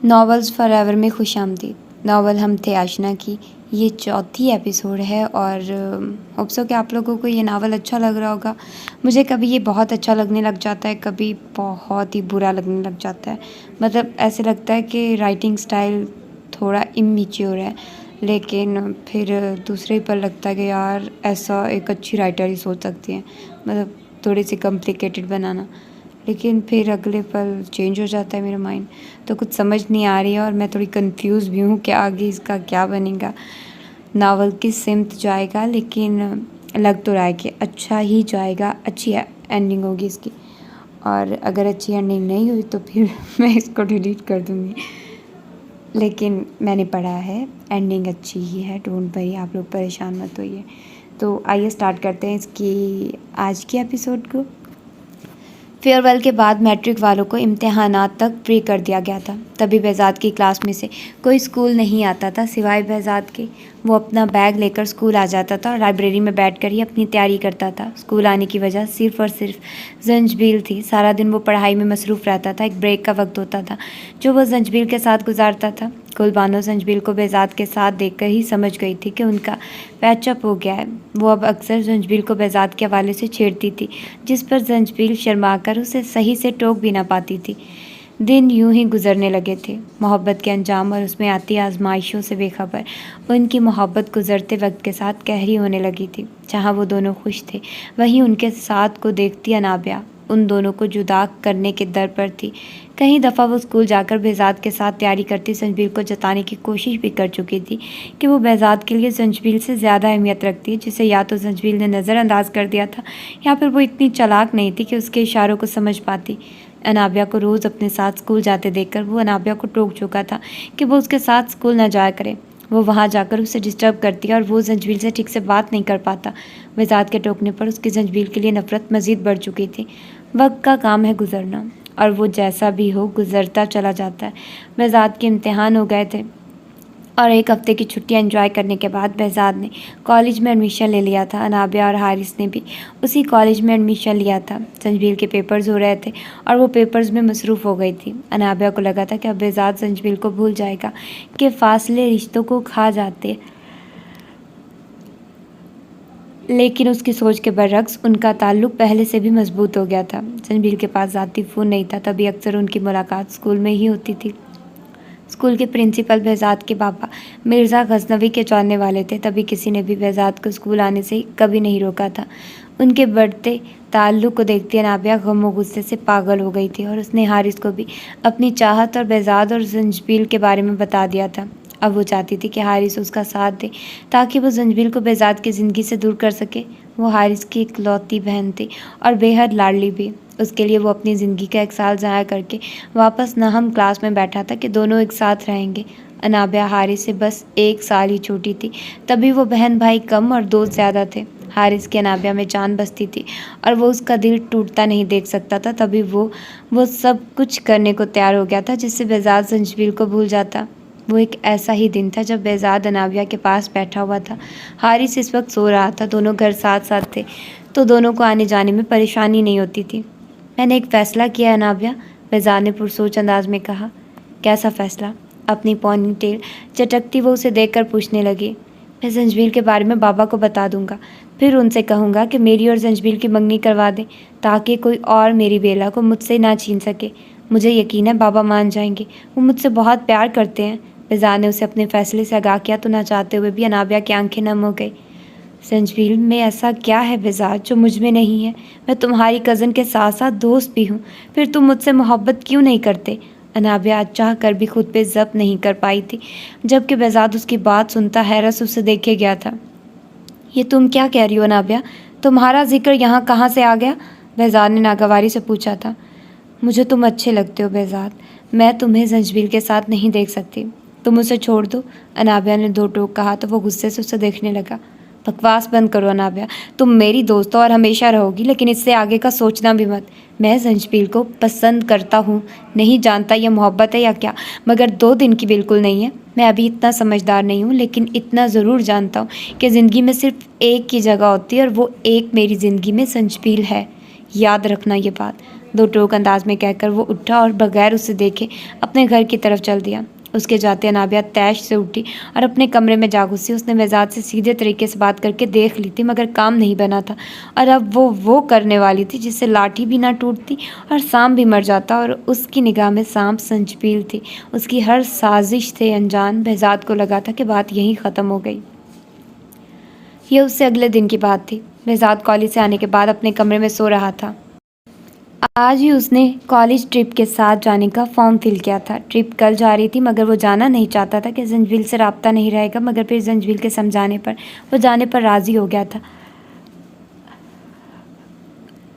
Novels forever में खुशामदीद। Novel हम थे आशना की ये चौथी एपिसोड है और होप सो कि आप लोगों को ये नावल अच्छा लग रहा होगा। मुझे कभी ये बहुत अच्छा लगने लग जाता है, कभी बहुत ही बुरा लगने लग जाता है। मतलब ऐसे लगता है कि राइटिंग स्टाइल थोड़ा इमेच्योर है, लेकिन फिर दूसरे पर लगता है कि यार ऐसा एक अच्छी राइटर ही सोच सकती है, मतलब थोड़ी सी कॉम्प्लिकेटेड बनाना। लेकिन फिर अगले पल चेंज हो जाता है मेरा माइंड, तो कुछ समझ नहीं आ रही है और मैं थोड़ी कंफ्यूज भी हूँ कि आगे इसका क्या बनेगा, नावल किस सिमत जाएगा। लेकिन लग तो रहा है कि अच्छा ही जाएगा, अच्छी एंडिंग होगी इसकी। और अगर अच्छी एंडिंग नहीं हुई तो फिर मैं इसको डिलीट कर दूँगी। लेकिन मैंने पढ़ा है, एंडिंग अच्छी ही है, डोंट वरी, आप लोग परेशान मत होइए। तो आइए स्टार्ट करते हैं इसकी आज की एपिसोड को। फेयरवेल के बाद मैट्रिक वालों को इम्तिहानात तक फ्री कर दिया गया था। तभी behज़ाद की क्लास में से कोई स्कूल नहीं आता था सिवाय behज़ाद के। वो अपना बैग लेकर स्कूल आ जाता था और लाइब्रेरी में बैठकर ही अपनी तैयारी करता था। स्कूल आने की वजह सिर्फ़ और सिर्फ ज़ंजबील थी। सारा दिन वो पढ़ाई में मसरूफ़ रहता था। एक ब्रेक का वक्त होता था जो वो ज़ंजबील के साथ गुजारता था। गुलबानो ज़ंजबील को behज़ाद के साथ देखकर ही समझ गई थी कि उनका पैचअप हो गया है। वो अब अक्सर ज़ंजबील को behज़ाद के हवाले से छेड़ती थी, जिस पर ज़ंजबील शर्माकर उसे सही से टोक भी ना पाती थी। दिन यूं ही गुजरने लगे थे, मोहब्बत के अंजाम और उसमें आती आजमाइशों से बेखबर। उनकी मोहब्बत गुजरते वक्त के साथ गहरी होने लगी थी। जहाँ वो दोनों खुश थे, वहीं उनके साथ को देखती अनाबिया उन दोनों को जुदा करने के दर पर थी। कई दफ़ा वो स्कूल जाकर behज़ाद के साथ तैयारी करती ज़ंजबील को जताने की कोशिश भी कर चुकी थी कि वो behज़ाद के लिए ज़ंजबील से ज़्यादा अहमियत रखती है, जिसे या तो ज़ंजबील ने नज़रअंदाज कर दिया था या फिर वो इतनी चालाक नहीं थी कि उसके इशारों को समझ पाती। अनाबिया को रोज़ अपने साथ स्कूल जाते देखकर वो अनाबिया को टोक चुका था कि वो उसके साथ स्कूल न जाया करे। वो वहाँ जाकर उसे डिस्टर्ब करती है और वो ज़ंजबील से ठीक से बात नहीं कर पाता। behज़ाद के टोकने पर उसकी ज़ंजबील के लिए नफ़रत मज़ीद बढ़ चुकी थी। वक्त का काम है गुज़रना, और वो जैसा भी हो गुज़रता चला जाता है। behज़ाद के इम्तिहान हो गए थे और एक हफ़्ते की छुट्टियां एंजॉय करने के बाद behज़ाद ने कॉलेज में एडमिशन ले लिया था। अनाबिया और हारिस ने भी उसी कॉलेज में एडमिशन लिया था। ज़ंजबील के पेपर्स हो रहे थे और वो पेपर्स में मसरूफ़ हो गई थी। अनाबिया को लगा था कि अब behज़ाद ज़ंजबील को भूल जाएगा, कि फ़ासले रिश्तों को खा जाते। लेकिन उसकी सोच के बरअक्स उनका ताल्लुक़ पहले से भी मजबूत हो गया था। ज़ंजबील के पास ज़ाती फ़ोन नहीं था, तभी अक्सर उनकी मुलाकात स्कूल में ही होती थी। स्कूल के प्रिंसिपल behज़ाद के पापा मिर्ज़ा गज़नवी के जानने वाले थे, तभी किसी ने भी behज़ाद को स्कूल आने से कभी नहीं रोका था। उनके बढ़ते ताल्लुक़ को देखती अनाबिया गम और गुस्से से पागल हो गई थी और उसने हारिस को भी अपनी चाहत और behज़ाद और ज़ंजबील के बारे में बता दिया था। अब वो चाहती थी कि हारिस उसका साथ दे ताकि वो ज़ंजबील को behज़ाद की ज़िंदगी से दूर कर सके। वो हारिस की इकलौती बहन थी और बेहद लाडली भी। उसके लिए वो अपनी ज़िंदगी का एक साल ज़ाया करके वापस नाहम क्लास में बैठा था कि दोनों एक साथ रहेंगे। अनाबिया हारिस से बस 1 साल ही छोटी थी, तभी वो बहन भाई कम और दोस्त ज़्यादा थे। हारिस की अनाबिया में जान बसती थी और वो उसका दिल टूटता नहीं देख सकता था, तभी वो सब कुछ करने को तैयार हो गया था जिससे behज़ाद ज़ंजबील को भूल जाता। वो एक ऐसा ही दिन था जब behज़ाद अनाबिया के पास बैठा हुआ था। हारिस इस वक्त सो रहा था। दोनों घर साथ साथ थे, तो दोनों को आने जाने में परेशानी नहीं होती थी। मैंने एक फ़ैसला किया है अनाबिया, behज़ाद ने पुरसोच अंदाज में कहा। कैसा फ़ैसला? अपनी पोनी टेल चटकती वो उसे देखकर पूछने लगी। मैं ज़ंजबील के बारे में बाबा को बता दूंगा, फिर उनसे कहूँगा कि मेरी और ज़ंजबील की मंगनी करवा दें, ताकि कोई और मेरी बेला को मुझसे ना छीन सके। मुझे यकीन है बाबा मान जाएंगे, वो मुझसे बहुत प्यार करते हैं। behज़ाद ने उसे अपने फ़ैसले से आगाह किया तो ना चाहते हुए भी अनाबिया की आंखें नम हो गई। ज़ंजबील में ऐसा क्या है behज़ाद जो मुझ में नहीं है? मैं तुम्हारी कज़न के साथ साथ दोस्त भी हूँ, फिर तुम मुझसे मोहब्बत क्यों नहीं करते? अनाबिया चाह कर भी खुद पे ज़ब्त नहीं कर पाई थी, जबकि behज़ाद उसकी बात सुनता हैरत से उसे देखे गया था। ये तुम क्या कह रही हो अनाबिया? तुम्हारा जिक्र यहाँ कहाँ से आ गया? behज़ाद ने नागवारी से पूछा था। मुझे तुम अच्छे लगते हो behज़ाद, मैं तुम्हें ज़ंजबील के साथ नहीं देख सकती। तुम उसे छोड़ दो। अनाबिया ने दो टोक कहा तो वो गुस्से से उसे देखने लगा। बकवास बंद करो अनाबिया, तुम मेरी दोस्त हो और हमेशा रहोगी, लेकिन इससे आगे का सोचना भी मत। मैं ज़ंजबील को पसंद करता हूँ, नहीं जानता यह मोहब्बत है या क्या, मगर 2 दिन की बिल्कुल नहीं है। मैं अभी इतना समझदार नहीं हूँ, लेकिन इतना ज़रूर जानता हूँ कि ज़िंदगी में सिर्फ एक की जगह होती है और वो एक मेरी ज़िंदगी में ज़ंजबील है। याद रखना ये बात। दो टोक अंदाज में कहकर वो उठा और बगैर उसे देखे अपने घर की तरफ चल दिया। उसके जाते अनाबिया तैश से उठी और अपने कमरे में जा घुसी। उसने बेजाद से सीधे तरीके से बात करके देख ली थी, मगर काम नहीं बना था। और अब वो करने वाली थी जिससे लाठी भी ना टूटती और सांप भी मर जाता। और उसकी निगाह में सांप संचपील थी। उसकी हर साजिश से अनजान बेजाद को लगा था कि बात यहीं ख़त्म हो गई। यह उससे अगले दिन की बात थी। बेजाद कॉलेज से आने के बाद अपने कमरे में सो रहा था। आज ही उसने कॉलेज ट्रिप के साथ जाने का फॉर्म फिल किया था। ट्रिप कल जा रही थी, मगर वो जाना नहीं चाहता था कि जंजबील से राब्ता नहीं रहेगा। मगर फिर जंजबील के समझाने पर वो जाने पर राज़ी हो गया था।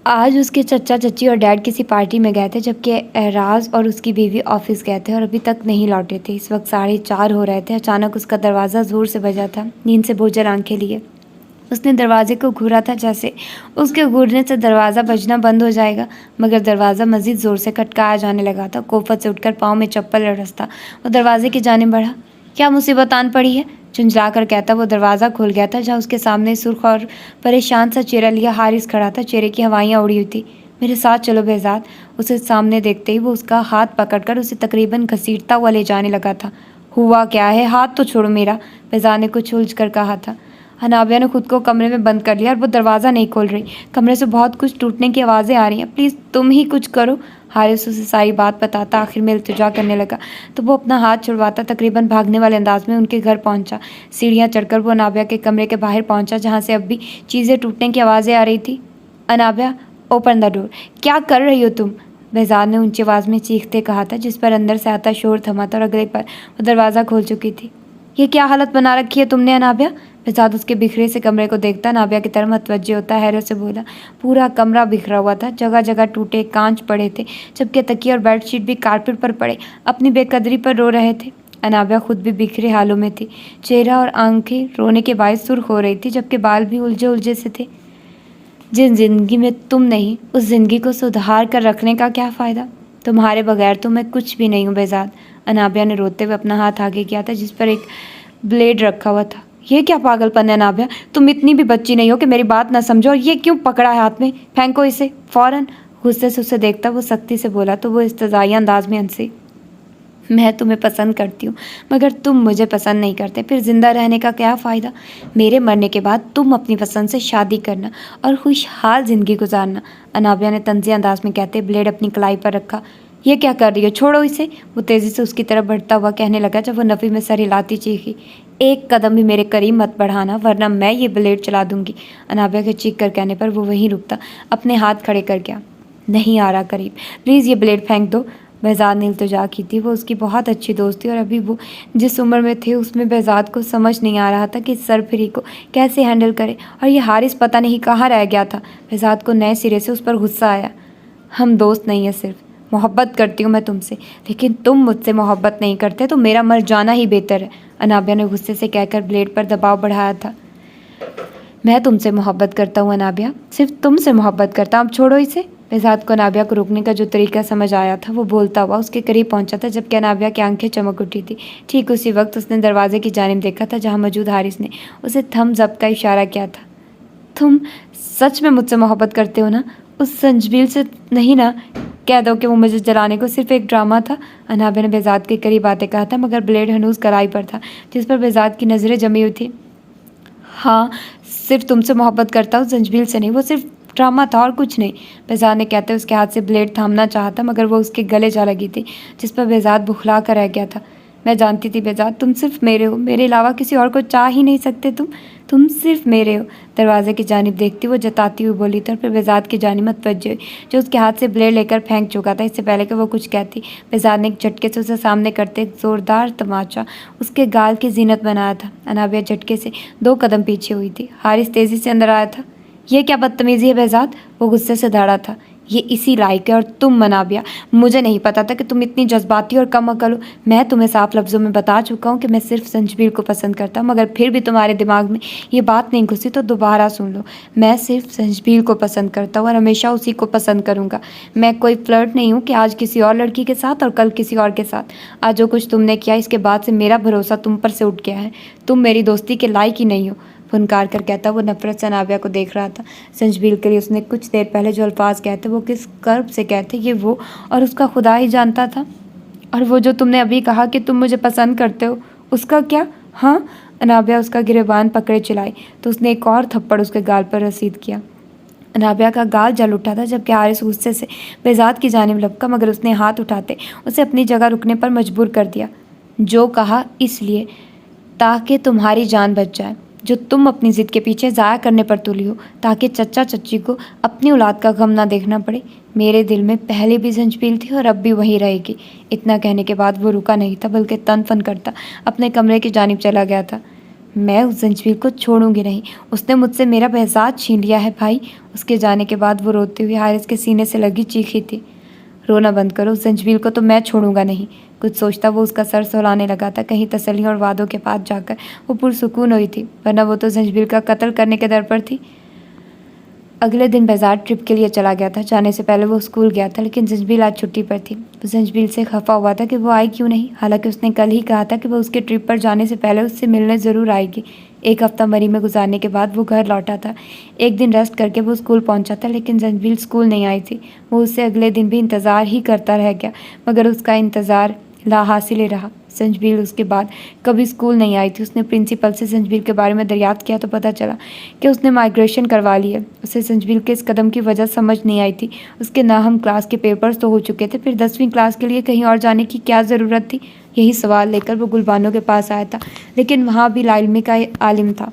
आज उसके चचा चची और डैड किसी पार्टी में गए थे, जबकि एराज और उसकी बीवी ऑफिस गए थे और अभी तक नहीं लौटे थे। इस वक्त 4:30 हो रहे थे। अचानक उसका दरवाज़ा ज़ोर से बजा था। नींद से बोझल आंखें लिए उसने दरवाजे को घूरा था, जैसे उसके घूरने से दरवाज़ा बजना बंद हो जाएगा। मगर दरवाज़ा मज़ीद ज़ोर से खटकाया जाने लगा था। कोफत से उठकर पाँव में चप्पल लड़सता वो दरवाजे की जाने बढ़ा। क्या मुसीबत आन पड़ी है? झुंझला कर कहता वो दरवाज़ा खुल गया था, जहाँ उसके सामने सुर्ख और परेशान सा चेहरा लिया हारिस खड़ा था। चेहरे की हवाइयाँ उड़ी हुई थी। मेरे साथ चलो बेजाद। उसे सामने देखते ही वो उसका हाथ पकड़कर उसे तकरीबन घसीटता हुआ ले जाने लगा था। हुआ क्या है? हाथ तो छोड़ो मेरा, बेजाद ने कुछ उलझ कर कहा था। अनाबिया ने खुद को कमरे में बंद कर लिया और वो दरवाज़ा नहीं खोल रही। कमरे से बहुत कुछ टूटने की आवाज़ें आ रही हैं। प्लीज़ तुम ही कुछ करो। हारिस उसे सारी बात बताता आखिर में इल्तिजा करने लगा, तो वो अपना हाथ छुड़वाता तकरीबन भागने वाले अंदाज में उनके घर पहुंचा। सीढ़ियाँ चढ़कर वो अनाबिया के कमरे के बाहर पहुंचा, जहाँ से अब भी चीज़ें टूटने की आवाज़ें आ रही थी। Anabia, open the door. क्या कर रही हो तुम? बेजाद ने ऊंची आवाज़ में चीखते कहा था, जिस पर अंदर से आता शोर थमा था और अगले पर वो दरवाज़ा खोल चुकी थी। ये क्या हालत बना रखी है तुमने अनाबिया? बेजाद उसके बिखरे से कमरे को देखता अनाबिया की तरफ मतवज्जे होता हैरत से बोला। पूरा कमरा बिखरा हुआ था। जगह जगह टूटे कांच पड़े थे, जबकि तकिया और बेडशीट भी कारपेट पर पड़े अपनी बेकदरी पर रो रहे थे। अनाबिया खुद भी बिखरे हालों में थी। चेहरा और आंखें रोने के बायस सुर्ख हो रही थी, जबकि बाल भी उलझे उलझे से थे। जिन जिंदगी में तुम नहीं, उस जिंदगी को सुधार कर रखने का क्या फ़ायदा? तुम्हारे बगैर तो मैं कुछ भी नहीं हूँ बेजाद। अनाबिया ने रोते हुए अपना हाथ आगे किया था, जिस पर एक ब्लेड रखा हुआ था। ये क्या पागलपन है अनाबिया? तुम इतनी भी बच्ची नहीं हो कि मेरी बात ना समझो। और ये क्यों पकड़ा है हाथ में? फेंको इसे फौरन। गुस्से से उसे देखता वो सख्ती से बोला तो वो इस्तज़ाई अंदाज में हंसी। मैं तुम्हें पसंद करती हूँ, मगर तुम मुझे पसंद नहीं करते। फिर जिंदा रहने का क्या फ़ायदा? मेरे मरने के बाद तुम अपनी पसंद से शादी करना और खुशहाल ज़िंदगी गुजारना। अनाबिया ने तंज़ी अंदाज में कहते ब्लेड अपनी कलाई पर रखा। ये क्या कर रही हो? छोड़ो इसे। वो तेज़ी से उसकी तरफ बढ़ता हुआ कहने लगा, जब वो नफ़ी में सर हिलाती चीखी। एक कदम भी मेरे करीब मत बढ़ाना, वरना मैं ये ब्लेड चला दूंगी। अनाबिया के चीख कर कहने पर वो वहीं रुकता, अपने हाथ खड़े कर गया। नहीं आ रहा करीब, प्लीज़ ये ब्लेड फेंक दो। बेजाद ने इल्तिजा की थी। वो उसकी बहुत अच्छी दोस्त थी और अभी वो जिस उम्र में थे उसमें बेजाद को समझ नहीं आ रहा था कि इस सरफिरी को कैसे हैंडल करे। और ये हारिस पता नहीं कहाँ रह गया था। बेजाद को नए सिरे से उस पर गुस्सा आया। हम दोस्त नहीं है, सिर्फ मोहब्बत करती हूँ मैं तुमसे, लेकिन तुम मुझसे मोहब्बत नहीं करते तो मेरा मर जाना ही बेहतर है। अनाबिया ने गुस्से से कहकर ब्लेड पर दबाव बढ़ाया था। मैं तुमसे मोहब्बत करता हूँ अनाबिया, सिर्फ तुमसे मोहब्बत करता हूँ। अब छोड़ो इसे। बेजाद को अनाबिया को रोकने का जो तरीका समझ आया था, वो बोलता हुआ उसके करीब पहुंचा था, जबकि अनाबिया की आंखें चमक उठी थी। ठीक उसी वक्त उसने दरवाजे की जानिब देखा था, जहाँ मौजूद हारिस ने उसे थम्स अप का इशारा किया था। तुम सच में मुझसे मोहब्बत करते हो ना? उस संजबील से नहीं ना? कह दो कि वो मुझे जलाने को सिर्फ एक ड्रामा था। अनाबिया ने बेजाद के करीब आते कहा था, मगर ब्लेड हनूज कलाई पर था, जिस पर बेजाद की नज़रें जमी हुई थी। हाँ, सिर्फ तुमसे मोहब्बत करता हूँ, जंजबील से नहीं। वो सिर्फ ड्रामा था और कुछ नहीं। बेजाद ने कहते उसके हाथ से ब्लेड थामना चाहा था, मगर वो उसके गले जा लगी थी, जिस पर बेजाद बुखला कर रह गया था। मैं जानती थी बेजाद, तुम सिर्फ मेरे हो, मेरे अलावा किसी और को चाह ही नहीं सकते तुम सिर्फ मेरे हो। दरवाजे की जानिब देखती वो जताती हुई बोली तो फिर बेजाद की जानिब मतवज्जे हुई, जो उसके हाथ से ब्लेड लेकर फेंक चुका था इससे पहले कि वो कुछ कहती। बेजाद ने एक झटके से उसे सामने करते एक ज़ोरदार तमाचा उसके गाल की जीनत बनाया था। अनाबिया झटके से 2 कदम पीछे हुई थी। हारिस तेज़ी से अंदर आया था। यह क्या बदतमीज़ी है बेजाद? वो गुस्से से दौड़ा था। ये इसी लायक है और तुम अनाबिया, मुझे नहीं पता था कि तुम इतनी जज्बाती और कम अकल हो। मैं तुम्हें साफ लफ्ज़ों में बता चुका हूँ कि मैं सिर्फ संजबीर को पसंद करता हूँ, मगर फिर भी तुम्हारे दिमाग में ये बात नहीं घुसी तो दोबारा सुन लो। मैं सिर्फ संजबीर को पसंद करता हूँ और हमेशा उसी को पसंद करूँगा। मैं कोई फ्लर्ट नहीं हूँ कि आज किसी और लड़की के साथ और कल किसी और के साथ। आज जो कुछ तुमने किया इसके बाद से मेरा भरोसा तुम पर से उठ गया है। तुम मेरी दोस्ती के लायक ही नहीं हो। फुनकार कर कहता। वो नफरत से अनाबिया को देख रहा था। संजबील के लिए उसने कुछ देर पहले जो अल्फाज कहते वो किस कर्ब से कहते ये वो और उसका खुदा ही जानता था। और वो जो तुमने अभी कहा कि तुम मुझे पसंद करते हो, उसका क्या? हाँ, अनाबिया उसका गिरेबान पकड़े चिल्लाई तो उसने एक और थप्पड़ उसके गाल पर रसीद किया। अनाबिया का गाल जल उठा था जबकि हारिस गुस्से से बेजाद की जानिब लपका, मगर उसने हाथ उठाते उसे अपनी जगह रुकने पर मजबूर कर दिया। जो कहा इसलिए ताकि तुम्हारी जान बच जाए, जो तुम अपनी ज़िद के पीछे ज़ाया करने पर तुली हो, ताकि चचा चच्ची को अपनी औलाद का गम ना देखना पड़े। मेरे दिल में पहले भी जंजबील थी और अब भी वहीं रहेगी। इतना कहने के बाद वो रुका नहीं था बल्कि तन फन करता अपने कमरे की जानिब चला गया था। मैं उस जंजबील को छोड़ूंगी नहीं, उसने मुझसे मेरा बेहसाद छीन लिया है भाई। उसके जाने के बाद वो रोते हुए हारिस के सीने से लगी चीखी थी। रोना बंद करो, उस जंजबील को तो मैं छोड़ूंगा नहीं। कुछ सोचता वो उसका सर सहलाने लगा था। कहीं तसल्लियों और वादों के पास जाकर वो पुरसुकून हुई थी, वरना वो तो जंजबील का कत्ल करने के दर पर थी। अगले दिन बाजार ट्रिप के लिए चला गया था। जाने से पहले वो स्कूल गया था, लेकिन जंजबील आज छुट्टी पर थी। वो जंजबील से खफा हुआ था कि वो आई क्यों नहीं, हालांकि उसने कल ही कहा था कि वो उसके ट्रिप पर जाने से पहले उससे मिलने ज़रूर आएगी। एक हफ्ता मरी में गुजारने के बाद वो घर लौटा था। एक दिन रेस्ट करके वो स्कूल पहुंचा था, लेकिन जंजबील स्कूल नहीं आई थी। वो उससे अगले दिन भी इंतज़ार ही करता रह गया, मगर उसका इंतज़ार ला हासिल ही रहा। संजबील उसके बाद कभी स्कूल नहीं आई थी। उसने प्रिंसिपल से संजबील के बारे में दरियाफ्त किया तो पता चला कि उसने माइग्रेशन करवा ली है। उसे संजबील के इस कदम की वजह समझ नहीं आई थी। उसके नाहम क्लास के पेपर्स तो हो चुके थे, फिर 10वीं क्लास के लिए कहीं और जाने की क्या ज़रूरत थी? यही सवाल लेकर वो गुलबानो के पास आया था, लेकिन वहाँ भी लाइल्मी का आलिम था।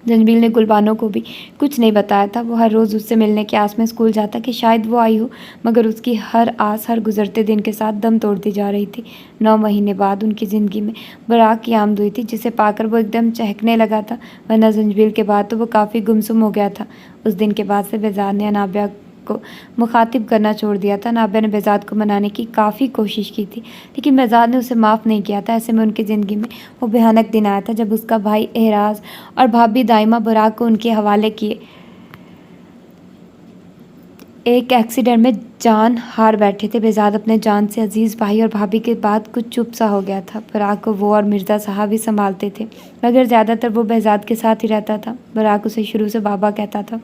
जंजबील ने गुलबानो को भी कुछ नहीं बताया था। वो हर रोज़ उससे मिलने की आस में स्कूल जाता कि शायद वो आई हो, मगर उसकी हर आस हर गुजरते दिन के साथ दम तोड़ती जा रही थी। 9 महीने बाद उनकी ज़िंदगी में बराक की आमद हुई थी, जिसे पाकर वो एकदम चहकने लगा था, वरना जंजबील के बाद तो वो काफ़ी गुमसुम हो गया था। उस दिन के बाद से बेजाद ने अनाबिया को मुखातिब करना छोड़ दिया था। नाबिया ने बेजाद को मनाने की काफ़ी कोशिश की थी, लेकिन बेजाद ने उसे माफ़ नहीं किया था। ऐसे में उनकी ज़िंदगी में वो भयानक दिन आया था जब उसका भाई एहराज और भाभी दाइमा बुराक को उनके हवाले किए एक एक्सीडेंट में जान हार बैठे थे। बेजाद अपने जान से अजीज़ भाई और भाभी के बाद कुछ चुप सा हो गया था। बुराक को वो और मिर्ज़ा साहब ही संभालते थे, मगर ज़्यादातर वो बेजाद के साथ ही रहता था। बुराक उसे शुरू से बाबा कहता था।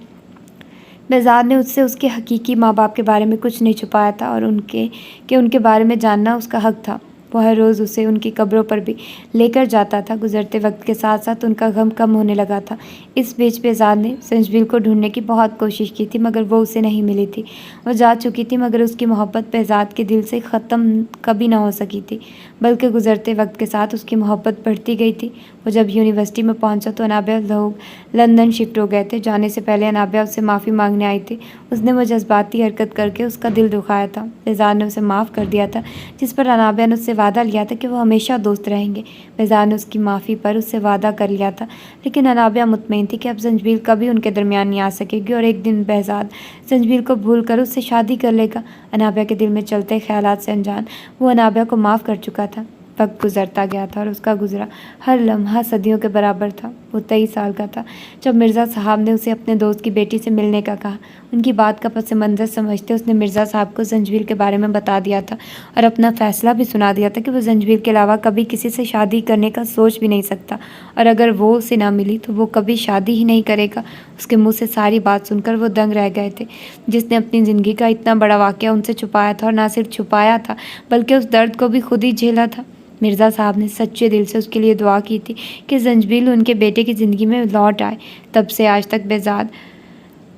बेजाद ने उससे उसके हकीकी माँ बाप के बारे में कुछ नहीं छुपाया था और उनके बारे में जानना उसका हक था। वो हर रोज़ उसे उनकी कब्रों पर भी लेकर जाता था। गुजरते वक्त के साथ साथ उनका गम कम होने लगा था। इस बीच बेजाद ने संजबील को ढूंढने की बहुत कोशिश की थी, मगर वो उसे नहीं मिली थी। वो जा चुकी थी, मगर उसकी मोहब्बत बेजाद के दिल से ख़त्म कभी ना हो सकी थी, बल्कि गुजरते वक्त के साथ उसकी मोहब्बत बढ़ती गई थी। वो जब यूनिवर्सिटी में पहुंचा तो अनाबिया लोग लंदन शिफ्ट हो गए थे। जाने से पहले अनाबिया उससे माफ़ी मांगने आई थी। उसने वो जज्बाती हरकत करके उसका दिल दुखाया था। बेजाद ने उसे माफ़ कर दिया था, जिस पर अनाबिया ने उससे वादा लिया था कि वो हमेशा दोस्त रहेंगे। बेजाद ने उसकी माफ़ी पर उससे वादा कर लिया था, लेकिन अनाबिया मुतमईन थी कि अब जंजबील कभी उनके दरमियान नहीं आ सकेगी और एक दिन बेजाद जंजबील को भूल कर उससे शादी कर लेगा। अनाबिया के दिल में चलते ख्यालात से अनजान वो अनाबिया को माफ़ कर चुका था। वक्त गुजरता गया था और उसका गुजरा हर लम्हा सदियों के बराबर था। वो 23 साल का था जब मिर्ज़ा साहब ने उसे अपने दोस्त की बेटी से मिलने का कहा। उनकी बात का पस मंज़र समझते उसने मिर्ज़ा साहब को जंजबील के बारे में बता दिया था और अपना फ़ैसला भी सुना दिया था कि वो जंजबील के अलावा कभी किसी से शादी करने का सोच भी नहीं सकता, और अगर वो उसे ना मिली तो वो कभी शादी ही नहीं करेगा। उसके मुँह से सारी बात सुनकर वो दंग रह गए थे। जिसने अपनी ज़िंदगी का इतना बड़ा वाक़या उनसे छुपाया था, और ना सिर्फ छुपाया था बल्कि उस दर्द को भी खुद ही झेला था। मिर्ज़ा साहब ने सच्चे दिल से उसके लिए दुआ की थी कि जंजबील उनके बेटे की ज़िंदगी में लौट आए। तब से आज तक बेजाद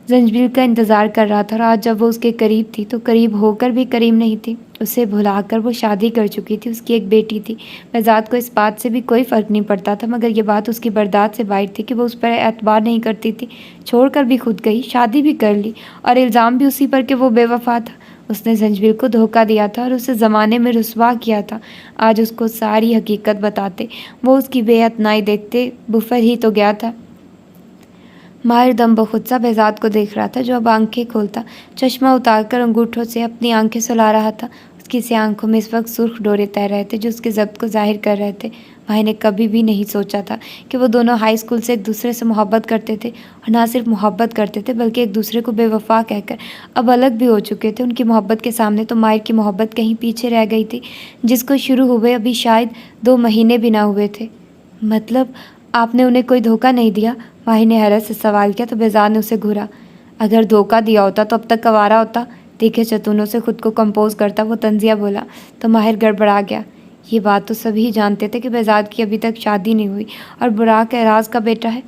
जंजबील का इंतज़ार कर रहा था, और आज जब वो उसके करीब थी तो करीब होकर भी करीब नहीं थी। उसे भुलाकर वो शादी कर चुकी थी। उसकी एक बेटी थी। बेजाद को इस बात से भी कोई फ़र्क नहीं पड़ता था, मगर ये बात उसकी बर्दाश्त से बाहर थी कि वो उस पर एतबार नहीं करती थी। छोड़कर भी खुद गई, शादी भी कर ली, और इल्ज़ाम भी उसी पर कि वो बेवफा था। उसने जंजबील को धोखा दिया था और उसे ज़माने में रुसवा किया था। आज उसको सारी हकीकत बताते वो उसकी बेअतनाई देखते बुफर ही तो गया था। माहिर दम बखुद सा बेजाद को देख रहा था, जो अब आंखें खोलता चश्मा उतारकर अंगूठों से अपनी आंखें सुला रहा था। उसकी सी आंखों में इस वक्त सुर्ख डोरे तैर रहे थे जो उसके ज़ब्त को जाहिर कर रहे थे। माहिर ने कभी भी नहीं सोचा था कि वो दोनों हाई स्कूल से एक दूसरे से मोहब्बत करते थे, और ना सिर्फ मोहब्बत करते थे बल्कि एक दूसरे को बेवफा कहकर अब अलग भी हो चुके थे। उनकी मोहब्बत के सामने तो माहिर की मोहब्बत कहीं पीछे रह गई थी, जिसको शुरू हुए अभी शायद 2 महीने भी ना हुए थे। मतलब आपने उन्हें कोई धोखा नहीं दिया? माहिर ने हैरत से सवाल किया तो बेजार ने उसे घूरा। अगर धोखा दिया होता तो अब तक कवारा होता। तीखे चतुनों से खुद को कंपोज करता वो तंजिया बोला तो माहिर गड़बड़ा गया। ये बात तो सभी जानते थे कि बेजाद की अभी तक शादी नहीं हुई और बुराक एराज का बेटा है।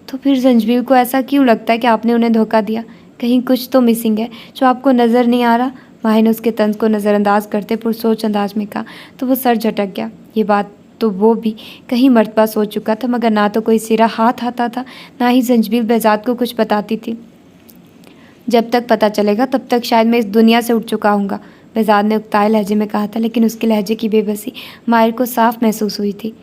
तो फिर जंजबील को ऐसा क्यों लगता है कि आपने उन्हें धोखा दिया? कहीं कुछ तो मिसिंग है जो आपको नज़र नहीं आ रहा। माहिर ने उसके तंज को नज़रअंदाज करते पुरसोच अंदाज में कहा तो वो सर झटक गया। ये बात तो वो भी कहीं मर्तबा सोच चुका था, मगर ना तो कोई सिरा हाथ आता था, ना ही जंजबील बेजाद को कुछ बताती थी। जब तक पता चलेगा तब तक शायद मैं इस दुनिया से उठ चुका हूँगा, बेजाद ने उकताए लहजे में कहा था, लेकिन उसके लहजे की बेबसी माहिर को साफ महसूस हुई थी।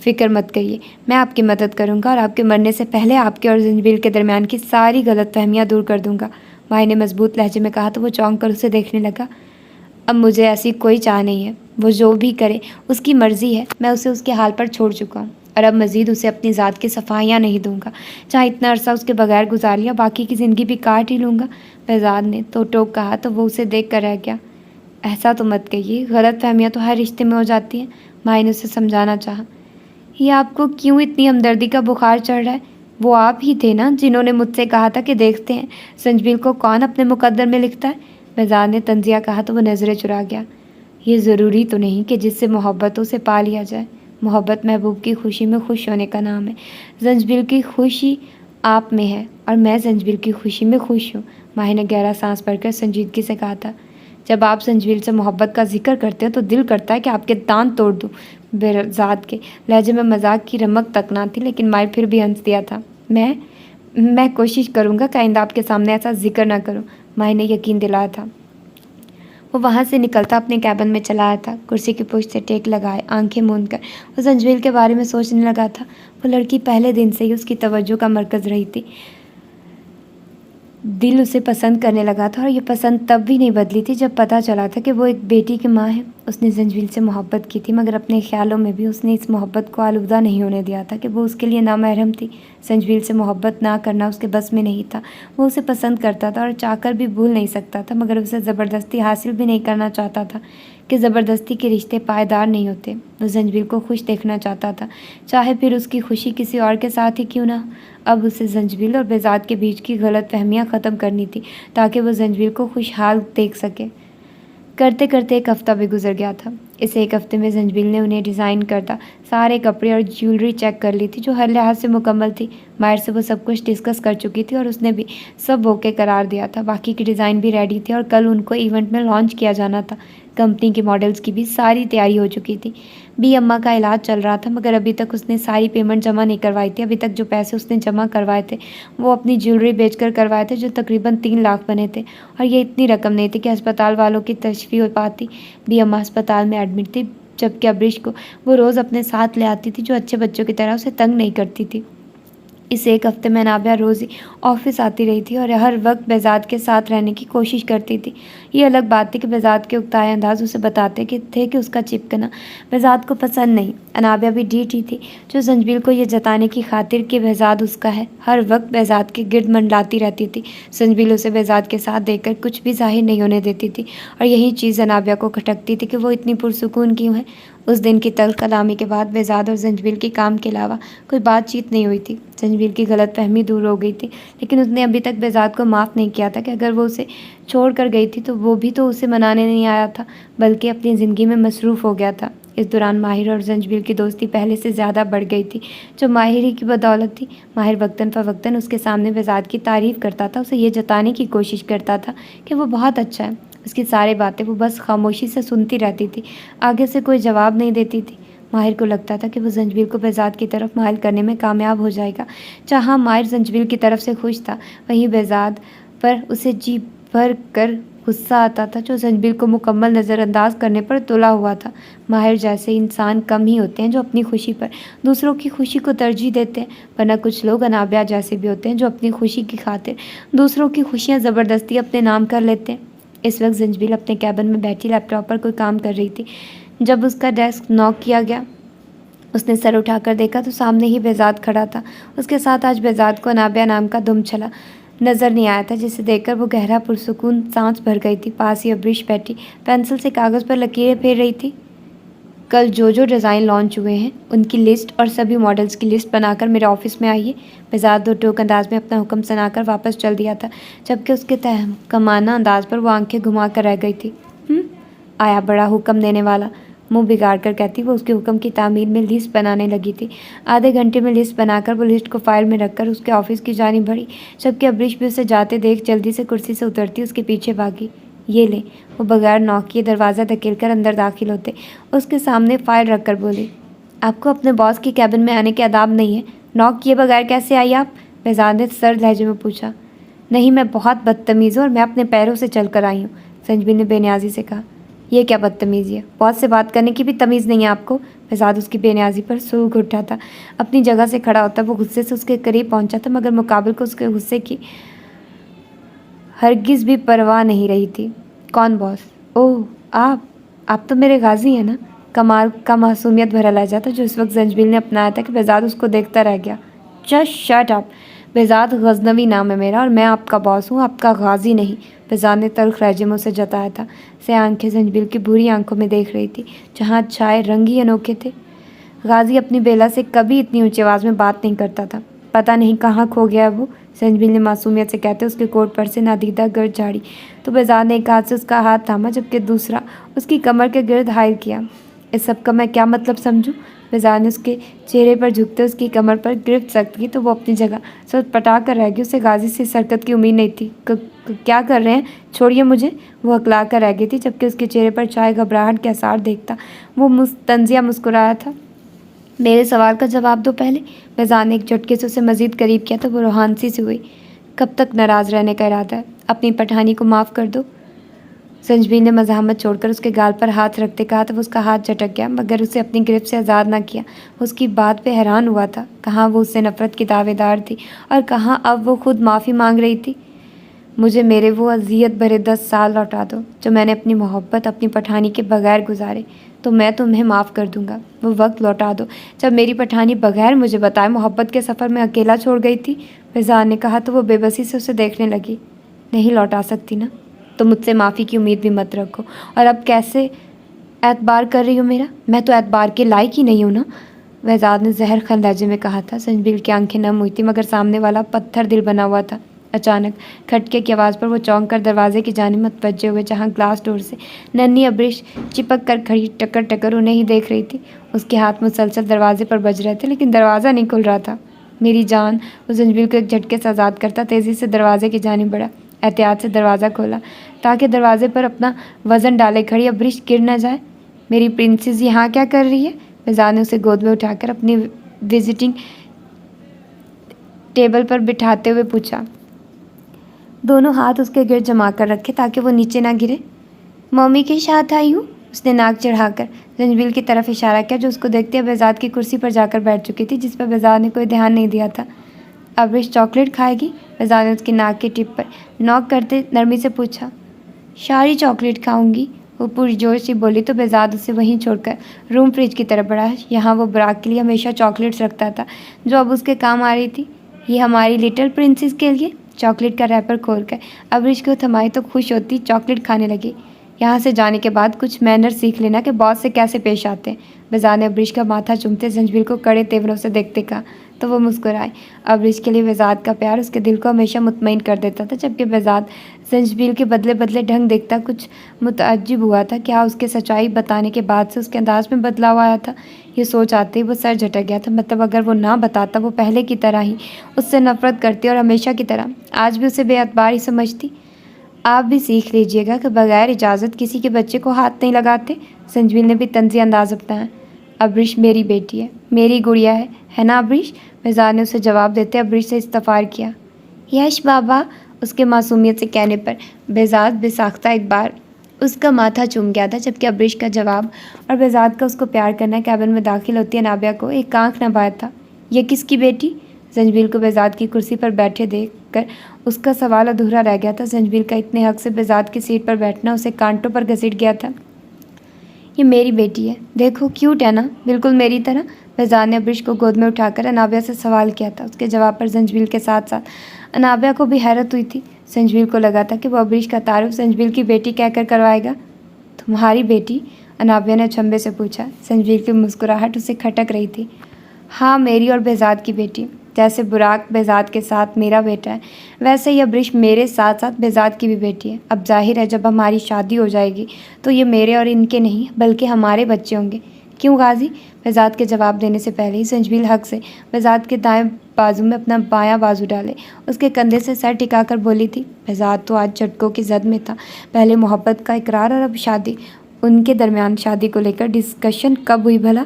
फिक्र मत करिए, मैं आपकी मदद करूँगा और आपके मरने से पहले आपके और जंजबील के दरमियान की सारी गलतफहमियाँ दूर कर दूँगा, माहिर ने मजबूत लहजे में कहा तो वो चौंक कर उसे देखने लगा। अब मुझे ऐसी कोई चाह नहीं है, वो जो भी करे उसकी मर्ज़ी है, मैं उसे उसके हाल पर छोड़ चुका हूँ और अब मज़ीद उसे अपनी ज़ात की सफाइयाँ नहीं दूंगा। चाहे इतना अरसा उसके बगैर गुजार लिया, बाकी की ज़िंदगी भी काट ही लूँगा। बेजाद ने तो टोक कहा तो वो उसे देख कर रह गया। ऐसा तो मत कहिए, गलत फहमियाँ तो हर रिश्ते में हो जाती हैं, माही ने उसे समझाना चाहा। ये आपको क्यों इतनी हमदर्दी का बुखार चढ़ रहा है? वो आप ही थे ना जिन्होंने मुझसे कहा था कि देखते हैं संजबील को कौन अपने मुकद्दर में लिखता है। बेजाद ने तंजिया कहा तो वो नज़रें चुरा गया। ये ज़रूरी तो नहीं कि जिससे मोहब्बत उसे पा लिया जाए। मोहब्बत महबूब की खुशी में खुश होने का नाम है। जंजबील की खुशी आप में है और मैं जंजबील की खुशी में खुश हूँ, माही ने गहरा सांस भरकर संजीदगी से कहा था। जब आप संजबील से मोहब्बत का जिक्र करते हैं तो दिल करता है कि आपके दांत तोड़ दूँ। बेजाद के लहजे में मजाक की रमक तक ना थी, लेकिन माही फिर भी हंस दिया था। मैं कोशिश करूँगा कि आइंदा आपके सामने ऐसा जिक्र ना करूँ, माही ने यकीन दिलाया था। वो वहाँ से निकलता अपने कैबिन में चला आया था। कुर्सी की पुश्त से टेक लगाए आंखें मूंद कर वो जंजबील के बारे में सोचने लगा था। वो लड़की पहले दिन से ही उसकी तवज्जो का मरकज़ रही थी। दिल उसे पसंद करने लगा था और ये पसंद तब भी नहीं बदली थी जब पता चला था कि वो एक बेटी की माँ है। उसने जंजबील से मोहब्बत की थी, मगर अपने ख्यालों में भी उसने इस मोहब्बत को आलूदा नहीं होने दिया था कि वो उसके लिए नामहरम थी। जंजबील से मोहब्बत ना करना उसके बस में नहीं था। वो उसे पसंद करता था और चाहकर भी भूल नहीं सकता था, मगर उसे ज़बरदस्ती हासिल भी नहीं करना चाहता था कि ज़बरदस्ती के रिश्ते पायदार नहीं होते। वो जंजबील को खुश देखना चाहता था, चाहे फिर उसकी खुशी किसी और के साथ ही क्यों ना हो। अब उसे जंजबील और बेजाद के बीच की गलत फहमियाँ ख़त्म करनी थी ताकि वो जंजबील को खुशहाल देख सके। करते करते एक हफ़्ता भी गुजर गया था। इस एक हफ़्ते में जंजबील ने उन्हें डिज़ाइन करता सारे कपड़े और ज्वेलरी चेक कर ली थी जो हर लिहाज से मुकम्मल थी। माहिर से वो सब कुछ डिस्कस कर चुकी थी और उसने भी सब ओके करार दिया था। बाकी की डिज़ाइन भी रेडी थी और कल उनको इवेंट में लॉन्च किया जाना था। कंपनी के मॉडल्स की भी सारी तैयारी हो चुकी थी। बी अम्मा का इलाज चल रहा था, मगर अभी तक उसने सारी पेमेंट जमा नहीं करवाई थी। अभी तक जो पैसे उसने जमा करवाए थे वो अपनी ज्वेलरी बेचकर करवाए थे, जो तकरीबन 3 लाख बने थे, और ये इतनी रकम नहीं थी कि अस्पताल वालों की तशफ़ी हो पाती। बी अम्मा अस्पताल में एडमिट थी, जबकि अब्रिश को वो रोज़ अपने साथ ले आती थी, जो अच्छे बच्चों की तरह उसे तंग नहीं करती थी। इस एक हफ्ते में नाबिया रोज़ ही ऑफिस आती रही थी और हर वक्त बेजाद के साथ रहने की कोशिश करती थी। ये अलग बात थी कि बेजाद के उकताए अंदाज उसे बताते कि उसका चिपकना बेजाद को पसंद नहीं। अनाबिया भी ढीठी थी, जो जंजबील को ये जताने की खातिर कि बेजाद उसका है, हर वक्त बेजाद के गिर्द मंडलाती रहती थी। जंजबील उसे बेजाद के साथ देखकर कुछ भी जाहिर नहीं होने देती थी और यही चीज़ अनाबिया को खटकती थी कि वो इतनी पुरसुकून क्यों है। उस दिन की तल्ख कलामी के बाद बेजाद और जंजबील के काम के अलावा कोई बातचीत नहीं हुई थी। जंजबील की गलतफहमी दूर हो गई थी, लेकिन उसने अभी तक बेजाद को माफ़ नहीं किया था कि अगर वो उसे छोड़ कर गई थी तो वो भी तो उसे मनाने नहीं आया था, बल्कि अपनी ज़िंदगी में मसरूफ़ हो गया था। इस दौरान माहिर और जंजबील की दोस्ती पहले से ज़्यादा बढ़ गई थी, जो माहिर ही की बदौलत थी। माहिर वक्तन फ़वक्तन उसके सामने बेजाद की तारीफ़ करता था, उसे ये जताने की कोशिश करता था कि वो बहुत अच्छा है। उसकी सारी बातें वो बस खामोशी से सुनती रहती थी, आगे से कोई जवाब नहीं देती थी। माहिर को लगता था कि वो जंजबील को बेजाद की तरफ माइल करने में कामयाब हो जाएगा। जहाँ माहिर जंजबील की तरफ से खुश था, वहीं बेजाद पर उसे जी भर कर गुस्सा आता था, जो जंजबील को मुकम्मल नज़रअंदाज करने पर तुला हुआ था। माहिर जैसे इंसान कम ही होते हैं जो अपनी खुशी पर दूसरों की खुशी को तरजीह देते हैं, वरना कुछ लोग अनाबिया जैसे भी होते हैं जो अपनी खुशी की खातिर दूसरों की खुशियाँ ज़बरदस्ती अपने नाम कर लेते हैं। इस वक्त जंजबील अपने कैबिन में बैठी लैपटॉप पर कोई काम कर रही थी। जब उसका डेस्क नॉक किया गया, उसने सर उठाकर देखा तो सामने ही बेजाद खड़ा था। उसके साथ आज बेजाद को अनाबिया नाम का दुमछला नज़र नहीं आया था, जिसे देखकर वो गहरा पुरसुकून सांस भर गई थी। पास ही अब्रिश बैठी पेंसिल से कागज़ पर लकीरें फेर रही थी। कल जो जो डिज़ाइन लॉन्च हुए हैं उनकी लिस्ट और सभी मॉडल्स की लिस्ट बनाकर मेरे ऑफिस में आइए। बेजाद दो टोक अंदाज में अपना हुक्म सुनाकर वापस चल दिया था, जबकि उसके तहकमाना अंदाज पर वो आंखें घुमा कर रह गई थी। आया बड़ा हुक्म देने वाला, मुंह बिगाड़ कर कहती वो उसके हुक्म की तामील में लिस्ट बनाने लगी थी। आधे घंटे में लिस्ट बनाकर वो लिस्ट को फाइल में रखकर उसके ऑफिस की जानिब बढ़ी, जबकि अब्रिश भी उसे जाते देख जल्दी से कुर्सी से उतरती उसके पीछे भागी। ये ले, वो बगैर नॉक किए दरवाज़ा धकेल कर अंदर दाखिल होते उसके सामने फाइल रख कर बोली, आपको अपने बॉस के कैबिन में आने के आदाब नहीं है, नॉक किए बगैर कैसे आई आप? बेजाद ने सर्द लहजे में पूछा। नहीं, मैं बहुत बदतमीज़ हूँ और मैं अपने पैरों से चल कर आई हूँ, संजबीन ने बेनियाजी से कहा। यह क्या बदतमीज़ी है? बॉस से बात करने की भी तमीज़ नहीं है आपको? बेजाद उसकी बेनियाजी पर सूख उठा था। अपनी जगह से खड़ा होता वो गुस्से से उसके करीब पहुंचा था, मगर मुकाबिल को उसके गुस्से की हरगिज़ भी परवाह नहीं रही थी। कौन बॉस? ओह, आप तो मेरे गाजी हैं ना? कमाल का मासूमियत भरा लहजा था जो इस वक्त जंजबील ने अपनाया था कि बेजाद उसको देखता रह गया। Just shut up. Behzad Ghaznavi नाम है मेरा और मैं आपका बॉस हूँ, आपका गाजी नहीं। बेजाद ने तल्ख लहजे में उसे जताया था। से आंखें जंजबील की बुरी आंखों में देख रही थी, जहाँ छाए रंग ही अनोखे थे। गाजी अपनी बेला से कभी इतनी ऊंची आवाज़ में बात नहीं करता था। पता नहीं कहाँ खो गया वो, संजबील ने मासूमियत से कहते उसके कोट पर से नादीदा गर्द झाड़ी तो बेजाद ने एक हाथ से उसका हाथ थामा, जबकि दूसरा उसकी कमर के गिर्द हायल किया। इस सब का मैं क्या मतलब समझूं? बेजाद ने उसके चेहरे पर झुकते उसकी कमर पर गिरफ्त सख्त की तो वो अपनी जगह सोच पटा कर रह गई। उसे गाजी से सरकत की उम्मीद नहीं थी। क्या कर रहे हैं? छोड़िए मुझे। वो हकला कर रह गई थी, जबकि उसके चेहरे पर छाए घबराहट के आसार देखता वो तंजिया मुस्कुराया था। मेरे सवाल का जवाब दो पहले। बेजाद ने एक झटके से उसे मज़ीद करीब किया तो वो रूहानसी से हुई। कब तक नाराज़ रहने का इरादा है? अपनी पठानी को माफ़ कर दो। संजबीन ने मज़ाहमत छोड़कर उसके गाल पर हाथ रखते कहा तो उसका हाथ झटक गया, मगर उसे अपनी गिरफ्त से आज़ाद ना किया। उसकी बात पे हैरान हुआ था। कहाँ वो उससे नफ़रत की दावेदार थी और कहाँ अब वो खुद माफ़ी मांग रही थी। मुझे मेरे वो अजियत भरे 10 साल लौटा दो जो मैंने अपनी मोहब्बत अपनी पठानी के बगैर गुजारे, तो मैं तुम्हें माफ़ कर दूंगा। वो वक्त लौटा दो जब मेरी पठानी बगैर मुझे बताए मोहब्बत के सफ़र में अकेला छोड़ गई थी। बेजाद ने कहा तो वो बेबसी से उसे देखने लगी। नहीं लौटा सकती ना, तो मुझसे माफ़ी की उम्मीद भी मत रखो। और अब कैसे एतबार कर रही हो मेरा? मैं तो एतबार के लायक ही नहीं हूँ ना, बेजाद ने जहर खन लहजे में कहा था। संजबील की आंखें नम हुई थी, मगर सामने वाला पत्थर दिल बना हुआ था। अचानक खटके की आवाज़ पर वो चौंक कर दरवाजे की जानिब मुतवज्जे हुए, जहाँ ग्लास डोर से नन्ही अब्रिश चिपक कर खड़ी टकर टकर उन्हें ही देख रही थी। उसके हाथ मुसलसल दरवाजे पर बज रहे थे, लेकिन दरवाज़ा नहीं खुल रहा था। मेरी जान। वो जंजीर को एक झटके से आज़ाद करता तेज़ी से दरवाजे की जानिब बढ़ा। एहतियात से दरवाज़ा खोला ताकि दरवाजे पर अपना वज़न डाले खड़ी अब्रिश गिर न जाए। मेरी प्रिंसेस यहाँ क्या कर रही है? बेजाद ने उसे गोद में उठाकर अपनी विजिटिंग टेबल पर बिठाते हुए पूछा, दोनों हाथ उसके गिर्द जमा कर रखे ताकि वो नीचे ना गिरे। मम्मी के साथ आई हूँ, उसने नाक चढ़ाकर जंजील की तरफ इशारा किया, जो उसको देखते हुए बेजाद की कुर्सी पर जाकर बैठ चुकी थी, जिस पर बेजाद ने कोई ध्यान नहीं दिया था। अब्रिश चॉकलेट खाएगी? बेजाद ने उसकी नाक की टिप पर नॉक करते नरमी से पूछा। सारी चॉकलेट खाऊंगी, वो पूरी जोर से बोली तो बेजाद उसे वहीं छोड़कर रूम फ्रिज की तरफ बढ़ा। यहाँ वो बुराक के लिए हमेशा चॉकलेट्स रखता था, जो अब उसके काम आ रही थी। ये हमारी लिटिल प्रिंसेस के लिए। चॉकलेट का रैपर खोलकर अब्रिश को थमाई तो खुश होती चॉकलेट खाने लगी। यहाँ से जाने के बाद कुछ मैनर सीख लेना कि बॉस से कैसे पेश आते हैं। बेजाद ने अब्रिश का माथा चूमते जंजील को कड़े तेवरों से देखते कहा तो वो मुस्कुराए। अब्रिश के लिए बेजाद का प्यार उसके दिल को हमेशा मुतमईन कर देता था, जबकि बेजाद जंजील के बदले बदले ढंग देखता कुछ मुतअज्जिब हुआ था। क्या उसके सच्चाई बताने के बाद से उसके अंदाज में बदलाव आया था? ये सोच आते ही वो सर झटक गया था। मतलब अगर वो ना बताता, वो पहले की तरह ही उससे नफरत करती और हमेशा की तरह आज भी उसे बेअतबार ही समझती। आप भी सीख लीजिएगा कि बगैर इजाज़त किसी के बच्चे को हाथ नहीं लगाते। संजमील ने भी तंज़ी अंदाज अपनाया। अब्रिश मेरी बेटी है, मेरी गुड़िया है ना अब्रिश? बेजाद ने उसे जवाब देते अब्रिश से इस्तफार किया। यश बाबा, उसके मासूमियत से कहने पर बेजाद बेसाख्ता एक बार उसका माथा चूम गया था, जबकि अब्रिश का जवाब और बेजाद का उसको प्यार करना कैबिन में दाखिल होती अनाबिया को एक आंख न बात था। यह किसकी बेटी? जंजील को बेजाद की कुर्सी पर बैठे देखकर उसका सवाल अधूरा रह गया था। जंजील का इतने हक से बेजाद की सीट पर बैठना उसे कांटों पर घसीट गया था। ये मेरी बेटी है, देखो क्यूट है ना, बिल्कुल मेरी तरह। बेजाद ने अब्रिश को गोद में उठाकर अनाबिया से सवाल किया था। उसके जवाब पर जंजील के साथ साथ अनाबिया को भी हैरत हुई थी। जंजील को लगा था कि वो अब्रिश का तारुफ जंजील की बेटी कहकर करवाएगा। तुम्हारी बेटी? अनाबिया ने अचंभे से पूछा। संजबीर की मुस्कुराहट उसे खटक रही थी। हाँ, मेरी और बेजाद की बेटी। जैसे बुराक बेजाद के साथ मेरा बेटा है, वैसे ही अब्रिश मेरे साथ साथ बेजाद की भी बेटी है। अब जाहिर है जब हमारी शादी हो जाएगी तो ये मेरे और इनके नहीं बल्कि हमारे बच्चे होंगे। क्यों गाजी? बेजाद के जवाब देने से पहले ही संजबील हक से बेजाद के दाएं बाजू में अपना बायां बाजू डाले उसके कंधे से सर टिकाकर बोली थी। बेजाद तो आज झटकों की जद में था। पहले मोहब्बत का इकरार और अब शादी। उनके दरमियान शादी को लेकर डिस्कशन कब हुई भला?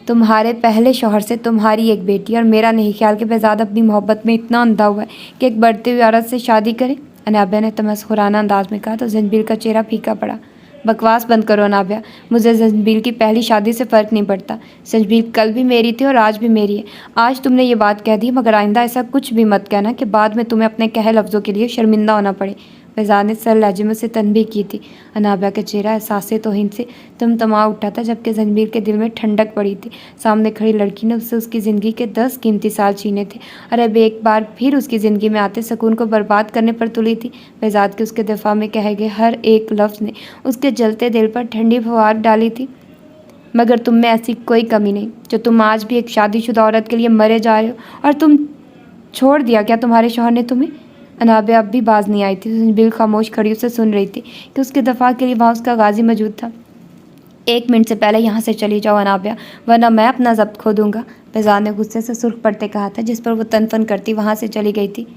तुम्हारे पहले शौहर से तुम्हारी एक बेटी और मेरा नहीं ख्याल कि बेजाद अपनी मोहब्बत में इतना अंधा हुआ है कि एक बढ़ती हुई औरत से शादी करे। अनाबिया ने तमस्खुराना अंदाज में कहा तो जंजील का चेहरा फीका पड़ा। बकवास बंद करो अनाबिया, मुझे जंजील की पहली शादी से फ़र्क नहीं पड़ता। जंजील कल भी मेरी थी और आज भी मेरी है। आज तुमने ये बात कह दी, मगर आइंदा ऐसा कुछ भी मत कहना कि बाद में तुम्हें अपने कहे लफ्ज़ों के लिए शर्मिंदा होना पड़े। बेजाद ने सर लहजे में से तनबीह की थी। अनाबिया का चेहरा एहसासे तौहीन से तमतमा उठा था, जबकि जंजील के दिल में ठंडक पड़ी थी। सामने खड़ी लड़की ने उससे उसकी ज़िंदगी के 10 कीमती साल छीने थे और अब एक बार फिर उसकी ज़िंदगी में आते सुकून को बर्बाद करने पर तुली थी। बेजाद के उसके दिफा में कहे गए हर एक लफ्ज़ ने उसके जलते दिल पर ठंडी फुहार डाली थी। मगर तुम में ऐसी कोई कमी नहीं जो तुम आज भी एक शादीशुदा औरत के लिए मरे जा रहे हो। और तुम छोड़ दिया क्या तुम्हारे शौहर ने तुम्हें? अनाबिया अब भी बाज नहीं आई थी। संजबील खामोश खड़ी उसे सुन रही थी कि उसके दफा के लिए वहाँ उसका गाजी मौजूद था। 1 मिनट से पहले यहाँ से चली जाओ अनाबिया, वरना मैं अपना जब्त खो दूंगा। बेजाद ने गुस्से से सुर्ख पड़ते कहा था, जिस पर वो तनफन करती वहाँ से चली गई थी।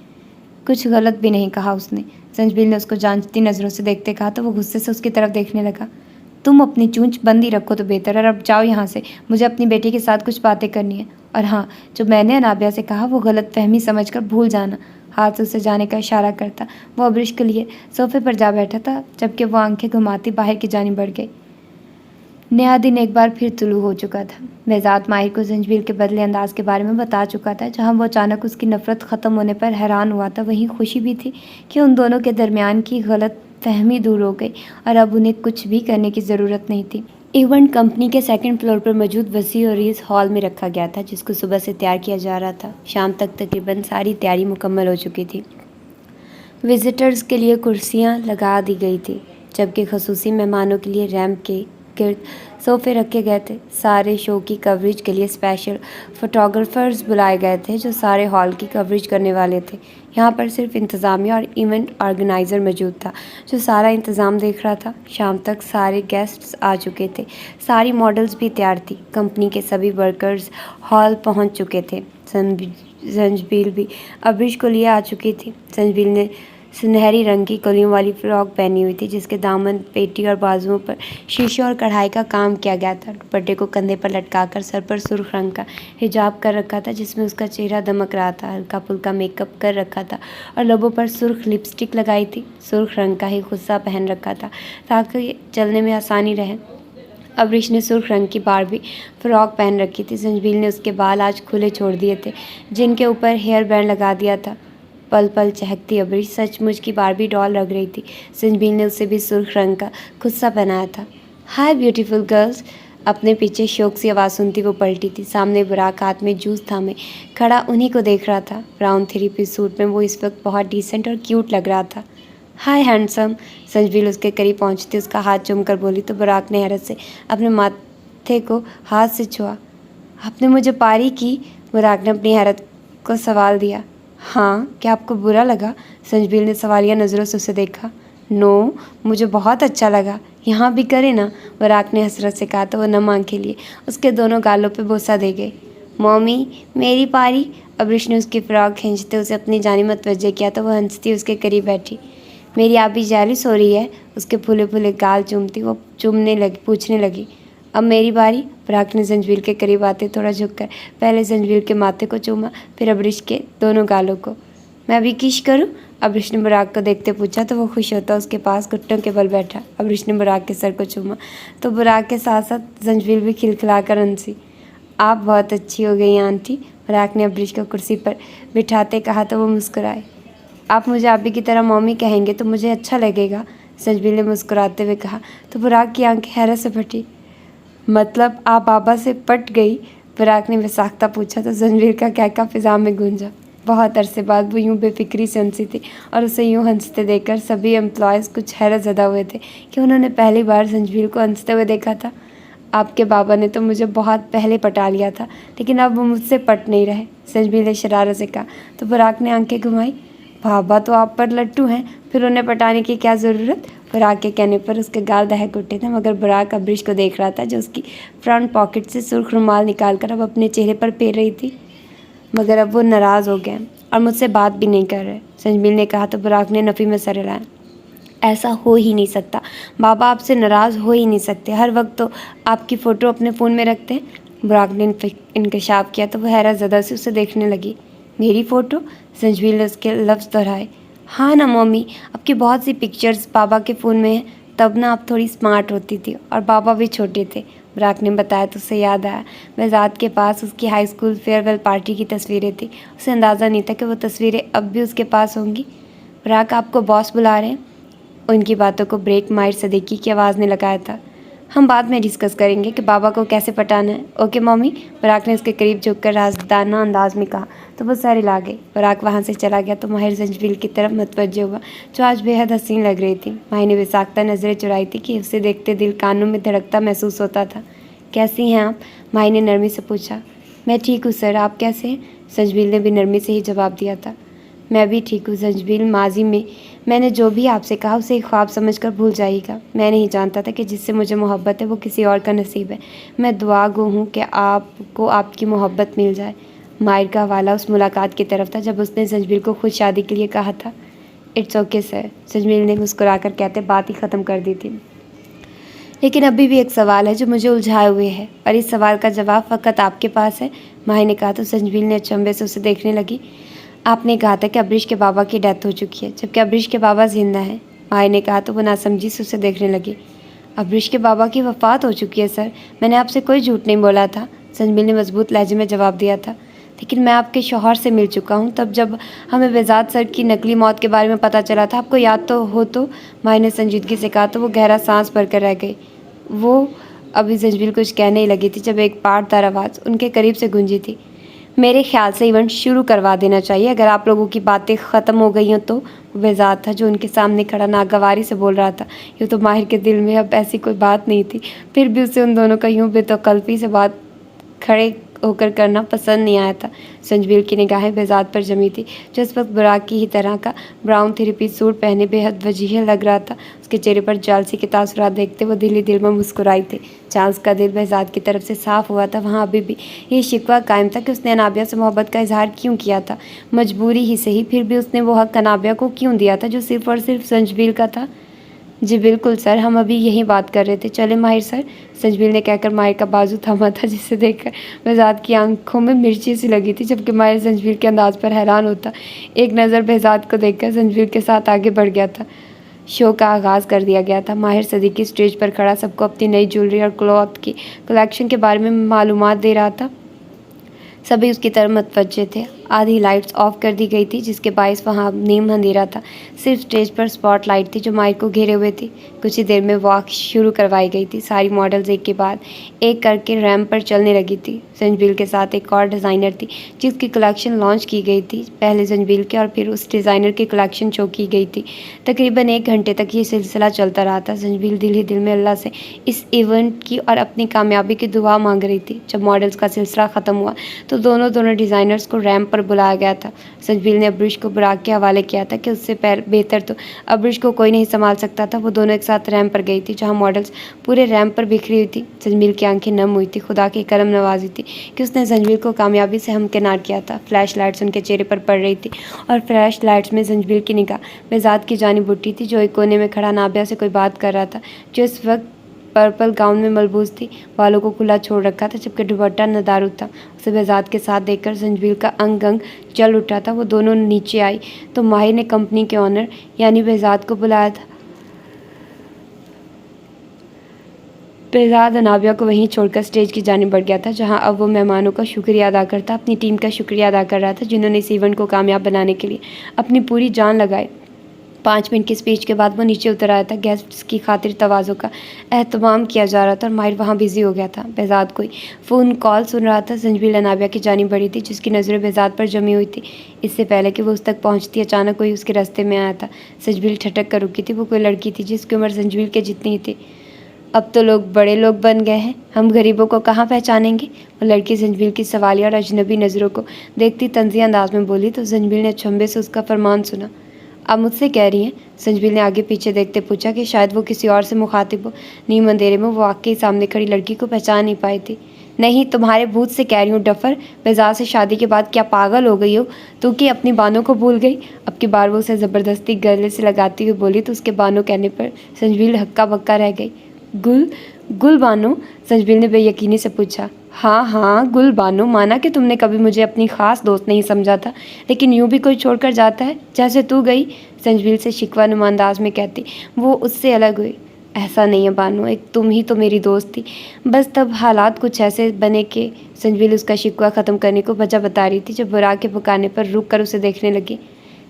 कुछ गलत भी नहीं कहा उसने। संजबील ने उसको जांचती नज़रों से देखते कहा तो वो गुस्से से उसकी तरफ देखने लगा। तुम अपनी चूंच बंद ही रखो तो बेहतर है। अब जाओ यहाँ से, मुझे अपनी बेटी के साथ कुछ बातें करनी है। और हाँ, जो मैंने अनाबिया से कहा वो गलत फहमी समझ कर भूल जाना। हाथ उससे जाने का इशारा करता वो अब्रिश के लिए सोफे पर जा बैठा था, जबकि वो आंखें घुमाती बाहर की जानी बढ़ गई। नया दिन एक बार फिर तुलू हो चुका था। बेजाद माहिर को संजबील के बदले अंदाज के बारे में बता चुका था। जहाँ वो अचानक उसकी नफ़रत ख़त्म होने पर हैरान हुआ था, वहीं खुशी भी थी कि उन दोनों के दरमियान की गलत फहमी दूर हो गई और अब उन्हें कुछ भी करने की ज़रूरत नहीं थी। इवेंट कंपनी के 2nd फ्लोर पर मौजूद वसी और इस हॉल में रखा गया था, जिसको सुबह से तैयार किया जा रहा था। शाम तक तकरीबन सारी तैयारी मुकम्मल हो चुकी थी। विजिटर्स के लिए कुर्सियां लगा दी गई थी, जबकि खसूसी मेहमानों के लिए रैंप के गिर्द सोफ़े रखे गए थे। सारे शो की कवरेज के लिए स्पेशल फ़ोटोग्राफ़र्स बुलाए गए थे, जो सारे हॉल की कवरेज करने वाले थे। यहाँ पर सिर्फ इंतज़ामिया और इवेंट ऑर्गेनाइज़र मौजूद था, जो सारा इंतज़ाम देख रहा था। शाम तक सारे गेस्ट्स आ चुके थे, सारी मॉडल्स भी तैयार थी। कंपनी के सभी वर्कर्स हॉल पहुँच चुके थे। संजबील भी अब्रिश को लिए आ चुकी थी। संजबील ने सुनहरी रंग की कलियों वाली फ्रॉक पहनी हुई थी, जिसके दामन, पेटी और बाजुओं पर शीशे और कढ़ाई का काम किया गया था। दुपट्टे को कंधे पर लटकाकर सर पर सुर्ख रंग का हिजाब कर रखा था, जिसमें उसका चेहरा दमक रहा था। हल्का फुल्का मेकअप कर रखा था और लबों पर सुर्ख लिपस्टिक लगाई थी। सुर्ख रंग का ही खुस्सा पहन रखा था ताकि चलने में आसानी रहे। अब्रिश ने सुर्ख रंग की बारबी फ्रॉक पहन रखी थी। संजबील ने उसके बाल आज खुले छोड़ दिए थे, जिनके ऊपर हेयर बैंड लगा दिया था। पल पल चहकती अब्रिश सचमुच की बारबी डॉल लग रही थी। संजबील ने उसे भी सुर्ख रंग का खुस्सा पहनाया था। हाय ब्यूटीफुल गर्ल्स, अपने पीछे शौक सी आवाज़ सुनती वो पलटी थी। सामने बुराक हाथ में जूस थामे खड़ा उन्हीं को देख रहा था। ब्राउन 3-पीस सूट में वो इस वक्त बहुत डिसेंट और क्यूट लग रहा था। हाय हैंडसम। संजबील उसके करीब पहुंचते उसका हाथ चूमकर बोली तो बुराक ने हैरत से अपने माथे को हाथ से छुआ। आपने मुझे पारी की? बुराक ने अपनी हैरत को सवाल दिया। हाँ, क्या आपको बुरा लगा? संजबील ने सवालिया नज़रों से उसे देखा। नो, मुझे बहुत अच्छा लगा। यहाँ भी करे ना? बुराक ने हसरत से कहा तो वो नम आंखें लिए उसके दोनों गालों पे बोसा दे गए। मम्मी, मेरी पारी। अब्रिश ने उसकी फ्रॉक खींचते उसे अपनी जानिब मुतवज्जे किया तो वह हंसती उसके करीब बैठी। मेरी आप भी जेलिस हो रही है? उसके फूले फूले गाल चूमती वो पूछने लगी। अब मेरी बारी? बुराक ने संजबील के करीब आते थोड़ा झुककर पहले संजबील के माथे को चूमा, फिर अब्रिश के दोनों गालों को। मैं भी किश करूं? अब्रिश ने बुराक को देखते पूछा तो वो खुश होता उसके पास घुटनों के बल बैठा। अब्रिश ने बुराक के सर को चूमा तो बुराक के साथ साथ संजबील भी खिलखिलाकर हंसी। आप बहुत अच्छी हो गई आंटी, बुराक ने अब्रिश को कुर्सी पर बिठाते कहा तो वो मुस्कुराए। आप मुझे आप भी की तरह मम्मी कहेंगे तो मुझे अच्छा लगेगा, संजबील ने मुस्कुराते हुए कहा तो बुराक की आंखें हैरत से फटी। मतलब आप बाबा से पट गई? बुराक ने विसाख्ता पूछा तो संजबील का कहका फिजा में गूंजा। बहुत अरसे बाद वो यूँ बेफिक्री से हंसी थी और उसे यूँ हंसते देखकर सभी एम्प्लॉयज़ कुछ हैरत ज़दा हुए थे कि उन्होंने पहली बार संजबीर को हंसते हुए देखा था। आपके बाबा ने तो मुझे बहुत पहले पटा लिया था, लेकिन अब वो मुझसे पट नहीं रहे, संजबीर ने शरारत से कहा। तो बुराक ने आंखें घुमाई। बाबा तो आप पर लट्टू हैं, फिर उन्हें पटाने की क्या ज़रूरत। बुराक के कहने पर उसके गाल दहक उठे थे, मगर बुराक अब्रिश को देख रहा था जो उसकी फ्रंट पॉकेट से सुर्ख रुमाल निकालकर अब अपने चेहरे पर फेर रही थी। मगर अब वो नाराज़ हो गए और मुझसे बात भी नहीं कर रहे, संजबीर ने कहा। तो बुराक ने नफ़ी में सर हिलाया। ऐसा हो ही नहीं सकता, बाबा आपसे नाराज़ हो ही नहीं सकते, हर वक्त तो आपकी फ़ोटो अपने फ़ोन में रखते हैं। बुराक ने इंकशाफ किया तो वह हैरत ज़दा से उसे देखने लगी। मेरी फ़ोटो? संजबीर ने उसके लफ्ज़ दोहराए। हाँ ना मम्मी, आपकी बहुत सी पिक्चर्स बाबा के फ़ोन में हैं, तब ना आप थोड़ी स्मार्ट होती थी और बाबा भी छोटे थे। बुराक ने बताया तो उसे याद आया, बेजाद के पास उसकी हाई स्कूल फेयरवेल पार्टी की तस्वीरें थी। उसे अंदाज़ा नहीं था कि वो तस्वीरें अब भी उसके पास होंगी। बुराक आपको बॉस बुला रहे हैं। उनकी बातों को ब्रेक मायर सदीकी की आवाज़ ने लगाया था। हम बाद में डिस्कस करेंगे कि बाबा को कैसे पटाना है। ओके मम्मी, बुराक ने उसके करीब झुककर राजदाना अंदाज में कहा। तो वो सर हिला गई। बुराक वहाँ से चला गया तो माहिर संजबीर की तरफ मुतवज्जो हुआ, जो आज बेहद हसीन लग रही थी। माही ने बेसाख्ता नज़रें चुराई थी कि उसे देखते दिल कानों में धड़कता महसूस होता था। कैसी हैं आप? माही ने नरमी से पूछा। मैं ठीक हूँ सर, आप कैसे हैं? संजबीर ने भी नरमी से ही जवाब दिया था। मैं भी ठीक हूँ संजबीर, माजी में मैंने जो भी आपसे कहा उसे एक ख्वाब समझकर भूल जाइएगा। मैं नहीं जानता था कि जिससे मुझे मोहब्बत है वो किसी और का नसीब है। मैं दुआ गो हूँ कि आपको आपकी मोहब्बत मिल जाए। माहिर का हवाला उस मुलाकात की तरफ था जब उसने संजबीर को खुद शादी के लिए कहा था। इट्स ओके सर, संजबीर ने मुस्कुराकर कहते बात ही ख़त्म कर दी थी। लेकिन अभी भी एक सवाल है जो मुझे उलझाए हुए है और इस सवाल का जवाब फ़कत आपके पास है। माही ने कहा तो संजबीर ने अचंभे से उसे देखने लगी। आपने कहा था कि अब्रिश के बाबा की डेथ हो चुकी है, जबकि अब्रिश के बाबा जिंदा हैं। माही ने कहा तो वो नासमझी से उसे देखने लगी। अब्रिश के बाबा की वफ़ात हो चुकी है सर, मैंने आपसे कोई झूठ नहीं बोला था, संजबीर ने मजबूत लहजे में जवाब दिया था। लेकिन मैं आपके शौहर से मिल चुका हूँ, तब जब हमें बेजाद सर की नकली मौत के बारे में पता चला था, आपको याद तो हो। तो माही ने संजीदगी से कहा तो वो गहरा सांस भरकर रह गई। वो अभी संजबीर कुछ कहने ही लगी थी जब एक पाटदार आवाज़ उनके करीब से गूंजी थी। मेरे ख्याल से इवेंट शुरू करवा देना चाहिए, अगर आप लोगों की बातें ख़त्म हो गई हों तो। बेजाद था जो उनके सामने खड़ा नागवारी से बोल रहा था। यूँ तो माहिर के दिल में अब ऐसी कोई बात नहीं थी, फिर भी उसे उन दोनों का यूँ बेतकल्फ़ी से बात खड़े होकर करना पसंद नहीं आया था। संजबीर की निगाहें बेजाद पर जमी थी, जो इस वक्त बुराक की ही तरह का ब्राउन थ्री पीस सूट पहने बेहद वजीह लग रहा था। उसके चेहरे पर जालसी के तासुरात देखते वो दिल ही दिल में मुस्कुराई थी। जहाँ उसका दिल बेजाद की तरफ से साफ़ हुआ था, वहाँ अभी भी ये शिकवा कायम था कि उसने अनाबिया से मोहब्बत का इजहार क्यों किया था। मजबूरी ही सही, फिर भी उसने वो हक अनाबिया को क्यों दिया था जो सिर्फ़ और सिर्फ संजबीर का था। जी बिल्कुल सर, हम अभी यही बात कर रहे थे, चले माहिर सर, संजबीर ने कहकर माहिर का बाजू थामा था, जिसे देखकर बेजाद की आंखों में मिर्ची सी लगी थी, जबकि माहिर संजबीर के अंदाज पर हैरान होता। एक नज़र बेजाद को देखकर संजबीर के साथ आगे बढ़ गया था। शो का आगाज़ कर दिया गया था। माहिर सदीकी स्टेज पर खड़ा सबको अपनी नई ज्वेलरी और क्लॉथ की कलेक्शन के बारे में मालूमात दे रहा था। सभी उसकी तरफ मुतवज्जे थे। आधी लाइट्स ऑफ कर दी गई थी, जिसके बायस वहाँ नीम अंधेरा था। सिर्फ स्टेज पर स्पॉट लाइट थी जो माइक को घेरे हुए थी। कुछ ही देर में वॉक शुरू करवाई गई थी। सारी मॉडल्स एक के बाद एक करके रैंप पर चलने लगी थी। संजबीर के साथ एक और डिज़ाइनर थी जिसकी कलेक्शन लॉन्च की गई थी। पहले संजबीर के और फिर उस डिज़ाइनर की कलेक्शन शो की गई थी। तकरीबन 1 घंटे तक ये सिलसिला चलता रहा था। संजबीर दिल ही दिल में अल्लाह से इस इवेंट की और अपनी कामयाबी की दुआ मांग रही थी। जब मॉडल्स का सिलसिला ख़त्म हुआ तो दोनों डिज़ाइनर्स को रैंप पर बुलाया गया था। संजबीर ने अब्रिश को बुराक के हवाले किया था कि उससे बेहतर तो अब्रिश को कोई नहीं संभाल सकता था। वो दोनों एक साथ रैंप पर गई थी, जहां मॉडल्स पूरे रैंप पर बिखरी हुई थी। संजबीर की आंखें नम हुई थी। खुदा की करम नवाजी थी कि उसने संजबीर को कामयाबी से हमकिनार किया था। फ्लैश लाइट्स उनके चेहरे पर पड़ रही थी और फ्लैश लाइट्स में संजबीर की निगाह बेजाद की जानिब उठी थी, जो एक कोने में खड़ा नाबिया से कोई बात कर रहा था, जो इस वक्त पर्पल गाउन में मलबूस थी। बालों को खुला छोड़ रखा था, जबकि दुपट्टा नदारुद था। उसे बेजाद के साथ देखकर संजबीर का अंग अंग जल उठा था। वो दोनों नीचे आई तो माहिर ने कंपनी के ऑनर यानी बेजाद को बुलाया था। बेजाद अनाबिया को वहीं छोड़कर स्टेज की जानिब बढ़ गया था, जहां अब वो मेहमानों का शुक्रिया अदा करता, अपनी टीम का शुक्रिया अदा कर रहा था, जिन्होंने इस इवेंट को कामयाब बनाने के लिए अपनी पूरी जान लगाई। 5 मिनट की स्पीच के बाद वो नीचे उतर आया था। गेस्ट्स की खातिर तवाज़ो का एहतमाम किया जा रहा था और माहिर वहाँ बिज़ी हो गया था। बेहज़ाद कोई फ़ोन कॉल सुन रहा था। संजबील अनाबिया की जानिब बढ़ी थी, जिसकी नज़रें बेहज़ाद पर जमी हुई थी। इससे पहले कि वो उस तक पहुँचती, अचानक कोई उसके रास्ते में आया था। संजबील ठटक कर रुकी थी। वो कोई लड़की थी जिसकी उम्र संजबील के जितनी ही थी। अब तो लोग बड़े लोग बन गए हैं, हम गरीबों को कहाँ पहचानेंगे? वो लड़की संजबील की सवालिया और अजनबी नज़रों को देखती तंज़ी अंदाज में बोली तो संजबील ने अचंभे से उसका फरमान सुना। आप मुझसे कह रही हैं? संजबील ने आगे पीछे देखते पूछा कि शायद वो किसी और से मुखातिब हो। नीम अंधेरे में वो वाकई सामने खड़ी लड़की को पहचान नहीं पाई थी। नहीं, तुम्हारे भूत से कह रही हूँ डफर। बेजार से शादी के बाद क्या पागल हो गई हो तो कि अपनी बानों को भूल गई? अब की बार वो उसे ज़बरदस्ती गले से लगाती हुई बोली तो उसके बानों कहने पर संजबील हक्का बक्का रह गई। गुल बानो? संजबील ने बेयकीनी से पूछा। हाँ हाँ, गुल बानो। माना कि तुमने कभी मुझे अपनी ख़ास दोस्त नहीं समझा था, लेकिन यूँ भी कोई छोड़कर जाता है जैसे तू गई? संजबील से शिकवा नुमा अंदाज में कहती वो उससे अलग हुई। ऐसा नहीं है बानो, एक तुम ही तो मेरी दोस्त थी, बस तब हालात कुछ ऐसे बने कि संजबील उसका शिकवा ख़त्म करने को वजह बता रही थी जब बुराक के पुकारने पर रुक कर उसे देखने लगी।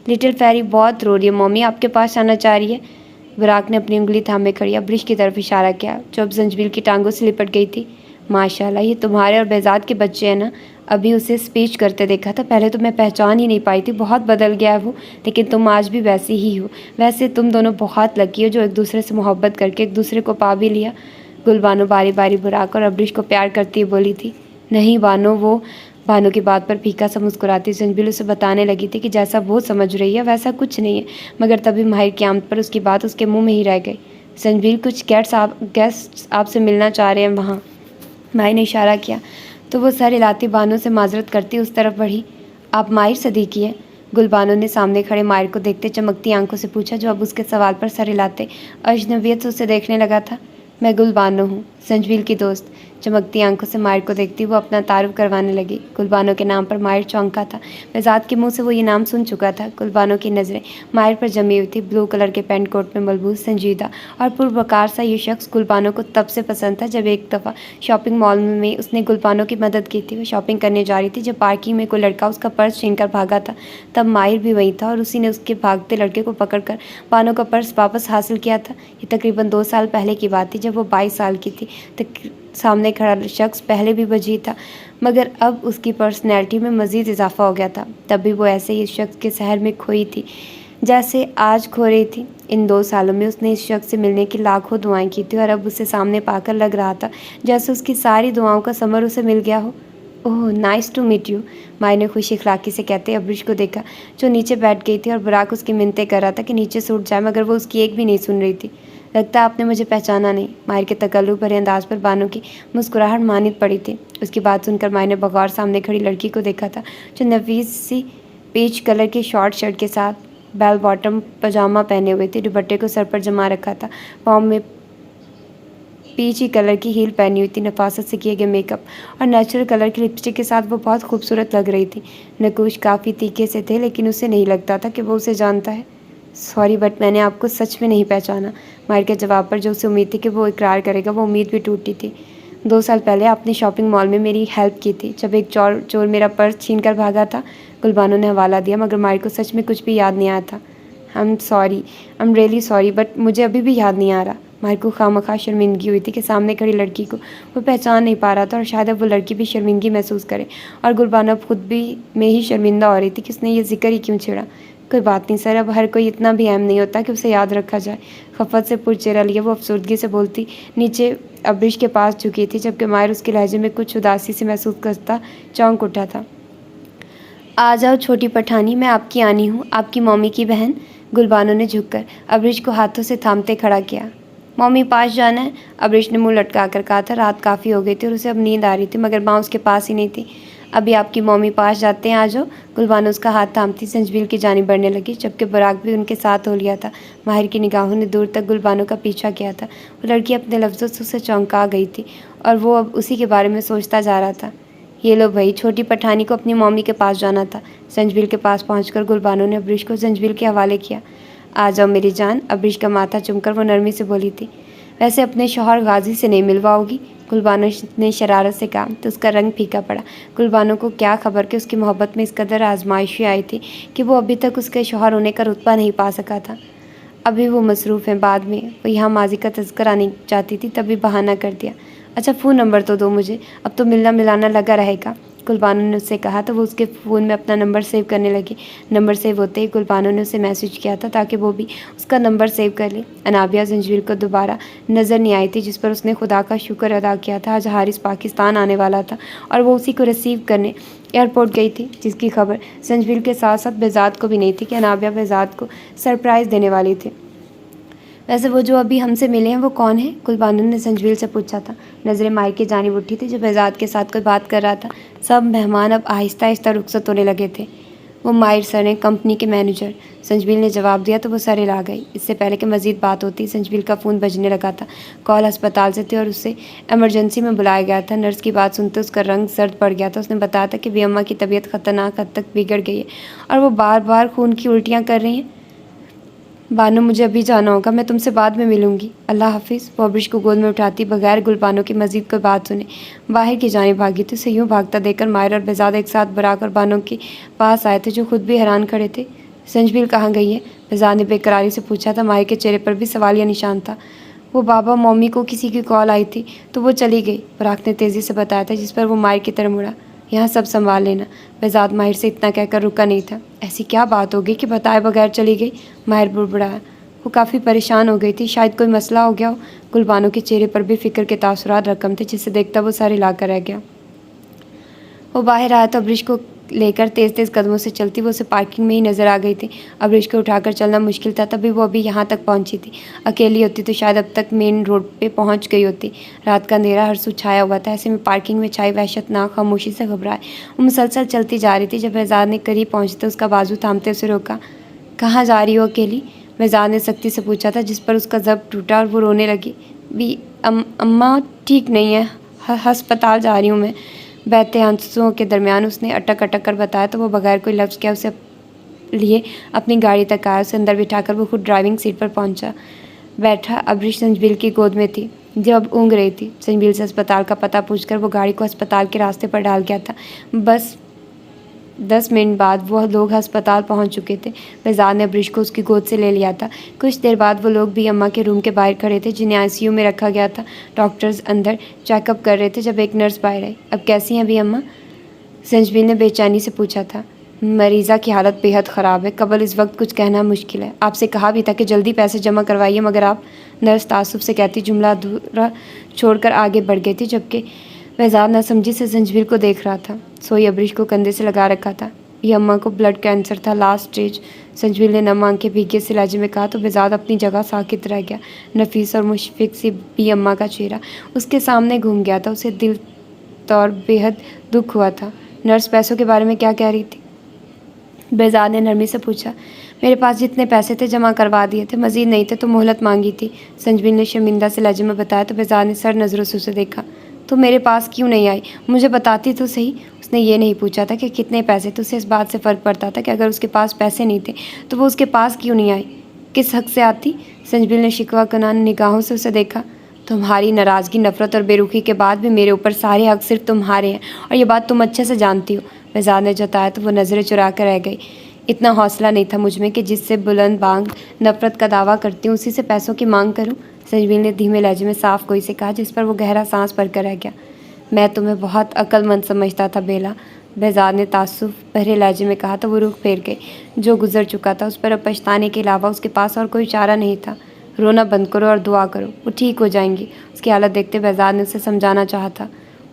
लिटिल फेरी बहुत रो रही है मम्मी, आपके पास आना चाह रही है। बुराक ने अपनी उंगली थामे खड़ी अब्रिश की तरफ इशारा किया जो अब संजबील की टांगों से लिपट गई थी। माशाल्लाह, ये तुम्हारे और बेहज़ाद के बच्चे हैं ना? अभी उसे स्पीच करते देखा था, पहले तो मैं पहचान ही नहीं पाई थी, बहुत बदल गया है वो, लेकिन तुम आज भी वैसी ही हो। वैसे तुम दोनों बहुत लकी हो जो एक दूसरे से मोहब्बत करके एक दूसरे को पा भी लिया। गुलबानो बारी बारी बुराक और अब्रिश को प्यार करती हुई बोली थी। नहीं बानो, वो भानु की बात पर फीका सा मुस्कुराती संजबील उसे बताने लगी थी कि जैसा वो समझ रही है वैसा कुछ नहीं है, मगर तभी माहिर की आमद पर उसकी बात उसके मुंह में ही रह गई। संजबील, कुछ गेस्ट आपसे मिलना चाह रहे हैं वहाँ। माहिर ने इशारा किया तो वो सर हिलाती बानो से माजरत करती उस तरफ बढ़ी। आप माहिर सदीकी हैं? गुलबानो ने सामने खड़े माहिर को देखते चमकती आंखों से पूछा जो अब उसके सवाल पर सर हिलाते अजनबियत से उसे देखने लगा था। मैं गुलबानो हूँ, संजबील की दोस्त। चमकती आंखों से माहिर को देखती वो अपना तारुफ करवाने लगी। गुलबानो के नाम पर माहिर चौंका था। बेहज़ाद के मुंह से वो ये नाम सुन चुका था। गुलबानो की नज़रें माहिर पर जमी हुई थी। ब्लू कलर के पेंट कोट में मलबूस, संजीदा और पुरवकार सा ये शख्स गुलबानो को तब से पसंद था जब एक दफ़ा शॉपिंग मॉल में उसने गुलबानो की मदद की थी। वो शॉपिंग करने जा रही थी जब पार्किंग में कोई लड़का उसका पर्स छीन कर भागा था। तब माहिर भी वहीं था और उसी ने उसके भागते लड़के को पकड़कर बानो का पर्स वापस हासिल किया था। ये तकरीबन 2 साल पहले की बात थी जब वो 22 साल की थी। सामने खड़ा शख्स पहले भी वजीह था, मगर अब उसकी पर्सनैलिटी में मज़ीद इजाफा हो गया था। तब भी वो ऐसे ही इस शख्स के शहर में खोई थी जैसे आज खो रही थी। इन 2 सालों में उसने इस शख्स से मिलने की लाखों दुआएं की थी और अब उसे सामने पाकर लग रहा था जैसे उसकी सारी दुआओं का समर उसे मिल गया हो। ओह, नाइस टू मीट यू, माई ने खुश इखलाकी से कहते अब्रिश को देखा जो नीचे बैठ गई थी और बुराक उसकी मिन्नतें कर रहा था कि नीचे से उठ जाए, मगर वो उसकी एक भी नहीं सुन रही थी। लगता है आपने मुझे पहचाना नहीं। माहिर के तकल्लुफ़ भरे अंदाज पर बानो की मुस्कुराहट मानित पड़ी थी। उसकी बात सुनकर माहिर ने बगौर सामने खड़ी लड़की को देखा था जो नफीस सी पीच कलर की शॉर्ट शर्ट के साथ बेल बॉटम पजामा पहने हुए थी। दुपट्टे को सर पर जमा रखा था। पाँव में पीची कलर की हील पहनी हुई थी। नफासत से किए गए मेकअप और नेचुरल कलर की लिपस्टिक के साथ वो बहुत खूबसूरत लग रही थी। नकूश काफ़ी तीखे से थे, लेकिन उसे नहीं लगता था कि वो उसे जानता है। सॉरी, बट मैंने आपको सच में नहीं पहचाना। माहिर के जवाब पर जो उसे उम्मीद थी कि वो इकरार करेगा, वो उम्मीद भी टूटी थी। 2 साल पहले आपने शॉपिंग मॉल में मेरी हेल्प की थी जब एक चोर मेरा पर्स छीन कर भागा था। गुलबानो ने हवाला दिया, मगर माहिर को सच में कुछ भी याद नहीं आया था। I am really sorry, but मुझे अभी भी याद नहीं आ रहा। माहिर को खामखा शर्मिंदगी हुई थी कि सामने खड़ी लड़की को वो पहचान नहीं पा रहा था और शायद अब वो लड़की भी शर्मिंदगी महसूस करे और गुलबानो अब खुद भी में ही शर्मिंदा हो रही थी कि उसने ये जिक्र ही क्यों छेड़ा। कोई बात नहीं सर, अब हर कोई इतना भी अहम नहीं होता कि उसे याद रखा जाए। खफत से पुरचेहरा लिए वो अफसुर्दगी से बोलती नीचे अब्रिश के पास झुकी थी जबकि माहिर उसके लहजे में कुछ उदासी से महसूस करता चौंक उठा था। आ जाओ छोटी पठानी, मैं आपकी आनी हूँ, आपकी मम्मी की बहन। गुलबानो ने झुककर अब्रिश को हाथों से थामते खड़ा किया। मम्मी पास जाना है, अब्रिश ने मुंह लटका कर कहा था। रात काफ़ी हो गई थी और उसे अब नींद आ रही थी, मगर माँ उसके पास ही नहीं थी। अभी आपकी मम्मी पास जाते हैं, आ जाओ। गुलबानो उसका हाथ थामती संजबील की जानिब बढ़ने लगी जबकि बुराक भी उनके साथ हो लिया था। माहिर की निगाहों ने दूर तक गुलबानो का पीछा किया था। वो लड़की अपने लफ्ज़ों से उसे चौंका गई थी और वो अब उसी के बारे में सोचता जा रहा था। ये लो भाई, छोटी पठानी को अपनी मम्मी के पास जाना था। संजबील के पास पहुंचकर गुलबानो ने अब्रिश को संजबील के हवाले किया। आ जाओ मेरी जान, अब्रिश का माथा चुमकर वो नरमी से बोली थी। वैसे अपने शौहर गाजी से नहीं मिलवाओगी? गुलबानो ने शरारत से कहा तो उसका रंग फीका पड़ा। गुलबानो को क्या खबर कि उसकी मोहब्बत में इस कदर आजमाइशें आई थी कि वो अभी तक उसके शौहर होने का रुतबा नहीं पा सका था। अभी वो मसरूफ़ हैं, बाद में। वो यहाँ माज़ी का तज़किरा नहीं चाहती थी, तभी बहाना कर दिया। अच्छा फ़ोन नंबर तो दो मुझे, अब तो मिलना मिलाना लगा रहेगा, गुलबानो ने उससे कहा। तो वो उसके फ़ोन में अपना नंबर सेव करने लगी। नंबर सेव होते ही गुलबानो ने उसे मैसेज किया था ताकि वो भी उसका नंबर सेव कर ले। अनाबिया ज़ंजीर को दोबारा नज़र नहीं आई थी, जिस पर उसने खुदा का शुक्र अदा किया था। आज हारिस पाकिस्तान आने वाला था और वो उसी को रिसीव करने एयरपोर्ट गई थी, जिसकी खबर संजबिल के साथ साथ बेजाद को भी नहीं थी कि अनाबिया बेजाद को सरप्राइज़ देने वाली थी। वैसे वो जो अभी हमसे मिले हैं वो कौन है? गुलबानो ने संजबील से पूछा था। नज़रें माहिर की जानिब उठी थी जो बेजाद के साथ कोई बात कर रहा था। सब मेहमान अब आहिस्ता आहिस्ता रुखसत होने लगे थे। वो माहिर सर हैं, कंपनी के मैनेजर। संजबील ने जवाब दिया तो वो सर हिला गई। इससे पहले कि मज़ीद बात होती, संजबील का फ़ोन बजने लगा था। कॉल अस्पताल से थी और उससे एमरजेंसी में बुलाया गया था। नर्स की बात सुनते उसका रंग सर्द पड़ गया था। उसने बताया था कि अम्मा की तबीयत ख़तरनाक हद तक बिगड़ गई है और वो बार बार खून की उल्टियाँ कर रही हैं। बानो, मुझे अभी जाना होगा, मैं तुमसे बाद में मिलूंगी। अल्लाह हाफिज़। वो अब्रिश को गोद में उठाती बगैर गुलबानो की मज़ीद कोई बात सुने बाहर की जानिब भागी थी। उसे यूँ भागता देखकर माहिर और बेजादा एक साथ बराकर बानो के पास आए थे, जो खुद भी हैरान खड़े थे। संजबील कहाँ गई है? बेजाद ने बेकरारी से पूछा था। माहिर के चेहरे पर भी सवालिया निशान था। वो बाबा, मम्मी को किसी की कॉल आई थी तो वो चली गई, बुराक ने तेज़ी से बताया था, जिस पर वो माहिर की तरफ मुड़ा। यहाँ सब संभाल लेना। बेजाद माहिर से इतना कहकर रुका नहीं था। ऐसी क्या बात हो गई कि बताए बगैर चली गई? माहिर बुड़बुड़ाया। वो काफ़ी परेशान हो गई थी, शायद कोई मसला हो गया हो। गुलबानो के चेहरे पर भी फ़िक्र के तासुरात रकम थे, जिसे देखता वो सर हिलाकर रह गया। वो बाहर आया तो अब्रिश को लेकर तेज़ तेज़ कदमों से चलती वो उसे पार्किंग में ही नज़र आ गई थी। अब्रिश को उठाकर चलना मुश्किल था, तभी वो अभी यहाँ तक पहुँची थी। अकेली होती तो शायद अब तक मेन रोड पे पहुँच गई होती। रात का अंधेरा हर सू छाया हुआ था। ऐसे में पार्किंग में छाई वहशतनाक खामोशी से घबराए वो मुसलसल चलती जा रही थी। जब एजाज ने करीब पहुँचते उसका बाजू थामते उसे रोका। कहाँ जा रही हो अकेली? मेजाद ने सख्ती से पूछा था, जिस पर उसका ज़ब्त टूटा और वो रोने लगी। भी अम्मा ठीक नहीं है, अस्पताल जा रही हूँ मैं। बहते आंसुओं के दरमियान उसने अटक अटक कर बताया तो वो बगैर कोई लफ्ज़ किया उसे लिए अपनी गाड़ी तक आया। उसे अंदर बिठाकर वो खुद ड्राइविंग सीट पर पहुंचा बैठा। अब्रिश संजबील की गोद में थी जो अब ऊँग रही थी। संजबील से अस्पताल का पता पूछकर वो गाड़ी को अस्पताल के रास्ते पर डाल गया था। बस 10 मिनट बाद वो लोग अस्पताल पहुंच चुके थे। बेजाद ने अब्रिश को उसकी गोद से ले लिया था। कुछ देर बाद वो लोग भी अम्मा के रूम के बाहर खड़े थे, जिन्हें आईसीयू में रखा गया था। डॉक्टर्स अंदर चेकअप कर रहे थे जब एक नर्स बाहर आई। अब कैसी हैं अभी अम्मा? संजबील ने बेचैनी से पूछा था। मरीज़ा की हालत बेहद ख़राब है, कबल इस वक्त कुछ कहना मुश्किल है। आपसे कहा भी था कि जल्दी पैसे जमा करवाइए, मगर आप, नर्स तासुब से कहती जुमला अधूरा छोड़कर आगे बढ़ गई थी, जबकि बेजाद नासमझी से संजबील को देख रहा था। सोई अब्रिश को कंधे से लगा रखा था। ये अम्मा को ब्लड कैंसर था, लास्ट स्टेज। संजबील ने नम आंखें भीगे से लहजे में कहा तो बेजाद अपनी जगह साकित रह गया। नफीस और मुशफिक सी भी अम्मा का चेहरा उसके सामने घूम गया था। उसे दिल तौर बेहद दुख हुआ था। नर्स पैसों के बारे में क्या कह रही थी? बेजाद ने नरमी से पूछा। मेरे पास जितने पैसे थे जमा करवा दिए थे, मजीद नहीं थे तो मोहलत मांगी थी। संजबील ने शर्मिंदा से लहजे में बताया तो बेजाद ने सर नज़रों से उसे देखा। तो मेरे पास क्यों नहीं आई? मुझे बताती तो सही। उसने ये नहीं पूछा था कि कितने पैसे थे, उसे इस बात से फ़र्क पड़ता था कि अगर उसके पास पैसे नहीं थे तो वो उसके पास क्यों नहीं आई। किस हक़ से आती? संजबील ने शिकवा कनान निगाहों से उसे देखा। तुम्हारी नाराज़गी, नफ़रत और बेरुखी के बाद भी मेरे ऊपर सारे हक़ सिर्फ तुम्हारे हैं और ये बात तुम अच्छे से जानती हो। बेजाद ने जताया तो वो नज़रें चुरा कर रह गई। इतना हौसला नहीं था मुझ में कि जिससे बुलंद बांग नफ़रत का दावा करती हूँ उसी से पैसों की मांग करूँ। संजबील ने धीमे लहजे में साफ गोई से कहा, जिस पर वो गहरा सांस भरकर रह गया। मैं तुम्हें बहुत अक्लमंद समझता था बेला, बेजाद ने तासुफ भरे लहजे में कहा तो वो रुख फेर गई। जो गुजर चुका था उस पर अब पछताने के अलावा उसके पास और कोई चारा नहीं था। रोना बंद करो और दुआ करो, वो ठीक हो जाएंगी। उसकी हालत देखते बेजाद ने उसे समझाना चाहा था।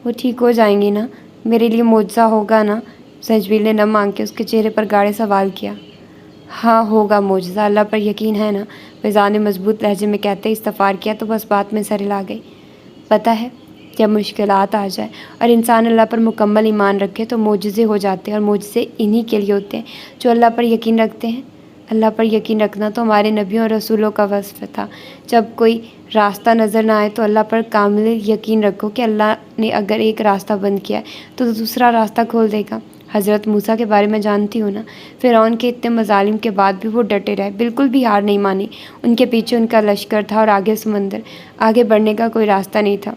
वो ठीक हो जाएंगी ना? मेरे लिए मुआवजा होगा ना? संजबील ने नम मांग के उसके चेहरे पर गाढ़े सवाल किया। हाँ होगा मुआवजा, अल्लाह पर यकीन है ना? बेजाद ने मजबूत लहजे में कहते इस्तफार किया तो बस बात में सर हिला गई। पता है, जब मुश्किलात आ जाए और इंसान अल्लाह पर मुकम्मल ईमान रखे तो मोजज़े हो जाते हैं, और मोजज़े इन्हीं के लिए होते हैं जो अल्लाह पर यकीन रखते हैं। अल्लाह पर यकीन रखना तो हमारे नबियों और रसूलों का वस्फ़ था। जब कोई रास्ता नज़र ना आए तो अल्लाह पर कामिल यकीन रखो कि अल्लाह ने अगर एक रास्ता बंद किया है तो दूसरा रास्ता खोल देगा। हज़रत मूसा के बारे में जानती हो ना? फ़िरौन के इतने मज़ालिम के बाद भी वो डटे रहे, बिल्कुल भी हार नहीं मानी। उनके पीछे उनका लश्कर था और आगे समंदर, आगे बढ़ने का कोई रास्ता नहीं था।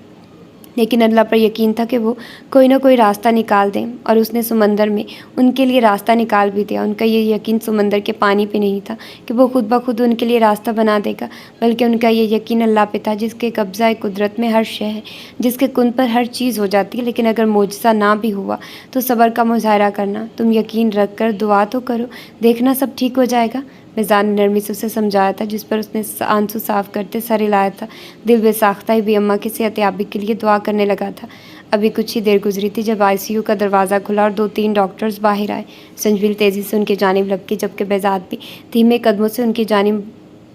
लेकिन अल्लाह पर यकीन था कि वो कोई ना कोई रास्ता निकाल दें, और उसने समंदर में उनके लिए रास्ता निकाल भी दिया। उनका ये यकीन समंदर के पानी पे नहीं था कि वो खुद ब खुद उनके लिए रास्ता बना देगा, बल्कि उनका ये यकीन अल्लाह पे था, जिसके कब्ज़ा कुदरत में हर शय है, जिसके कुन पर हर चीज़ हो जाती है। लेकिन अगर मोजज़ा ना भी हुआ तो सब्र का मुज़ाहरा करना, तुम यकीन रख कर दुआ तो करो, देखना सब ठीक हो जाएगा। मिज़ान ने नरमी से उसे समझाया था, जिस पर उसने आंसू साफ करते सर हिलाया था। दिल बेसाख्ता ही भी अम्मा की सेहतयाबी के लिए दुआ करने लगा था। अभी कुछ ही देर गुजरी थी जब आईसीयू का दरवाज़ा खुला और 2-3 डॉक्टर्स बाहर आए। संजबील तेज़ी से उनकी जानिब लपकी, जबकि बेज़ाद भी धीमे कदमों से उनकी जानिब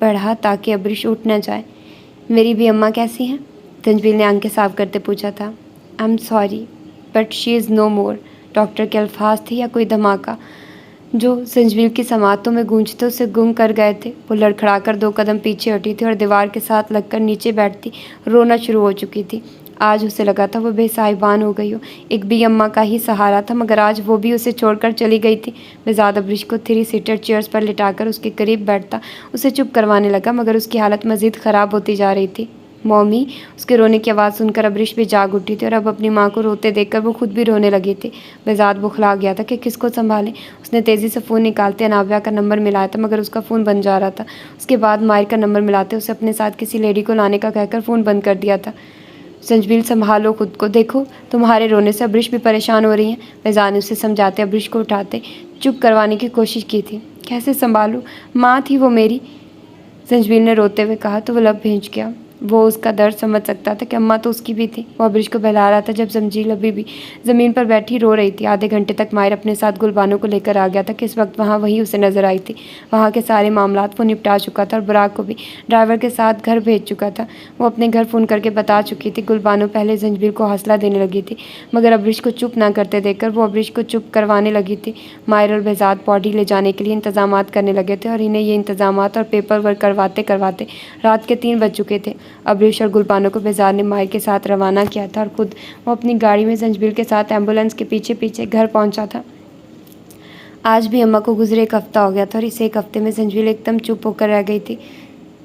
बढ़ा ताकि अब्रिश उठ न जाए। मेरी भी अम्मा कैसी हैं? संजबील ने आंखें साफ करते पूछा था। I am sorry but she is no more. Doctor के अल्फाज थे या कोई धमाका जो संजबील की समातों में गूंजते उसे गुम कर गए थे। वो लड़खड़ाकर 2 कदम पीछे हटी थी और दीवार के साथ लगकर नीचे बैठती रोना शुरू हो चुकी थी। आज उसे लगा था वो बेसाहिबान हो गई हो, एक भी अम्मा का ही सहारा था, मगर आज वो भी उसे छोड़कर चली गई थी। बेज़ाद अब्रिश को 3 सीटर चेयर्स पर लिटाकर उसके करीब बैठता उसे चुप करवाने लगा, मगर उसकी हालत मज़ीद ख़राब होती जा रही थी। मौमी, उसके रोने की आवाज़ सुनकर अब्रिश भी जाग उठी थी और अब अपनी माँ को रोते देखकर वो खुद भी रोने लगी थी। बेज़ाद बुखला गया था कि किसको संभालें। उसने तेज़ी से फ़ोन निकालते अनाव्या का नंबर मिलाया था, मगर उसका फ़ोन बंद जा रहा था। उसके बाद माहिर का नंबर मिलाते उसे अपने साथ किसी लेडी को लाने का कहकर फ़ोन बंद कर दिया था। संजबील, संभालो खुद को, देखो तुम्हारे रोने से अब्रिश भी परेशान हो रही हैं। बेज़ाद ने उसे समझाते अब्रिश को उठाते चुप करवाने की कोशिश की थी। कैसे संभालूं, माँ थी वो मेरी, संजबील ने रोते हुए कहा तो वो लब भेज गया। वो उसका दर्द समझ सकता था कि अम्मा तो उसकी भी थी। वो अब्रिश को बहला रहा था जब संजील अभी भी ज़मीन पर बैठी रो रही थी। आधे घंटे तक माहिर अपने साथ गुलबानो को लेकर आ गया था कि इस वक्त वहाँ वही उसे नज़र आई थी। वहाँ के सारे मामलात वो निपटा चुका था और बुराक को भी ड्राइवर के साथ घर भेज चुका था। वो अपने घर फ़ोन करके बता चुकी थी। गुलबानो पहले संजबील को हौसला देने लगी थी, मगर अब्रिश को चुप ना करते देखकर वो अब्रिश को चुप करवाने लगी थी। माहिर और बेज़ाद पौड़ी ले जाने के लिए इंतजाम करने लगे थे और इन्हें ये इंतजाम और पेपर वर्क करवाते करवाते रात के 3 बज चुके थे। अब्रिश और गुलबानो को बेज़ाद ने माहिर के साथ रवाना किया था और खुद वो अपनी गाड़ी में संजबील के साथ एम्बुलेंस के पीछे पीछे घर पहुंचा था। आज भी अम्मा को गुजरे 1 हफ़्ता हो गया था और इस 1 हफ़्ते में संजबील एकदम चुप होकर रह गई थी।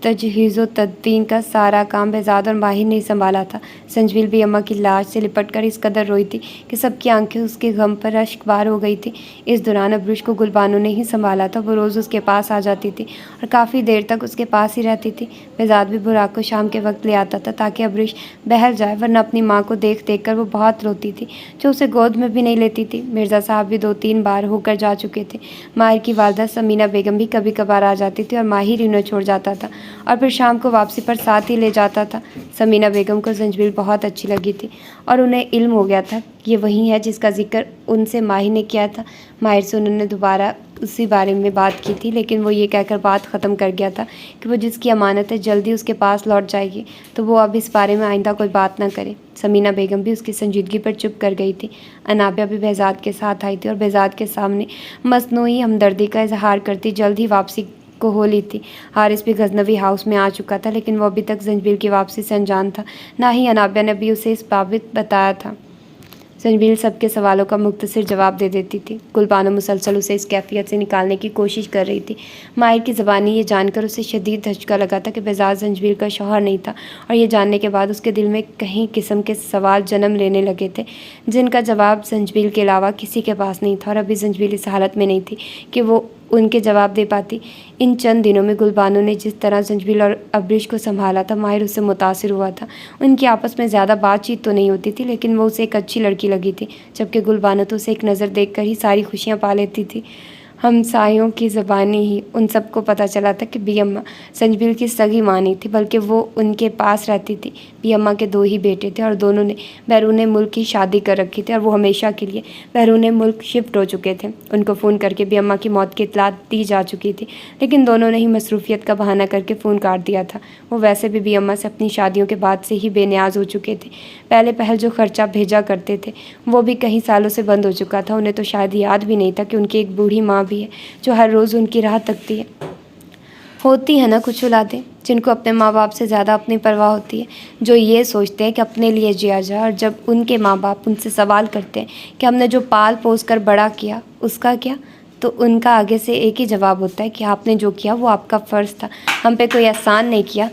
तजहीज़ो तदफीन का सारा काम बेज़ाद और माहिर ने संभाला था। संजबील भी अम्मा की लाश से लिपटकर इस कदर रोई थी कि सबकी आंखें उसके गम पर अश्कबार हो गई थी। इस दौरान अब्रिश को गुलबानो ने ही संभाला था। वो रोज़ उसके पास आ जाती थी और काफ़ी देर तक उसके पास ही रहती थी। बेज़ाद भी बुराक को शाम के वक्त ले आता था ताकि अब्रिश बहल जाए, वरना अपनी माँ को देख देख कर वो बहुत रोती थी, जो उसे गोद में भी नहीं लेती थी। मिर्ज़ा साहब भी 2-3 बार होकर जा चुके थे। माहिर की वालदा समीना बेगम भी कभी कभार आ जाती थी और माहिर उन्हें छोड़ जाता था और फिर शाम को वापसी पर साथ ही ले जाता था। समीना बेगम को संजबील बहुत अच्छी लगी थी और उन्हें इल्म हो गया था ये वही है जिसका जिक्र उनसे माहिर ने किया था। माहिर से उन्होंने दोबारा उसी बारे में बात की थी, लेकिन वो ये कहकर बात ख़त्म कर गया था कि वो जिसकी अमानत है जल्दी उसके पास लौट जाएगी, तो वो अब इस बारे में आइंदा कोई बात ना करे। समीना बेगम भी उसकी संजीदगी पर चुप कर गई थी। अनाबिया भी बेज़ाद के साथ आई थी और बेज़ाद के सामने मसनूई हमदर्दी का इजहार करती जल्द ही वापसी को हो ली थी। हारिस भी गजनवी हाउस में आ चुका था, लेकिन वो अभी तक संजबील की वापसी से अनजान था। ना ही अनाबिया ने भी उसे इस बाबत बताया था। संजबील सबके सवालों का मुख्तसर जवाब दे देती थी। गुलबानो मुसलसल उसे इस कैफियत से निकालने की कोशिश कर रही थी। माहिर की ज़बानी ये जानकर उसे शदीद धचका लगा था कि बेज़ाद संजबील का शौहर नहीं था, और ये जानने के बाद उसके दिल में कई किस्म के सवाल जन्म लेने लगे थे जिनका जवाब संजबील के अलावा किसी के पास नहीं था। और अभी संजबील इस हालत में नहीं थी कि वो उनके जवाब दे पाती। इन चंद दिनों में गुलबानो ने जिस तरह संजबील और अब्रिश को संभाला था, माहिर उससे मुतासिर हुआ था। उनकी आपस में ज़्यादा बातचीत तो नहीं होती थी, लेकिन वो उसे एक अच्छी लड़की लगी थी, जबकि गुलबानो तो उसे एक नज़र देखकर ही सारी खुशियाँ पा लेती थी। हमसायों की ज़बानी ही उन सबको पता चला था कि बी अम्मा संजबील की सगी माँ नहीं थी, बल्कि वो उनके पास रहती थी। बी अम्मा के 2 ही बेटे थे और दोनों ने बैरून मुल्क की शादी कर रखी थी और वो हमेशा के लिए बैरून मुल्क शिफ्ट हो चुके थे। उनको फ़ोन करके बी अम्मा की मौत की इत्तला दी जा चुकी थी, लेकिन दोनों ने ही मसरूफियत का बहाना करके फ़ोन काट दिया था। वो वैसे भी बी अम्मा से अपनी शादियों के बाद से ही बेनियाज हो चुके थे। पहले पहल जो खर्चा भेजा करते थे वो भी कई सालों से बंद हो चुका था। उन्हें तो शायद याद भी नहीं था कि उनकी एक बूढ़ी माँ भी है जो हर रोज़ उनकी राह तकती है। होती है ना कुछ औलादें जिनको अपने माँ बाप से ज़्यादा अपनी परवाह होती है, जो ये सोचते हैं कि अपने लिए जिया जाए, और जब उनके माँ बाप उनसे सवाल करते हैं कि हमने जो पाल पोस कर बड़ा किया उसका क्या, तो उनका आगे से एक ही जवाब होता है कि आपने जो किया वो आपका फ़र्ज़ था, हम पे कोई एहसान नहीं किया,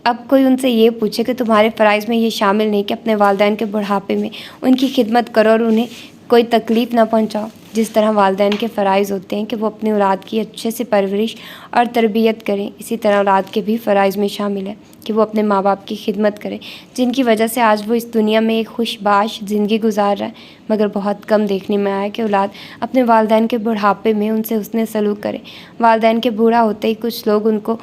अब कोई उनसे ये पूछे कि तुम्हारे फ़राइज़ में ये शामिल नहीं कि अपने वालिदैन के बुढ़ापे में उनकी खिदमत करो और उन्हें कोई तकलीफ़ ना पहुंचाओ। जिस तरह वालिदैन के फ़राइज़ होते हैं कि वो अपनी औलाद की अच्छे से परवरिश और तरबियत करें, इसी तरह औलाद के भी फ़राइज़ में शामिल है कि वो अपने माँ बाप की खिदमत करें, जिनकी वजह से आज वो इस दुनिया में एक खुशबाश ज़िंदगी गुजार रहा है। मगर बहुत कम देखने में आया कि औलाद अपने वालिदैन के बुढ़ापे में उनसे हुस्न सलूक करे। वालिदैन के बूढ़ा होते ही कुछ लोग उनको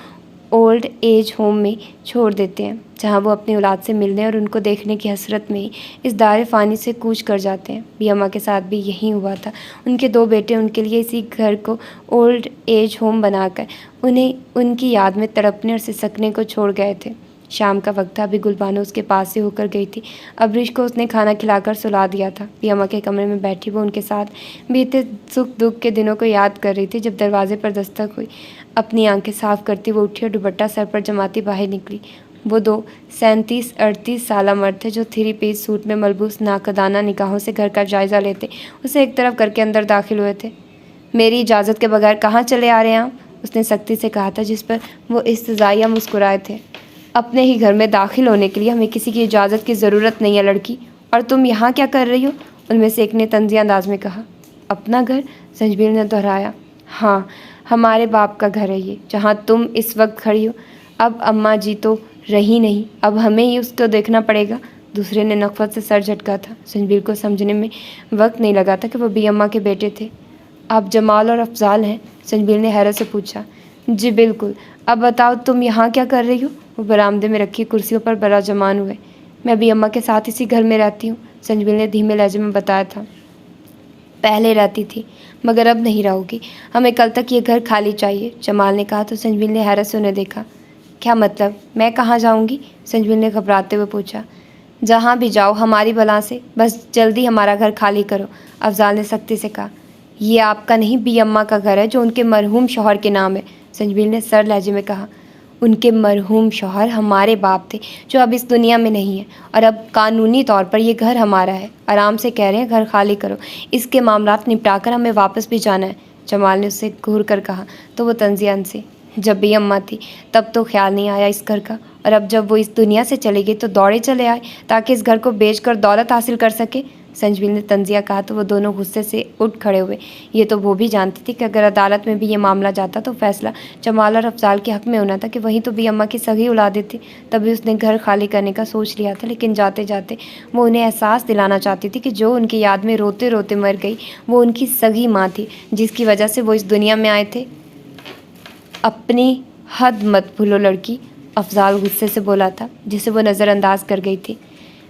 ओल्ड एज होम में छोड़ देते हैं, जहां वो अपनी औलाद से मिलने और उनको देखने की हसरत में ही इस दार फ़ानी से कूच कर जाते हैं। भी अम्मा के साथ भी यही हुआ था। उनके 2 बेटे उनके लिए इसी घर को ओल्ड एज होम बनाकर उन्हें उनकी याद में तड़पने और सिसकने को छोड़ गए थे। शाम का वक्त था। अभी गुलबानो उसके पास से होकर गई थी। अब्रिश को उसने खाना खिलाकर सुला दिया था। भी अम्मा के कमरे में बैठी वो उनके साथ बीते सुख दुख के दिनों को याद कर रही थी जब दरवाजे पर दस्तक हुई। अपनी आंखें साफ करती वो उठी और दुपट्टा सर पर जमाती बाहर निकली। वो 2 37-38 साला मर्द थे जो 3 पीस सूट में मलबूस नाकदाना निगाहों से घर का जायज़ा लेते उसे एक तरफ करके अंदर दाखिल हुए थे। मेरी इजाज़त के बगैर कहाँ चले आ रहे हैं आप? उसने सख्ती से कहा था, जिस पर वो इस्तज़ाइया मुस्कुराए थे। अपने ही घर में दाखिल होने के लिए हमें किसी की इजाज़त की ज़रूरत नहीं है लड़की। और तुम यहाँ क्या कर रही हो? उनमें से एक ने तंज़ी अंदाज में कहा। अपना घर? संजबीर ने दोहराया। हाँ, हमारे बाप का घर है ये, जहाँ तुम इस वक्त खड़ी हो। अब अम्मा जी तो रही नहीं, अब हमें ही उसको देखना पड़ेगा। दूसरे ने नफ़रत से सर झटका था। संजबीर को समझने में वक्त नहीं लगा था कि वो भी अम्मा के बेटे थे। आप जमाल और अफजाल हैं? संजबीर ने हैरत से पूछा। जी बिल्कुल। अब बताओ तुम यहाँ क्या कर रही हो? वो बरामदे में रखी कुर्सियों पर बड़ा जमान हुए। मैं भी अम्मा के साथ इसी घर में रहती हूँ, संजबीर ने धीमे लहजे में बताया था। पहले रहती थी, मगर अब नहीं रहोगी। हमें कल तक ये घर खाली चाहिए, जमाल ने कहा तो संजबीर ने हैरत से उन्हें देखा। क्या मतलब? मैं कहाँ जाऊँगी? संजबीर ने घबराते हुए पूछा। जहाँ भी जाओ हमारी बला से, बस जल्दी हमारा घर खाली करो, अफजाल ने सख्ती से कहा। ये आपका नहीं, बी अम्मा का घर है जो उनके मरहूम शौहर के नाम है, संजबीर ने सर लहजे में कहा। उनके मरहूम शौहर हमारे बाप थे जो अब इस दुनिया में नहीं है, और अब कानूनी तौर पर यह घर हमारा है। आराम से कह रहे हैं घर खाली करो, इसके मामलात निपटाकर हमें वापस भी जाना है, जमाल ने उससे घूर कर कहा। तो वो तंजियान से, जब भी अम्मा थी तब तो ख्याल नहीं आया इस घर का, और अब जब वो इस दुनिया से चली गई तो दौड़े चले आए ताकि इस घर को बेचकर दौलत हासिल कर सके, संजबीर ने तंजिया कहा। तो वो दोनों गुस्से से उठ खड़े हुए। ये तो वो भी जानती थी कि अगर अदालत में भी ये मामला जाता तो फैसला जमाल और अफजाल के हक़ में होना था कि वहीं तो भी अम्मा की सगी औलादें थी। तभी उसने घर खाली करने का सोच लिया था, लेकिन जाते जाते वो उन्हें एहसास दिलाना चाहती थी कि जो उनकी याद में रोते रोते मर गई वो उनकी सगी माँ थी, जिसकी वजह से वो इस दुनिया में आए थे। अपनी हद मत भूलो लड़की, अफजाल गुस्से से बोला था, जिसे वो नज़रअंदाज कर गई थी।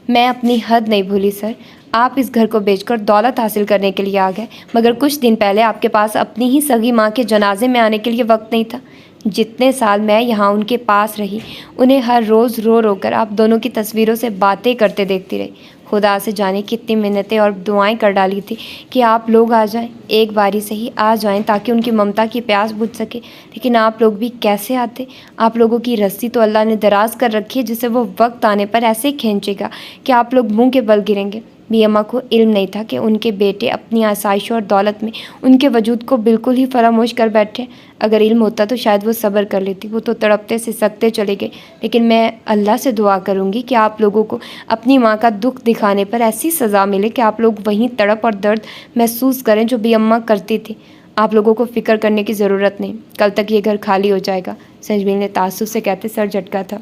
मैं अपनी हद नहीं भूली सर, आप इस घर को बेचकर दौलत हासिल करने के लिए आ गए, मगर कुछ दिन पहले आपके पास अपनी ही सगी माँ के जनाजे में आने के लिए वक्त नहीं था। जितने साल मैं यहाँ उनके पास रही, उन्हें हर रोज़ रो रो कर आप दोनों की तस्वीरों से बातें करते देखती रही। खुदा से जाने कितनी मिन्नतें और दुआएं कर डाली थी कि आप लोग आ जाएं, एक बारी से ही आ जाएं ताकि उनकी ममता की प्यास बुझ सके। लेकिन आप लोग भी कैसे आते? आप लोगों की रस्सी तो अल्लाह ने दराज कर रखी है, जिसे वो वक्त आने पर ऐसे खींचेगा कि आप लोग मुंह के बल गिरेंगे। भी अम्मा को इल्म नहीं था कि उनके बेटे अपनी आसाइशों और दौलत में उनके वजूद को बिल्कुल ही फरामोश कर बैठे। अगर इल्म होता तो शायद वो सब्र कर लेती। वो तो तड़पते सिसकते चले गए। लेकिन मैं अल्लाह से दुआ करूँगी कि आप लोगों को अपनी माँ का दुख दिखाने पर ऐसी सज़ा मिले कि आप लोग वहीं तड़प और दर्द महसूस करें जो भी अम्मा करती थी। आप लोगों को फ़िक्र करने की ज़रूरत नहीं, कल तक ये घर खाली हो जाएगा, संजबीर ने तासुब से कहते सर झटका था।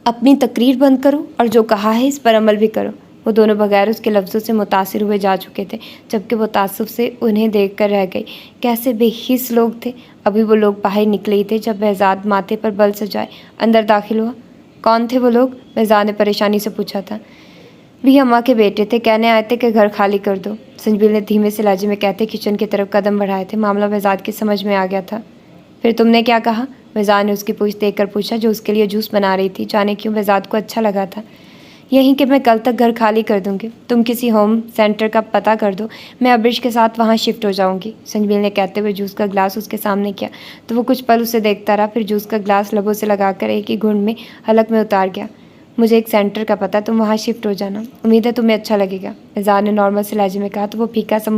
अपनी तकरीर बंद करो और जो कहा है इस पर अमल भी करो। वो दोनों बगैर उसके लफ्ज़ों से मुतासिर हुए जा चुके थे, जबकि वो तासुब से उन्हें देख कर रह गई। कैसे बेहिस लोग थे। अभी वो लोग बाहर निकले ही थे जब बहज़ाद माथे पर बल सजाए अंदर दाखिल हुआ। कौन थे वो लोग? बहज़ाद ने परेशानी से पूछा था। भी अम्मा के बेटे थे, कहने आए थे कि घर खाली कर दो, संजबीर ने धीमे से लहजे में कहते किचन की तरफ कदम बढ़ाए थे। मामला बहज़ाद की समझ में आ गया था। फिर तुमने क्या कहा? बहज़ाद ने उसकी पूछ देख कर पूछा, जो उसके लिए जूस बना रही थी। जाने क्यों बहज़ाद को अच्छा लगा था। यहीं कि मैं कल तक घर खाली कर दूंगी, तुम किसी होम सेंटर का पता कर दो, मैं अब्रिश के साथ वहाँ शिफ्ट हो जाऊंगी, संजबीर ने कहते हुए जूस का गिलास उसके सामने किया। तो वो कुछ पल उसे देखता रहा, फिर जूस का गिलास लबों से लगाकर एक ही घूंट में हलक में उतार गया। मुझे एक सेंटर का पता, तुम वहाँ शिफ्ट हो जाना, उम्मीद है तुम्हें अच्छा लगेगा, बहज़ाद ने नॉर्मल से लहजे में कहा। तो वो फीका सा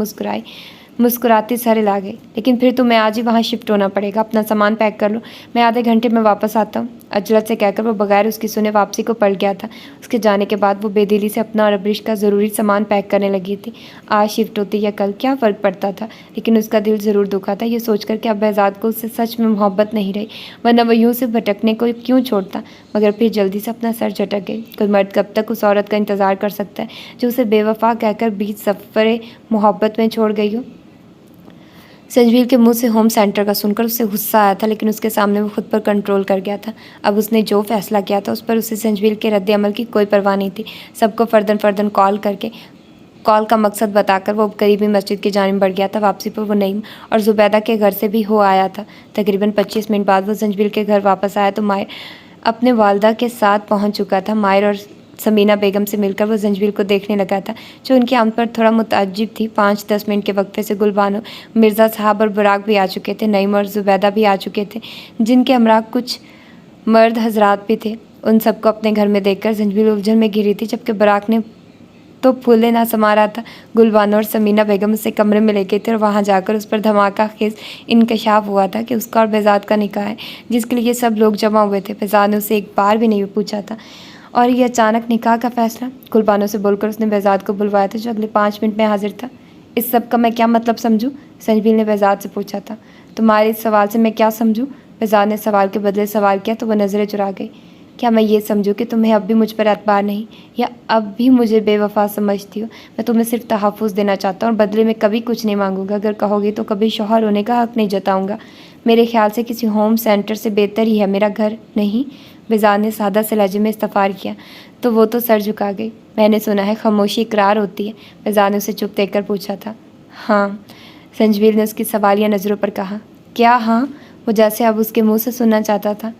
मुस्कुराती सर हिला गई। लेकिन फिर तुम्हें आज ही वहाँ शिफ्ट होना पड़ेगा, अपना सामान पैक कर लो, मैं आधे घंटे में वापस आता हूँ। अजलत से कहकर वो बगैर उसकी सुने वापसी को पड़ गया था। उसके जाने के बाद वो बेदिली से अपना और अब्रिश का ज़रूरी सामान पैक करने लगी थी। आज शिफ्ट होती या कल क्या फ़र्क पड़ता था, लेकिन उसका दिल ज़रूर दुखा था ये सोचकर कि अब बेहज़ाद को उससे सच में मोहब्बत नहीं रही, वरना वह यूँ से भटकने को क्यों छोड़ता। मगर फिर जल्दी से अपना सर झटक गई। कोई मर्द कब तक उस औरत का इंतज़ार कर सकता है जो उसे बेवफा कहकर बीच सफ़र मोहब्बत में छोड़ गई हो। संजवील के मुंह से होम सेंटर का सुनकर उसे गुस्सा आया था, लेकिन उसके सामने वो खुद पर कंट्रोल कर गया था। अब उसने जो फैसला किया था उस पर उसे संजवील के रद्द अमल की कोई परवाह नहीं थी। सबको फर्दन कॉल का मकसद बताकर वो करीबी मस्जिद की जानिब बढ़ गया था। वापसी पर वो नईम और ज़ुबैदा के घर से भी हो आया था। तकरीबन 25 मिनट बाद वो संजवील के घर वापस आया तो मायर अपने वालदा के साथ पहुँच चुका था। मायर और समीना बेगम से मिलकर वो संजवील को देखने लगा था, जो उनकी आमद पर थोड़ा मुतअज्जिब थी। 5-10 मिनट के वक्फे से गुलबानो, मिर्ज़ा साहब और बुराक भी आ चुके थे। नईम और ज़ुबैदा भी आ चुके थे, जिनके हमरा कुछ मर्द हजरात भी थे। उन सबको अपने घर में देखकर संजवील उलझन में घिरी थी, जबकि बुराक ने तो फूले ना समा रहा था। गुलबानो और समीना बेगम उसे कमरे में ले गए थे और वहाँ जाकर उस पर धमाका खेज इंकशाफ हुआ था कि उसका और बेहज़ाद का निकाह है, जिसके लिए सब लोग जमा हुए थे। बेहज़ाद ने उसे एक बार भी नहीं पूछा था, और ये अचानक निकाह का फैसला। गुलबानो से बोलकर उसने बेहज़ाद को बुलवाया था, जो अगले 5 मिनट में हाजिर था। इस सब का मैं क्या मतलब समझूं? संजवील ने बेहज़ाद से पूछा था। तुम्हारे इस सवाल से मैं क्या समझूं? बेहज़ाद ने सवाल के बदले सवाल किया तो वह नज़रें चुरा गई। क्या मैं ये समझूं कि तुम्हें अब भी मुझ पर एतबार नहीं, या अब भी मुझे बेवफा समझती हो? मैं तुम्हें सिर्फ तहफ़्फ़ुज़ देना चाहता हूँ और बदले में कभी कुछ नहीं मांगूंगा। अगर कहोगी तो कभी शौहर होने का हक़ नहीं जताऊँगा। मेरे ख्याल से किसी होम सेंटर से बेहतर ही है मेरा घर, नहीं? बेहज़ाद ने सादा से लहजे में इस्तफ़ार किया तो वो तो सर झुका गई। मैंने सुना है खामोशी इकरार होती है। बेहज़ाद ने उसे चुप देखकर पूछा था। हाँ, संजवील ने उसकी सवालिया नज़रों पर कहा। क्या हाँ? वो जैसे अब उसके मुंह से सुनना चाहता था।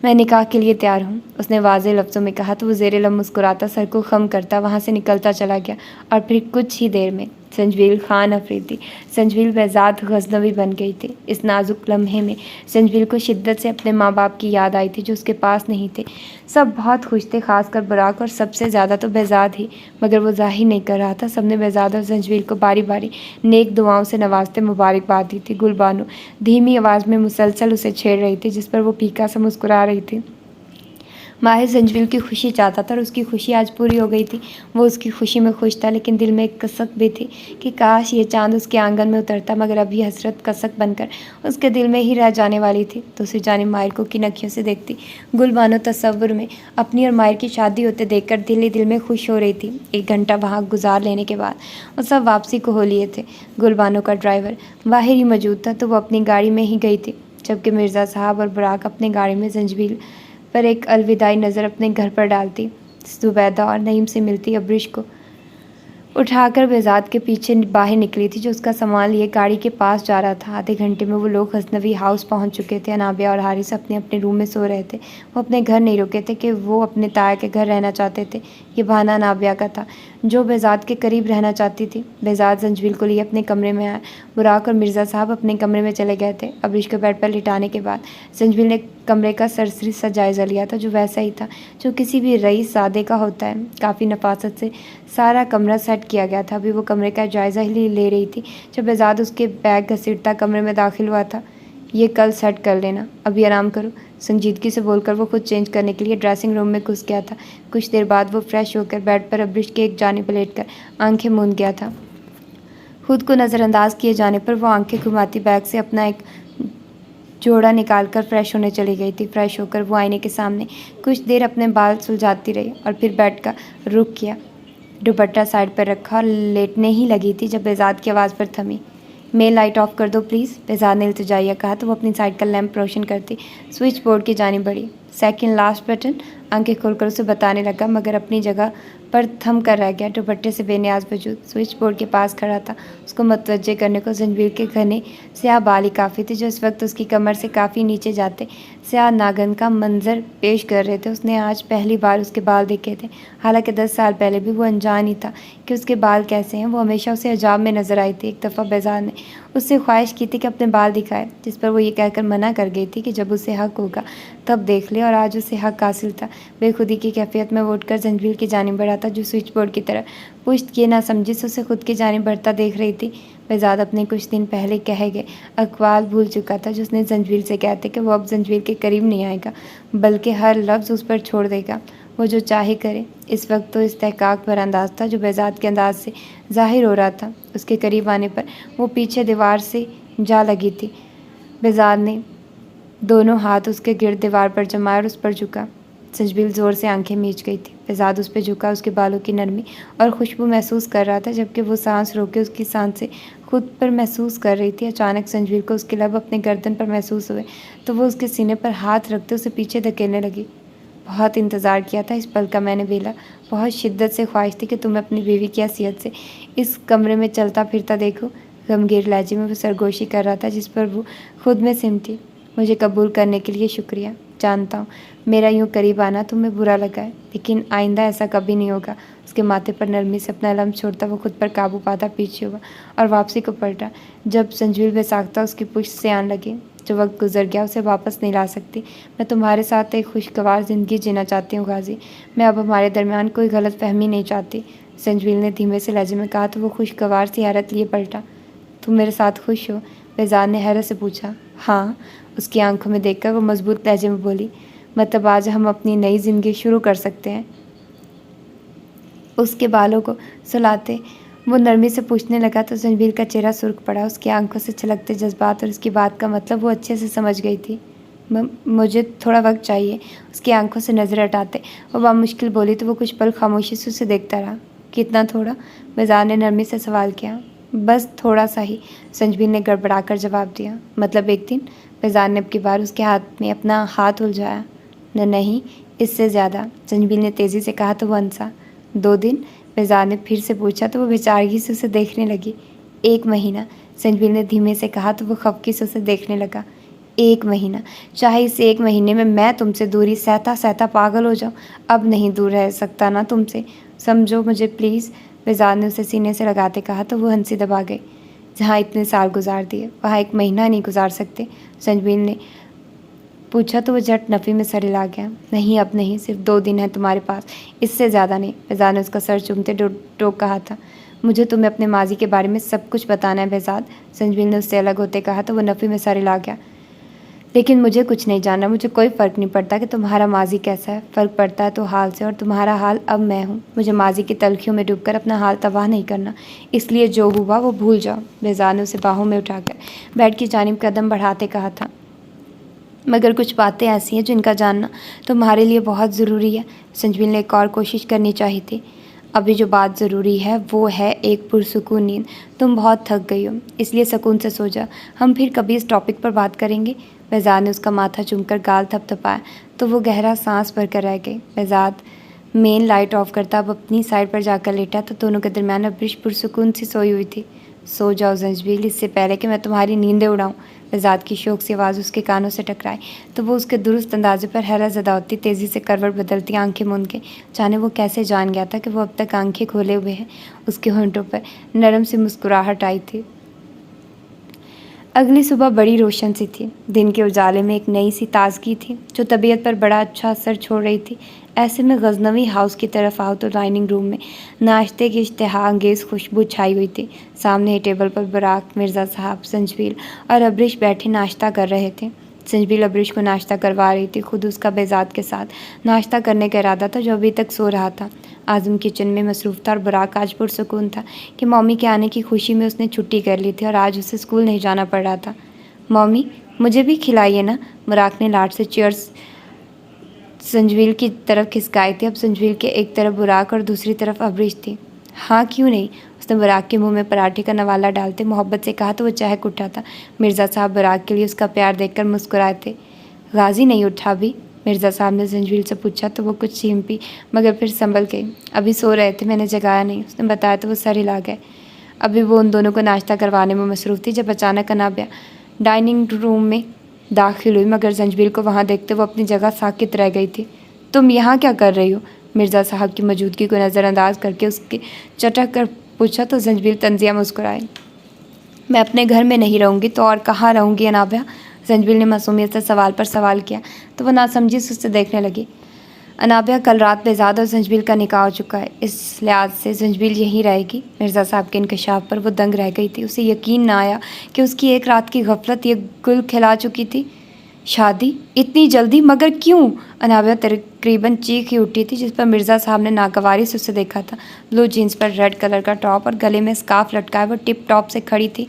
मैं निकाह के लिए तैयार हूँ, उसने वाज़ेह लफ्ज़ों में कहा तो वो ज़ेरे लब मुस्कुराता सर को खम करता वहाँ से निकलता चला गया। और फिर कुछ ही देर में संजवील खान अफरीदी, संजवील बेहज़ाद गज़नवी बन गई थी। इस नाजुक लम्हे में संजवील को शिद्दत से अपने माँ बाप की याद आई थी, जो उसके पास नहीं थे। सब बहुत खुश थे, खासकर बुराक, और सबसे ज़्यादा तो बेहज़ाद ही, मगर वो ज़ाहिर नहीं कर रहा था। सबने बेहज़ाद और संजवील को बारी बारी नेक दुआओं से नवाजते मुबारकबाद दी थी। गुलबानो धीमी आवाज़ में मुसलसल उसे छेड़ रही थी, जिस पर वो फीका सा मुस्कुरा रही थी। माहिर संजवील की खुशी चाहता था और उसकी खुशी आज पूरी हो गई थी। वो उसकी खुशी में खुश था, लेकिन दिल में एक कसक भी थी कि काश ये चांद उसके आंगन में उतरता, मगर अभी हसरत कसक बनकर उसके दिल में ही रह जाने वाली थी। दूसरी जानिब माहिर को किन अखियों से देखती गुलबानो तसव्वुर में अपनी और माहिर की शादी होते देखकर दिल ही दिल में खुश हो रही थी। 1 घंटा वहाँ गुजार लेने के बाद वो सब वापसी को हो लिए थे। गुलबानो का ड्राइवर बाहर ही मौजूद था, तो वो अपनी गाड़ी में ही गई थी, जबकि मिर्ज़ा साहब और बुराक अपनी गाड़ी में संजवील पर एक अलविदाई नज़र अपने घर पर डालती, ज़ुबैदा और नईम से मिलती, अब्रिश को उठाकर बेहज़ाद के पीछे बाहर निकली थी, जो उसका सामान लिए गाड़ी के पास जा रहा था। आधे घंटे में वो लोग गज़नवी हाउस पहुंच चुके थे। अनाबिया और हारिस अपने अपने रूम में सो रहे थे। वो अपने घर नहीं रुके थे कि वो अपने ताया के घर रहना चाहते थे। ये बहाना अनाबिया का था, जो बेहज़ाद के करीब रहना चाहती थी। बेहज़ाद संजवील को लिए अपने कमरे में आया। बुराक और मिर्ज़ा साहब अपने कमरे में चले गए थे। अब्रिश को बेड पर लिटाने के बाद संजवील ने कमरे का सरसरी सा जायज़ा लिया था, जो वैसा ही था जो किसी भी रईस सादे का होता है। काफ़ी नफासत से सारा कमरा सेट किया गया था। अभी वो कमरे का जायज़ा ही ले रही थी जब बेहज़ाद उसके बैग घसीटता कमरे में दाखिल हुआ था। ये कल सेट कर लेना, अभी आराम करो, संजीदगी से बोलकर वो खुद चेंज करने के लिए ड्रेसिंग रूम में घुस गया था। कुछ देर बाद वो फ्रेश होकर बेड पर अब्रिश के एक जानिब लेटकर आंखें मूंद गया था। खुद को नज़रअंदाज किए जाने पर वो आंखें घुमाती बैग से अपना एक जोड़ा निकालकर फ्रेश होने चली गई थी। फ्रेश होकर वो आईने के सामने कुछ देर अपने बाल सुलझाती रही और फिर बेड का रुख किया। दुपट्टा साइड पर रखा और लेटने ही लगी थी जब बेहज़ाद की आवाज़ पर थमी। मेन लाइट ऑफ कर दो प्लीज़, बेहज़ाद ने इल्तिजाइया कहा तो वो अपनी साइड का लैंप रोशन करती स्विच बोर्ड की जानिब बढ़ी। सेकंड लास्ट बटन, आंखें खोलकर उसे बताने लगा, मगर अपनी जगह पर थम कर रह गया। दुपट्टे से बेनियाज वजूद स्विच बोर्ड के पास खड़ा था। उसको मतवज्जे करने को संजवील के घने स्याह बाल ही काफ़ी थे, जो इस वक्त उसकी कमर से काफ़ी नीचे जाते स्याह नागन का मंजर पेश कर रहे थे। उसने आज पहली बार उसके बाल देखे थे। हालांकि 10 साल पहले भी वो अनजान ही था कि उसके बाल कैसे हैं। वो हमेशा उसे अजाब में नज़र आई थी। एक दफ़ा बेहज़ाद ने उससे ख्वाहिश की थी कि अपने बाल दिखाए, जिस पर वो ये कहकर मना कर गई थी कि जब उसे हक होगा तब देख ले और आज उसे हक हासिल था। बेखुदी की कैफियत में वो उठकर जंजील की जानिब बढ़ा था, जो स्विच बोर्ड की तरह पुश्त किए ना समझी से उसे खुद की जानिब बढ़ता देख रही थी। बेजाद अपने कुछ दिन पहले कहे गए अक़वाल भूल चुका था, जिसने जंजील से कहते कि वो अब जंजील के करीब नहीं आएगा, बल्कि हर लफ्ज़ उस पर छोड़ देगा, वो जो चाहे करे। इस वक्त तो इस्तेहकाक भरा अंदाज था जो बेजाद के अंदाज से ज़ाहिर हो रहा था। उसके करीब आने पर वो पीछे दीवार से जा लगी थी। बेजाद ने दोनों हाथ उसके गिर्द दीवार पर जमाए और उस पर झुका। सजबील ज़ोर से आंखें मीच गई थी। बेजाद उस पर झुका, उसके बालों की नरमी और खुशबू महसूस कर रहा था, जबकि वो सांस रोके उसकी सांसें खुद पर महसूस कर रही थी। अचानक संजवीर को उसके लब अपने गर्दन पर महसूस हुए, तो वो उसके सीने पर हाथ रखते उसे पीछे धकेलने लगी। बहुत इंतज़ार किया था इस पल का मैंने बेला, बहुत शिद्दत से ख्वाहिश थी कि तुम्हें अपनी बीवी की हैसियत से इस कमरे में चलता फिरता देखो। गमगीन लहजे में वो सरगोशी कर रहा था, जिस पर वो खुद में सिमटी। मुझे कबूल करने के लिए शुक्रिया। जानता हूँ मेरा यूँ करीब आना तुम्हें बुरा लगा है, लेकिन आइंदा ऐसा कभी नहीं होगा। उसके माथे पर नरमी से अपना लम्ब छोड़ता वो खुद पर काबू पाता पीछे हुआ और वापसी को पलटा। जब संजील बेसाख्ता उसकी पुश्त से आने लगे, जो वक्त गुजर गया उसे वापस नहीं ला सकती। मैं तुम्हारे साथ एक खुशगवार ज़िंदगी जीना चाहती हूँ गाजी। मैं अब हमारे दरमियान कोई गलत फहमी नहीं चाहती। संजवील ने धीमे से लहजे में कहा तो वो खुशगवार सी हैरत लिए पलटा। तुम मेरे साथ खुश हो? बेजाद ने हैरत से पूछा। हाँ, उसकी आंखों में देखकर वो मजबूत लहजे में बोली। मतलब आज हम अपनी नई ज़िंदगी शुरू कर सकते हैं? उसके बालों को सुलाते वो नरमी से पूछने लगा तो संजबील का चेहरा सुर्ख पड़ा। उसकी आंखों से छलकते जज्बात और उसकी बात का मतलब वो अच्छे से समझ गई थी। मुझे थोड़ा वक्त चाहिए। उसकी आंखों से नज़र हटाते वो बामुश्किल बोली तो वो कुछ पल खामोशी से उसे देखता रहा। कितना थोड़ा? बेजार ने नरमी से सवाल किया। बस थोड़ा सा ही, संजबील ने गड़बड़ा कर जवाब दिया। मतलब एक दिन? बेजार ने अब की बार उसके हाथ में अपना हाथ उलझाया। नहीं, इससे ज़्यादा, संजबील ने तेज़ी से कहा तो वो हंसा। 2 दिन? बेजार ने फिर से पूछा तो वो बेचारगी से उसे देखने लगी। 1 महीना, संजबील ने धीमे से कहा तो वो खफकी से उसे देखने लगा। 1 महीना? चाहे इस 1 महीने में मैं तुमसे दूरी सहता सहता पागल हो जाऊँ, अब नहीं दूर रह सकता ना तुमसे। समझो मुझे प्लीज़। बेजार ने उसे सीने से लगाते कहा तो वो हंसी दबा गई। जहाँ इतने साल गुजार दिए वहाँ 1 महीना नहीं गुजार सकते? संजबील ने पूछा तो वो झट नफ़ी में सर हिला गया। नहीं, अब नहीं, सिर्फ 2 दिन है तुम्हारे पास, इससे ज़्यादा नहीं। बेजार ने उसका सर चूमते टोक कहा था। मुझे तुम्हें अपने माजी के बारे में सब कुछ बताना है बेजाद। संजबील ने उससे अलग होते कहा तो वो नफ़ी में सर हिला गया। लेकिन मुझे कुछ नहीं जानना, मुझे कोई फ़र्क नहीं पड़ता कि तुम्हारा माजी कैसा है। फ़र्क पड़ता है तो हाल से, और तुम्हारा हाल अब मैं हूँ। मुझे माजी की तलखियों में डूबकर अपना हाल तबाह नहीं करना, इसलिए जो हुआ वो भूल जाओ। बेजार ने उसे बाहों में उठाकर बेड की जानिब कदम बढ़ाते कहा था। मगर कुछ बातें ऐसी हैं जिनका जानना तुम्हारे लिए बहुत ज़रूरी है। संजबील ने एक और कोशिश करनी चाहिए थी। अभी जो बात ज़रूरी है वो है एक पुरसुकून नींद। तुम बहुत थक गई हो, इसलिए सुकून से सो जा। हम फिर कभी इस टॉपिक पर बात करेंगे। बेजार ने उसका माथा चूमकर गाल थपथपाया तो वो गहरा सांस भरकर रह गई। बेजार मेन लाइट ऑफ करता अब अपनी साइड पर जाकर लेटा तो दोनों के दरमियान अब्रिश पुरसुकून सी सोई हुई थी। सो जाओ संजबील, इससे पहले कि मैं तुम्हारी नींदें उड़ाऊँ। बेजाद की शौक सी आवाज़ उसके कानों से टकराई तो वो उसके दुरुस्त अंदाजे पर हैरत ज़दा होती, तेज़ी से करवट बदलती, आंखें मूंद के। जाने वो कैसे जान गया था कि वो अब तक आंखें खोले हुए हैं। उसके होंठों पर नरम सी मुस्कुराहट आई थी। अगली सुबह बड़ी रोशन सी थी। दिन के उजाले में एक नई सी ताजगी थी जो तबीयत पर बड़ा अच्छा असर छोड़ रही थी। ऐसे में गजनवी हाउस की तरफ आओ तो डाइनिंग रूम में नाश्ते की इश्तहा अंगेज़ खुशबू छाई हुई थी। सामने ही टेबल पर बराक, मिर्ज़ा साहब, संजबील और अब्रिश बैठे नाश्ता कर रहे थे। संजबील अब्रिश को नाश्ता करवा रही थी, खुद उसका बेजाद के साथ नाश्ता करने का इरादा था जो अभी तक सो रहा था। आज़म किचन में मसरूफ़ था और बराक आज पुरसुकून था कि मम्मी के आने की खुशी में उसने छुट्टी कर ली थी और आज उसे स्कूल नहीं जाना पड़ रहा था। मम्मी, मुझे भी खिलाइए ना। बराक ने लाड से चीयर्स संजबील की तरफ खिसकाई थी। अब संजबील के एक तरफ बुराक और दूसरी तरफ अब्रिश थी। हाँ, क्यों नहीं? उसने बुराक के मुंह में पराठे का नवाला डालते मोहब्बत से कहा तो वो चहक उठा था। मिर्ज़ा साहब बुराक के लिए उसका प्यार देखकर मुस्कुराए थे। गाजी नहीं उठा अभी? मिर्ज़ा साहब ने संजबील से पूछा तो वो कुछ चींपी, मगर फिर संभल गई। अभी सो रहे थे, मैंने जगाया नहीं, उसने बताया तो वो सर हिला गए। अभी वो उन दोनों को नाश्ता करवाने में मसरूफ़ थी जब अचानक अनाबिया डाइनिंग रूम में दाखिल हुई, मगर संजबील को वहाँ देखते वो अपनी जगह साकित रह गई थी। तुम यहाँ क्या कर रही हो? मिर्ज़ा साहब की मौजूदगी को नज़रअंदाज करके उसके चटक कर पूछा तो संजबील तंजिया मुस्कुराई। मैं अपने घर में नहीं रहूँगी तो और कहाँ रहूँगी अनाबिया? जंजबील ने मासूमियत से सवाल पर सवाल किया तो वो नासमझी से उससे देखने लगी। अनाबिया, कल रात बेज़ाद और जंजबील का निकाह हो चुका है, इस लिहाज से जंजबील यहीं रहेगी। मिर्ज़ा साहब के इंकशाफ पर वो दंग रह गई थी। उसे यकीन ना आया कि उसकी एक रात की गफलत ये गुल खिला चुकी थी। शादी इतनी जल्दी, मगर क्यों? अनाबिया तकरीबन चीख ही उठी थी, जिस पर मिर्ज़ा साहब ने नागवारी से उसे देखा था। ब्लू जीन्स पर रेड कलर का टॉप और गले में स्कार्फ लटकाए वो टिप टॉप से खड़ी थी।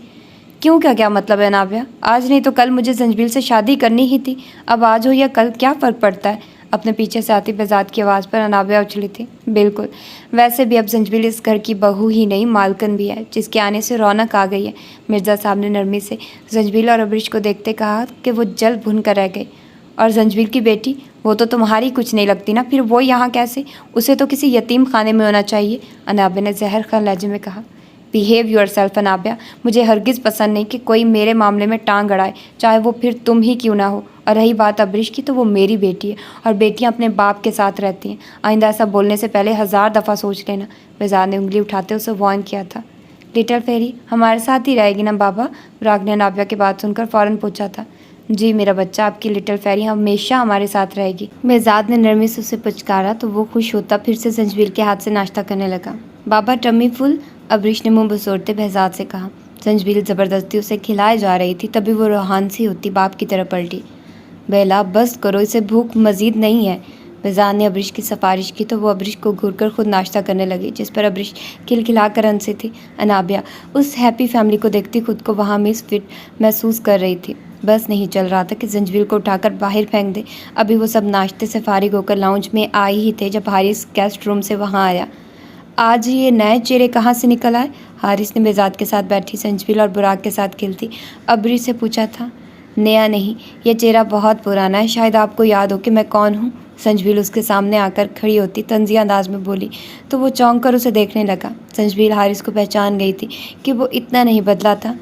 क्यों का क्या मतलब है अनाबिया? आज नहीं तो कल मुझे जंजबील से शादी करनी ही थी। अब आज हो या कल क्या फ़र्क पड़ता है? अपने पीछे से आती बेजाद की आवाज़ पर अनाबिया उछली थी। बिल्कुल, वैसे भी अब जंजबील इस घर की बहू ही नहीं मालकिन भी है, जिसके आने से रौनक आ गई है। मिर्ज़ा साहब ने नरमी से जंजबील और अबरिश को देखते कहा कि वो जल भुन कर रह गई। और जंजबील की बेटी, वो तो तुम्हारी कुछ नहीं लगती ना, फिर वो यहाँ कैसे? उसे तो किसी यतीम खाने में होना चाहिए, अनाबिया ने जहर खा लहजे में कहा। बिहेव योर सेल्फ अनाबिया, मुझे हरगिज़ पसंद नहीं कि कोई मेरे मामले में टांग अड़ाए, चाहे वो फिर तुम ही क्यों ना हो। और रही बात अबरिश की, तो वो मेरी बेटी है और बेटियां अपने बाप के साथ रहती हैं। आइंदा ऐसा बोलने से पहले 1000 दफ़ा सोच लेना। बेजार ने उंगली उठाते उसे वार्न किया था। लिटिल फेरी हमारे साथ ही रहेगी ना बाबा? राग ने अनाबिया की बात सुनकर फ़ौरन पूछा था। जी मेरा बच्चा, आपकी लिटिल फेरी हमेशा हमारे साथ रहेगी। बेजाद ने नरमी से उसे पुचकारा तो वो खुश होता फिर से जंजबील के हाथ से नाश्ता करने लगा। बाबा टम्मी फुल? अबरिश ने मुंह बसोरते बेजाद से कहा। जंजबील ज़बरदस्ती उसे खिलाए जा रही थी, तभी वो रूहान सी होती बाप की तरफ पलटी। बेला बस करो, इसे भूख मजीद नहीं है। बेजाद ने अबरिश की सिफारिश की तो वो अबरिश को घूरकर खुद नाश्ता करने लगी, जिस पर अबरिश खिलखिलाकर हंसी थी। अनाबिया उस हैप्पी फैमिली को देखती खुद को वहाँ मिसफिट महसूस कर रही थी। बस नहीं चल रहा था कि जंजबील को उठाकर बाहर फेंक दे। अभी वो सब नाश्ते से फारिग होकर लाउंज में आए ही थे जब हारिस गेस्ट रूम से वहाँ आया। आज ये नए चेहरे कहाँ से निकल आए? हारिस ने बेजाद के साथ बैठी जंजबील और बुराक के साथ खिलती अबरिश से पूछा था। नया नहीं, यह चेहरा बहुत पुराना है, शायद आपको याद हो कि मैं कौन हूँ। जंजबील उसके सामने आकर खड़ी होती तंजिया अंदाज में बोली तो वो चौंक कर उसे देखने लगा। जंजबील हारिस को पहचान गई थी कि वो इतना नहीं बदला था।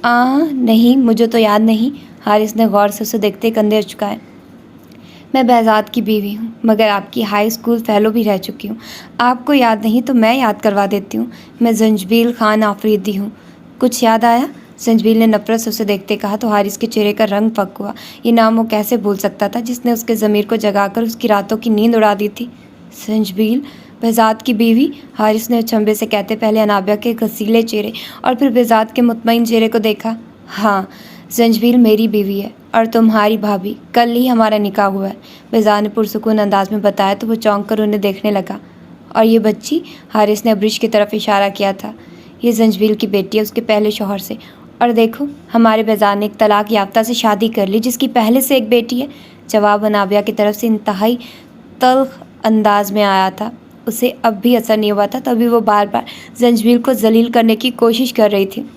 नहीं, मुझे तो याद नहीं। हारिस ने गौर से उसे देखते कंधे उचकाए। मैं बेजाद की बीवी हूँ, मगर आपकी हाई स्कूल फेलो भी रह चुकी हूँ। आपको याद नहीं तो मैं याद करवा देती हूँ। मैं जंजबील खान आफरीदी हूँ। कुछ याद आया? जंजबील ने नफरत से उसे देखते कहा तो हारिस के चेहरे का रंग फक हुआ। ये नाम वो कैसे भूल सकता था जिसने उसके ज़मीर को जगाकर उसकी रातों की नींद उड़ा दी थी। जंजबील बेजाद की बीवी? हारिस ने अचंभे से कहते पहले अनाबिया के घसीले चेहरे और फिर बेजाद के मुतमईन चेहरे को देखा। हाँ, जंजबील मेरी बीवी है और तुम्हारी भाभी। कल ही हमारा निकाह हुआ है, बेजाद ने पुरसुकून अंदाज में बताया तो वो चौंक कर उन्हें देखने लगा। और ये बच्ची? हारिस ने अबरिश की तरफ इशारा किया था। ये जंजबील की बेटी है उसके पहले शौहर से। और देखो, हमारे बेजाद ने एक तलाक याफ्ता से शादी कर ली जिसकी पहले से एक बेटी है। जवाब अनाबिया की तरफ से इंतहाई तल्ख अंदाज में आया था। उसे अब भी असर नहीं हुआ था, तभी वो बार बार जंजबील को जलील करने की कोशिश कर रही थी।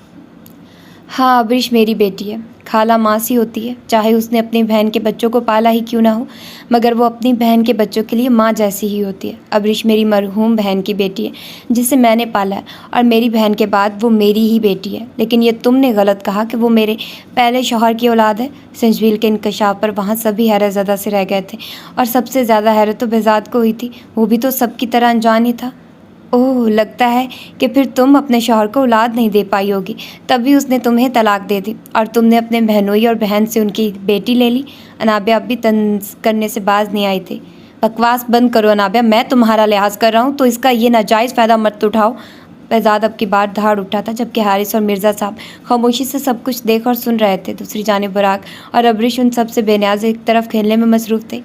हाँ, अबरिश मेरी बेटी है। खाला माँ सी होती है, चाहे उसने अपनी बहन के बच्चों को पाला ही क्यों ना हो, मगर वो अपनी बहन के बच्चों के लिए माँ जैसी ही होती है। अबरिश मेरी मरहूम बहन की बेटी है जिसे मैंने पाला है और मेरी बहन के बाद वो मेरी ही बेटी है। लेकिन ये तुमने गलत कहा कि वो मेरे पहले शौहर की औलाद है। जंजबील के इंकशाफ पर वहाँ सभी हैरतज़दा से रह गए थे और सबसे ज़्यादा हैरत तो बेजाद को हुई थी। वो भी तो सबकी तरह अनजान ही था। ओह, लगता है कि फिर तुम अपने शौहर को औलाद नहीं दे पाई होगी, तभी उसने तुम्हें तलाक दे दी और तुमने अपने बहनोई और बहन से उनकी बेटी ले ली। अनाबिया अब भी तंज करने से बाज नहीं आई थी। बकवास बंद करो अनाबिया, मैं तुम्हारा लिहाज कर रहा हूँ तो इसका ये नाजायज़ फ़ायदा मत उठाओ। बेजाद अब की बार धाड़ उठा था, जबकि हारिस और मिर्ज़ा साहब खामोशी से सब कुछ देख और सुन रहे थे। दूसरी जानिब बुराक और अबरिश उन सब से बेनियाज एक तरफ खेलने में मसरूफ़ थे।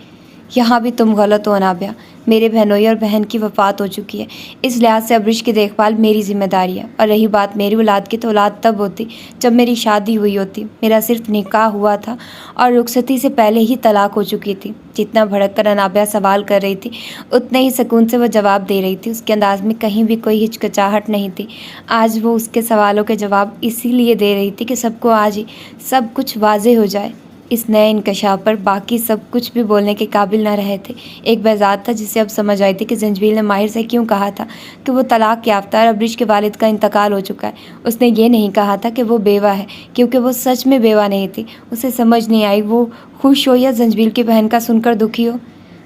यहाँ भी तुम गलत हो अनाबिया, मेरे बहनोई और बहन की वफ़ात हो चुकी है, इस लिहाज से अबरिश की देखभाल मेरी जिम्मेदारी है। और रही बात मेरी औलाद की, तो औलाद तब होती जब मेरी शादी हुई होती। मेरा सिर्फ निकाह हुआ था और रुखसती से पहले ही तलाक हो चुकी थी। जितना भड़क कर अनाबिया सवाल कर रही थी उतने ही सुकून से वो जवाब दे रही थी। उसके अंदाज में कहीं भी कोई हिचकिचाहट नहीं थी। आज वो उसके सवालों के जवाब इसीलिए दे रही थी कि सबको आज ही सब कुछ वाज़ेह हो जाए। इस नए इंकशाफ पर बाकी सब कुछ भी बोलने के काबिल न रहे थे। एक बेजाद था जिसे अब समझ आई थी कि जंजबील ने माहिर से क्यों कहा था कि वो तलाक याफ्ता और अबरिश के वालिद का इंतकाल हो चुका है। उसने ये नहीं कहा था कि वो बेवा है, क्योंकि वो सच में बेवा नहीं थी। उसे समझ नहीं आई वो खुश हो या जंजबील की बहन का सुनकर दुखी हो।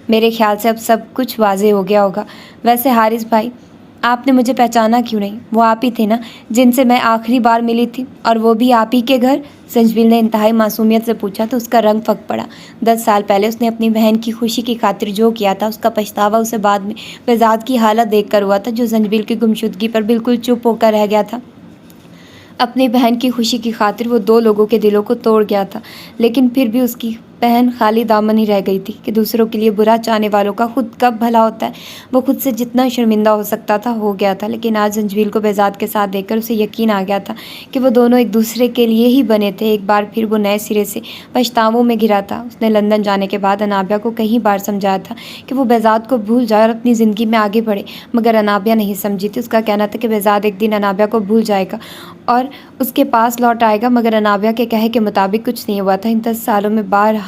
मेरे ख्याल से अब सब कुछ वाजे हो गया होगा। वैसे हारिस भाई, आपने मुझे पहचाना क्यों नहीं? वो आप ही थे ना जिनसे मैं आखिरी बार मिली थी, और वो भी आप ही के घर? संजबील ने इंतहाई मासूमियत से पूछा तो उसका रंग फक पड़ा। 10 साल पहले उसने अपनी बहन की खुशी की खातिर जो किया था, उसका पछतावा उसे बाद में बेजाद की हालत देखकर हुआ था, जो संजबील की गुमशुदगी पर बिल्कुल चुप होकर रह गया था। अपनी बहन की खुशी की खातिर वो 2 लोगों के दिलों को तोड़ गया था, लेकिन फिर भी उसकी बहन खाली दामन ही रह गई थी कि दूसरों के लिए बुरा चाहने वालों का खुद कब भला होता है। वो खुद से जितना शर्मिंदा हो सकता था हो गया था, लेकिन आज संजबील को बेजाद के साथ देखकर उसे यकीन आ गया था कि वो दोनों एक दूसरे के लिए ही बने थे। एक बार फिर वो नए सिरे से पछतावों में घिरा था। उसने लंदन जाने के बाद अनाबिया को कई बार समझाया था कि वो बेजाद को भूल जाए और अपनी ज़िंदगी में आगे बढ़े, मगर अनाबिया नहीं समझी थी। उसका कहना था कि बेजाद एक दिन अनाबिया को भूल जाएगा और उसके पास लौट आएगा, मगर अनाबिया के कहे के मुताबिक कुछ नहीं हुआ था। इन 10 सालों में बारहा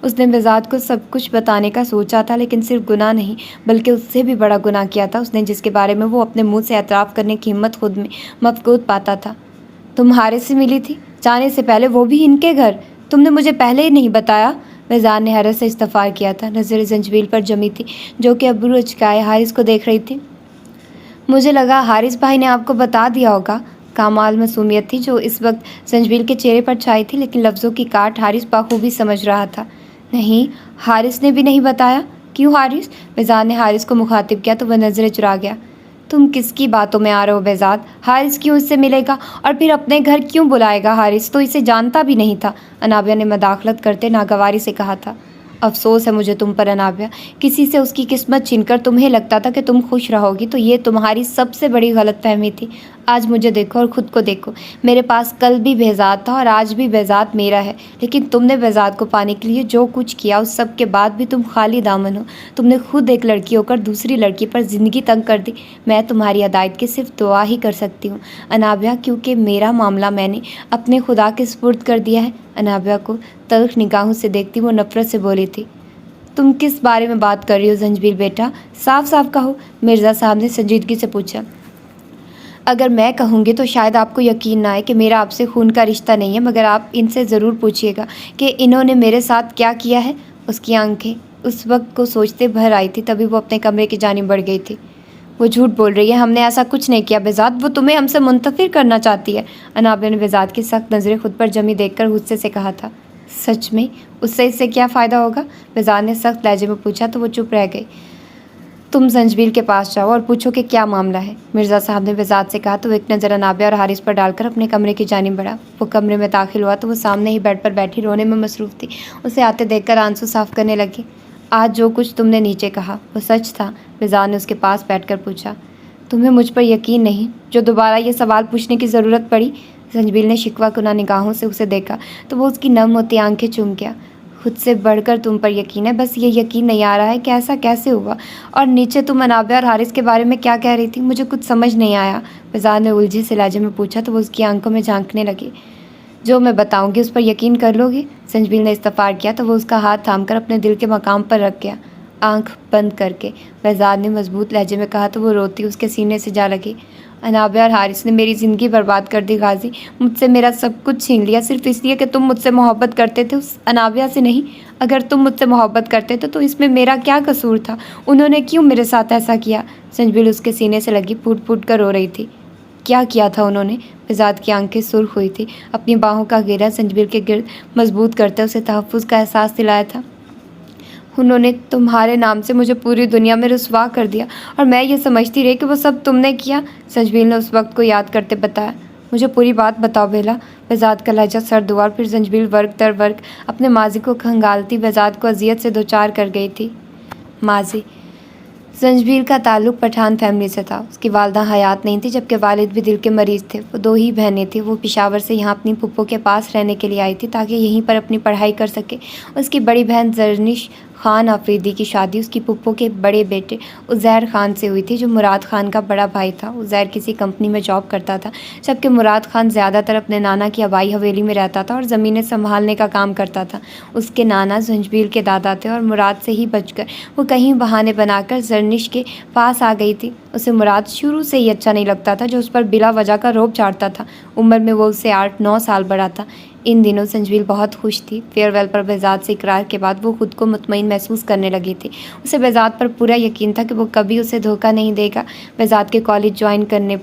उसने बेजाद को सब कुछ बताने का सोचा था, लेकिन सिर्फ गुनाह नहीं बल्कि उससे भी बड़ा गुनाह किया था उसने, जिसके बारे में वो अपने मुंह से एतराफ़ करने की हिम्मत खुद में मफकूद पाता था। तुम हारिस से मिली थी जाने से पहले, वो भी इनके घर? तुमने मुझे पहले ही नहीं बताया? बेजाद ने हैरत से इस्तफार किया था। नज़र संजबील पर जमी थी, जो कि अब्रू उचकाए हारिस को देख रही थी। मुझे लगा हारिस भाई ने आपको बता दिया होगा। कमाल मासूमियत थी जो इस वक्त संजबील के चेहरे पर छाई थी, लेकिन लफ्ज़ों की काट हारिस बाखूबी समझ रहा था। नहीं, हारिस ने भी नहीं बताया। क्यों हारिस? बेजाद ने हारिस को मुखातिब किया तो वह नज़रें चुरा गया। तुम किसकी बातों में आ रहे हो बेजाद? हारिस क्यों इससे मिलेगा और फिर अपने घर क्यों बुलाएगा? हारिस तो इसे जानता भी नहीं था, अनाबिया ने मदाखलत करते नागवारी से कहा था। अफसोस है मुझे तुम पर अनाबिया, किसी से उसकी किस्मत छीनकर तुम्हें लगता था कि तुम खुश रहोगी, तो ये तुम्हारी सबसे बड़ी गलतफहमी थी। आज मुझे देखो और ख़ुद को देखो। मेरे पास कल भी बेजाद था और आज भी बेजाद मेरा है, लेकिन तुमने बेजाद को पाने के लिए जो कुछ किया उस सब के बाद भी तुम खाली दामन हो। तुमने खुद एक लड़की होकर दूसरी लड़की पर ज़िंदगी तंग कर दी। मैं तुम्हारी अदायत की सिर्फ दुआ ही कर सकती हूँ अनाबिया, क्योंकि मेरा मामला मैंने अपने खुदा के सुपुर्द कर दिया है। अनाबिया को तल्ख निगाहों से देखती वो नफ़रत से बोली थी। तुम किस बारे में बात कर रही हो संजबील बेटा? साफ साफ कहो, मिर्ज़ा साहब ने संजीदगी से पूछा। अगर मैं कहूँगी तो शायद आपको यकीन ना आए कि मेरा आपसे खून का रिश्ता नहीं है, मगर आप इनसे ज़रूर पूछिएगा कि इन्होंने मेरे साथ क्या किया है। उसकी आंखें उस वक्त को सोचते भर आई थी, तभी वो अपने कमरे की जानिब बढ़ गई थी। वो झूठ बोल रही है, हमने ऐसा कुछ नहीं किया बेजाद, वो तुम्हें हमसे मुंतफिर करना चाहती है। अनाबिया ने बेजाद की सख्त नज़रें खुद पर जमी देखकर गुस्से से कहा था। सच में? उससे इससे क्या फ़ायदा होगा? बेजाद ने सख्त लहजे में पूछा तो वो चुप रह गई। तुम संजबील के पास जाओ और पूछो कि क्या मामला है, मिर्ज़ा साहब ने बेजाद से कहा तो वो एक नज़र अनाबिया और हारिस पर डालकर अपने कमरे की जानिब बढ़ा। वो कमरे में दाखिल हुआ तो वो सामने ही बेड पर बैठी रोने में मसरूफ़ थी। उसे आते देखकर आंसू साफ करने लगी। आज जो कुछ तुमने नीचे कहा वो सच था? बेजाद ने उसके पास बैठकर पूछा। तुम्हें मुझ पर यकीन नहीं जो दोबारा ये सवाल पूछने की ज़रूरत पड़ी? संजबील ने शिकवा कुना निगाहों से उसे देखा तो वो उसकी नम होती आंखें चूम गया। खुद से बढ़कर तुम पर यकीन है, बस ये यकीन नहीं आ रहा है कि ऐसा कैसे हुआ। और नीचे तुम अनाबिया और हारिस के बारे में क्या कह रही थी? मुझे कुछ समझ नहीं आया, बेजाद ने उलझे से लहजे में पूछा तो वो उसकी आंखों में झांकने लगी। जो मैं बताऊंगी उस पर यकीन कर लोगे? संजबील ने इस्तफार किया तो वो उसका हाथ थामकर अपने दिल के मकाम पर रख गया। आंख बंद करके बेजाद ने मजबूत लहजे में कहा तो वो रोती उसके सीने से जा लगी। अनाबिया और हारिस ने मेरी ज़िंदगी बर्बाद कर दी गाजी, मुझसे मेरा सब कुछ छीन लिया सिर्फ इसलिए कि तुम मुझसे मोहब्बत करते थे, उस अनाबिया से नहीं। अगर तुम मुझसे मोहब्बत करते थे तो इसमें मेरा क्या कसूर था? उन्होंने क्यों मेरे साथ ऐसा किया? संजबील उसके सीने से लगी फूट फूट कर रो रही थी। क्या किया था उन्होंने? बेजाद की आंखें सुर्ख हुई थी। अपनी बाहों का घेरा संजबील के गिर्द मजबूत करते उसे तहफ़्फ़ुज़ का एहसास दिलाया था। उन्होंने तुम्हारे नाम से मुझे पूरी दुनिया में रुसवा कर दिया और मैं ये समझती रही कि वो सब तुमने किया। संजबील ने उस वक्त को याद करते बताया। मुझे पूरी बात बताओ बेला। बेजाद का लहजा सर्द हुआ और फिर संजबील वर्ग दर वर्ग अपने माजी को खंगालती बेजाद को अजियत से दोचार कर गई थी। माजी संजबील का ताल्लुक़ पठान फैमिली से था। उसकी वालदा हयात नहीं थी, जबकि वालिद भी दिल के मरीज़ थे। वो 2 ही बहनें थीं। वो पेशावर से यहाँ अपनी फूफो के पास रहने के लिए आई थी ताकि यहीं पर अपनी पढ़ाई कर सके। उसकी बड़ी बहन जरनिश खान आफरीदी की शादी उसकी फूफो के बड़े बेटे उज़ैर खान से हुई थी, जो मुराद खान का बड़ा भाई था। उज़ैर किसी कंपनी में जॉब करता था, जबकि मुराद खान ज़्यादातर अपने नाना की आबाई हवेली में रहता था और ज़मीनें संभालने का काम करता था। उसके नाना संजबील के दादा थे और मुराद से ही बचकर वो कहीं बहाने बनाकर जरनिश के पास आ गई थी। उसे मुराद शुरू से ही अच्छा नहीं लगता था, जो उस पर बिला वजह का रोब झाड़ता था। उम्र में वो उससे 8-9 साल बड़ा था। इन दिनों संजबील बहुत खुश थी। फेयरवेल पर बेज़ाद से इकरार के बाद वो खुद को मुतमईन महसूस करने लगी थी। उसे बेज़ाद पर पूरा यकीन था कि वो कभी उसे धोखा नहीं देगा। बेज़ाद के कॉलेज ज्वाइन करने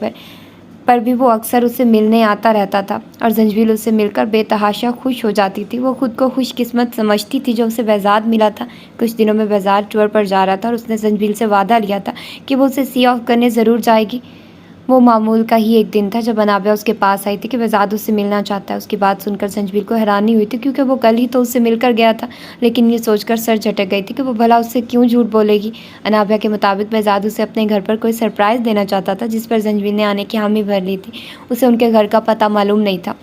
पर भी वो अक्सर उससे मिलने आता रहता था और संजबील उससे मिलकर बेतहाशा खुश हो जाती थी। वो खुद को खुशकिस्मत समझती थी जो उसे बेज़ाद मिला था। कुछ दिनों में बेज़ाद टूर पर जा रहा था और उसने संजबील से वादा लिया था कि वो उसे सी ऑफ करने ज़रूर जाएगी। वो मामूल का ही एक दिन था जब अनाबिया उसके पास आई थी कि बेज़ाद उससे मिलना चाहता है। उसकी बात सुनकर संजबील को हैरानी हुई थी क्योंकि वो कल ही तो उससे मिलकर गया था, लेकिन ये सोचकर सर झटक गई थी कि वो भला उससे क्यों झूठ बोलेगी। अनाबिया के मुताबिक बेज़ाद उसे अपने घर पर कोई सरप्राइज़ देना चाहता था, जिस पर संजबील ने आने की हामी भर ली थी। उसे उनके घर का पता मालूम नहीं था,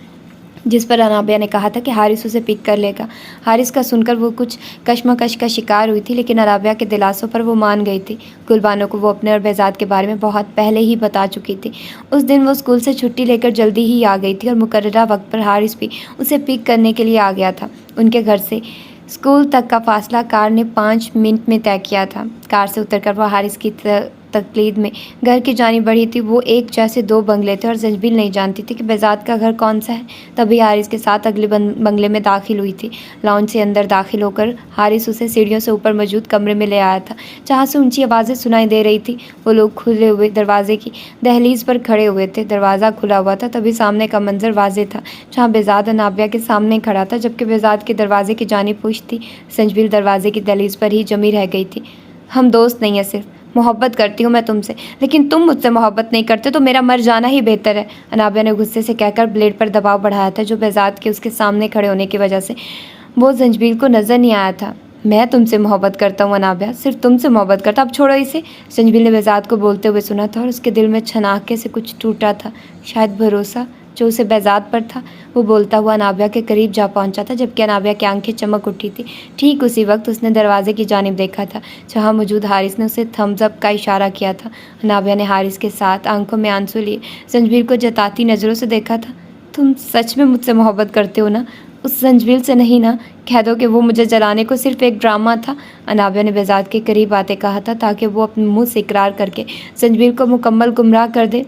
जिस पर अनाबिया ने कहा था कि हारिस उसे पिक कर लेगा। हारिस का सुनकर वो कुछ कश्मकश का शिकार हुई थी, लेकिन अनाबिया के दिलासों पर वो मान गई थी। गुलबानो को वो अपने और बेज़ाद के बारे में बहुत पहले ही बता चुकी थी। उस दिन वो स्कूल से छुट्टी लेकर जल्दी ही आ गई थी और मुकर्ररा वक्त पर हारिस भी उसे पिक करने के लिए आ गया था। उनके घर से स्कूल तक का फासला कार ने 5 मिनट में तय किया था। कार से उतरकर वह हारिस की तकलीद में घर की जानी बढ़ी थी। वो एक जैसे 2 बंगले थे और संजबील नहीं जानती थी कि बेज़ाद का घर कौन सा है। तभी हारिस के साथ अगले बंगले में दाखिल हुई थी। लॉन्ज से अंदर दाखिल होकर हारिस उसे सीढ़ियों से ऊपर मौजूद कमरे में ले आया था, जहाँ से ऊंची आवाज़ें सुनाई दे रही थी। वो लोग खुले हुए दरवाजे की दहलीज पर खड़े हुए थे। दरवाज़ा खुला हुआ था, तभी सामने का मंजर वाज़ेह था, जहाँ बेज़ाद अनाबिया के सामने खड़ा था, जबकि बेज़ाद के दरवाजे की जानिब पुश थी। संजबील दरवाजे की दहलीज पर ही जमी रह गई थी। हम दोस्त नहीं है, सिर्फ मोहब्बत करती हूँ मैं तुमसे, लेकिन तुम मुझसे मोहब्बत नहीं करते तो मेरा मर जाना ही बेहतर है। अनाबिया ने गुस्से से कहकर ब्लेड पर दबाव बढ़ाया था, जो बेज़ाद के उसके सामने खड़े होने की वजह से वो संजबील को नज़र नहीं आया था। मैं तुमसे मोहब्बत करता हूँ अनाबिया, सिर्फ तुमसे मोहब्बत करता। अब छोड़ो इसे। संजबील ने बेज़ाद को बोलते हुए सुना था और उसके दिल में छनाके से कुछ टूटा था, शायद भरोसा जो उसे बेज़ाद पर था। वो बोलता हुआ अनाबिया के करीब जा पहुंचा था, जबकि अनाबिया की आंखें चमक उठी थी। ठीक उसी वक्त उसने दरवाजे की जानिब देखा था, जहां मौजूद हारिस ने उसे थम्स अप का इशारा किया था। अनाबिया ने हारिस के साथ आंखों में आंसू लिए संजबील को जताती नज़रों से देखा था। तुम सच में मुझसे मोहब्बत करते हो ना? उस संजबील से नहीं ना? कह दो कि वो मुझे जलाने को सिर्फ एक ड्रामा था। अनाबिया ने बेज़ाद के करीब आते कहा था, ताकि वो अपने मुँह से इकरार करके संजबील को मुकम्मल गुमराह कर दे।